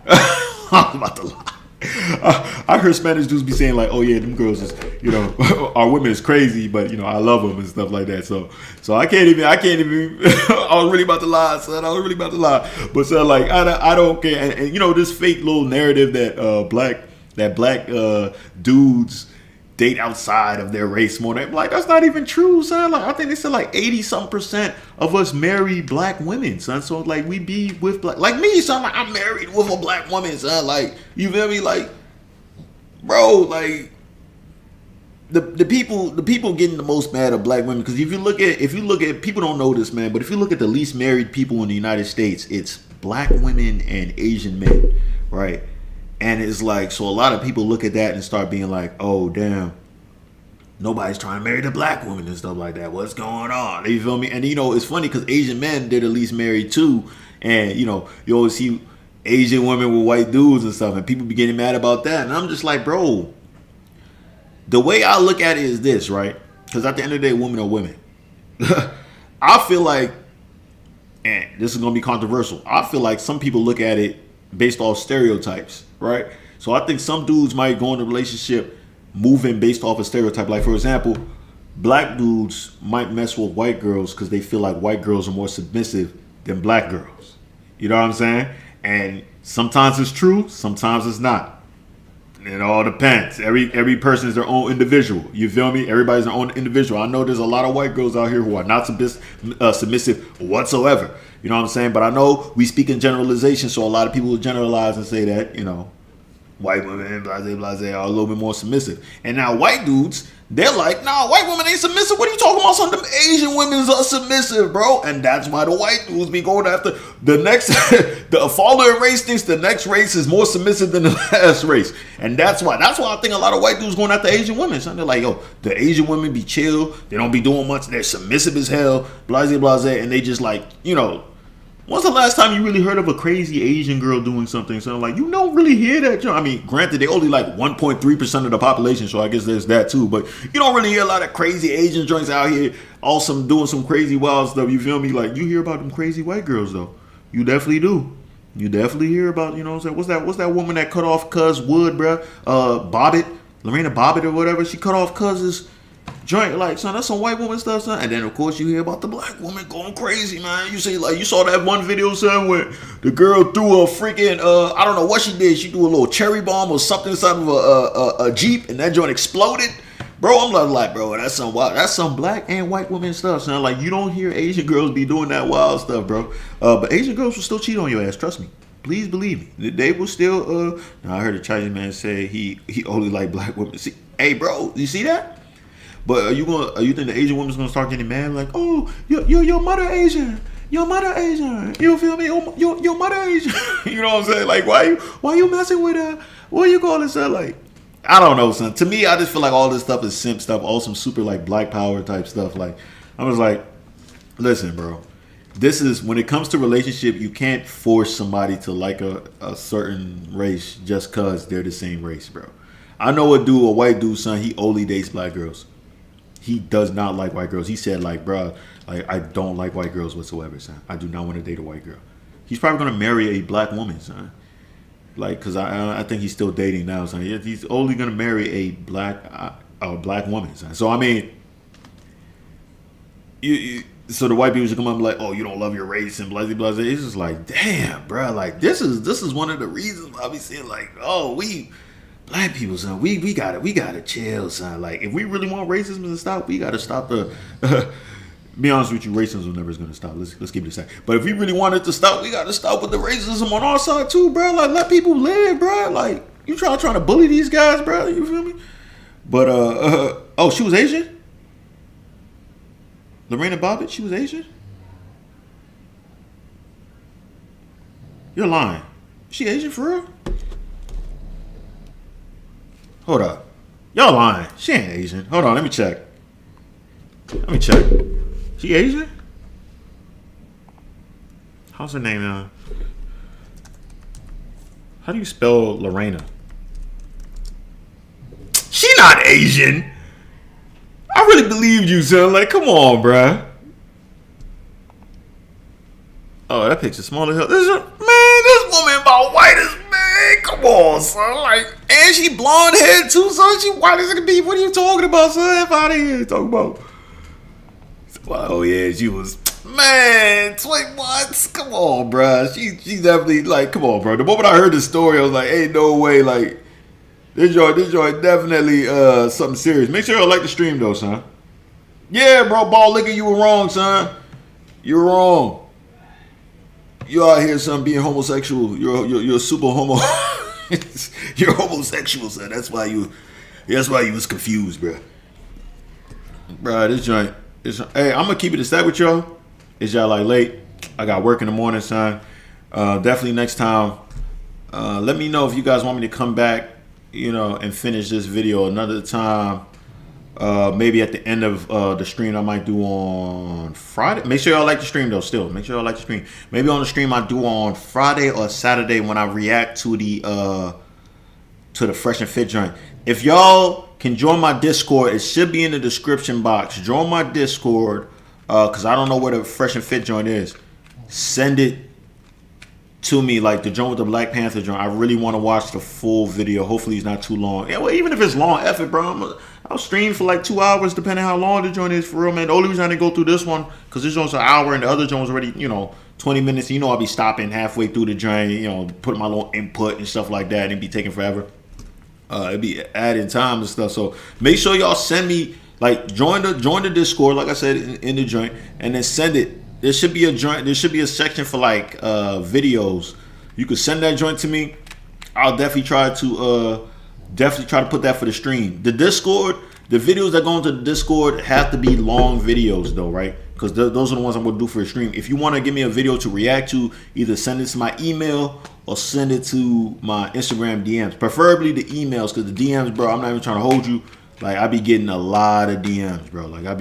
[SPEAKER 1] I heard Spanish dudes be saying like, oh yeah, them girls is, you know, our women is crazy, but you know, I love them and stuff like that. So I can't even. I was really about to lie, son. I was really about to lie. But son, like, I don't care. And you know, this fake little narrative that black dudes date outside of their race more than, like, that's not even true, son. Like, I think they said like 80% of us marry black women, son. So like, we be with black, like me, son. Like, I'm married with a black woman, son. Like, you feel me? Like, bro, like the people getting the most mad at black women, because if you look at people don't know this, man, but if you look at the least married people in the United States, it's black women and Asian men, right? And it's like, so a lot of people look at that and start being like, oh, damn, nobody's trying to marry the black woman and stuff like that. What's going on? You feel me? And, you know, it's funny because Asian men, they're the least married too. And, you know, you always see Asian women with white dudes and stuff, and people be getting mad about that. And I'm just like, bro, the way I look at it is this, right? Because at the end of the day, women are women. I feel like, and this is going to be controversial, I feel like some people look at it based off stereotypes, right? So I think some dudes might go in a relationship moving based off a stereotype. Like, for example, black dudes might mess with white girls because they feel like white girls are more submissive than black girls. You know what I'm saying? And sometimes it's true, sometimes it's not. It all depends. Every person is their own individual. You feel me? Everybody's their own individual. I know there's a lot of white girls out here who are not submissive whatsoever. You know what I'm saying? But I know we speak in generalization, so a lot of people will generalize and say that, you know, white women, blase, are a little bit more submissive. And now white dudes, they're like, nah, white women ain't submissive. What are you talking about? Some of them Asian women are submissive, bro. And that's why the white dudes be going after the next, the following race thinks the next race is more submissive than the last race. And that's why I think a lot of white dudes going after Asian women. So they're like, yo, the Asian women be chill. They don't be doing much. They're submissive as hell, blase. And they just like, you know, when's the last time you really heard of a crazy Asian girl doing something? So like, you don't really hear that. I mean, granted, they only like 1.3% of the population, so I guess there's that too. But you don't really hear a lot of crazy Asian joints out here, awesome, doing some crazy wild stuff. You feel me? Like, you hear about them crazy white girls though. You definitely do. You definitely hear about, you know what I'm saying? What's that woman that cut off Cuz Wood, bruh? Bobbitt, Lorena Bobbitt or whatever. She cut off Cuz's joint, like, son, that's some white woman stuff, son. And then of course you hear about the black woman going crazy, man. You see, like, you saw that one video, son, where the girl threw a freaking I don't know what she did. She threw a little cherry bomb or something inside of a Jeep, and that joint exploded. Bro, I'm like, bro, that's some wild, that's some black and white woman stuff, son. Like, you don't hear Asian girls be doing that wild stuff, bro. But Asian girls will still cheat on your ass, trust me. Please believe me. They will still now I heard a Chinese man say he only like black women. See, hey bro, you see that? But are you think the Asian woman's gonna start getting mad? Like, oh, your mother Asian, your mother Asian. You feel me? Your mother Asian. You know what I'm saying? Like, why you messing with her? What you call it, son? Like, I don't know, son. To me, I just feel like all this stuff is simp stuff, all some super like black power type stuff. Like, I was like, listen, bro. This is, when it comes to relationship, you can't force somebody to like a certain race just cause they're the same race, bro. I know a white dude, son. He only dates black girls. He does not like white girls. He said, like, bro, like, I don't like white girls whatsoever, son. I do not want to date a white girl. He's probably going to marry a black woman, son. Like, because I think he's still dating now, son. He's only going to marry a black woman, son. So, I mean, so the white people should come up and be like, oh, you don't love your race and blah, blah, blah. It's just like, damn, bro. Like, this is one of the reasons I be saying, like, oh, black people, son, we gotta chill, son. Like, if we really want racism to stop, we gotta stop the. Be honest with you, racism never is gonna stop. Let's keep it aside. But if we really want it to stop, we gotta stop with the racism on our side too, bro. Like, let people live, bro. Like, you trying to bully these guys, bro? You feel me? But oh, she was Asian. Lorena Bobbitt, she was Asian. You're lying. She Asian for real? Hold up. Y'all lying. She ain't Asian. Hold on, let me check. Let me check. She Asian? How's her name now? How do you spell Lorena? She not Asian. I really believed you, son. Like, come on, bruh. Oh, that picture smaller. Man, this woman about white as man. Come on, son. Like, and she blonde hair too, son. She white as it can be. What are you talking about, son? F out of here. Talking about. Oh yeah, she was. Man, 20 months. Come on, bruh. She definitely like. Come on, bro. The moment I heard the story, I was like, ain't no way. Like, this joint definitely something serious. Make sure you like the stream though, son. Yeah, bro. Ball liquor, you were wrong, son. You're wrong. You out here, son, being homosexual. You're super homo. You're homosexual, son. That's why you was confused, bro. Bro, this joint. Hey, I'm gonna keep it a stack with y'all. Is y'all like late? I got work in the morning, son. Definitely next time. Let me know if you guys want me to come back, and finish this video another time. Maybe at the end of the stream I might do on Friday. Make sure y'all like the stream though. Still, make sure y'all like the stream. Maybe on the stream I do on Friday or Saturday when I react to the Fresh and Fit joint. If y'all can join my Discord, it should be in the description box. Join my Discord because I don't know where the Fresh and Fit joint is. Send it to me, like the joint with the Black Panther joint. I really want to watch the full video. Hopefully it's not too long. Yeah, well, even if it's long, F it, bro. I'll stream for like 2 hours, depending how long the joint is, for real, man. The only reason I didn't go through this one, because this joint's an hour and the other joint was already, 20 minutes. I'll be stopping halfway through the joint, putting my little input and stuff like that, and it'd be taking forever. It'd be adding time and stuff. So make sure y'all send me, like, join the Discord, like I said, in the joint, and then send it. There should be a joint. There should be a section for like videos. You could send that joint to me. I'll definitely try to put that for the stream. The Discord, the videos that go into the Discord have to be long videos though, right? Because those are the ones I'm gonna do for the stream. If you want to give me a video to react to, either send it to my email or send it to my Instagram DMs. Preferably the emails, because the DMs, bro, I'm not even trying to hold you. Like, I be getting a lot of DMs, bro. I'm not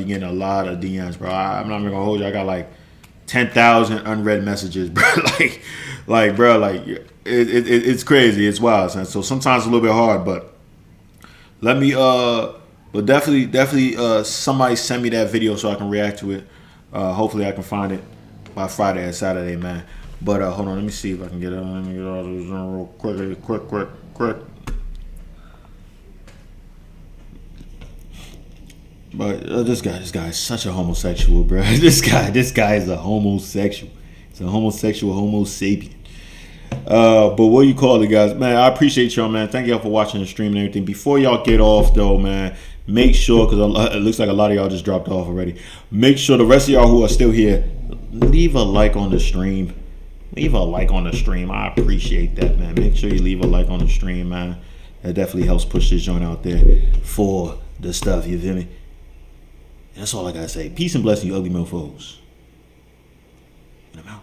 [SPEAKER 1] even gonna hold you. I got like 10,000 unread messages, bro. It's crazy. It's wild, son. So sometimes it's a little bit hard, but let me, but definitely, somebody send me that video so I can react to it. Hopefully I can find it by Friday or Saturday, man. But hold on, let me see if I can get it. Let me get all this real quick. But this guy is such a homosexual, bro. This guy is a homosexual. It's a homosexual Homo sapien. But what you call it, guys? Man, I appreciate y'all, man. Thank y'all for watching the stream and everything. Before y'all get off, though, man, make sure, because it looks like a lot of y'all just dropped off already. Make sure the rest of y'all who are still here, leave a like on the stream. Leave a like on the stream. I appreciate that, man. Make sure you leave a like on the stream, man. That definitely helps push this joint out there for the stuff, you feel me? That's all I gotta say. Peace and blessing, you ugly mofos. And I'm out.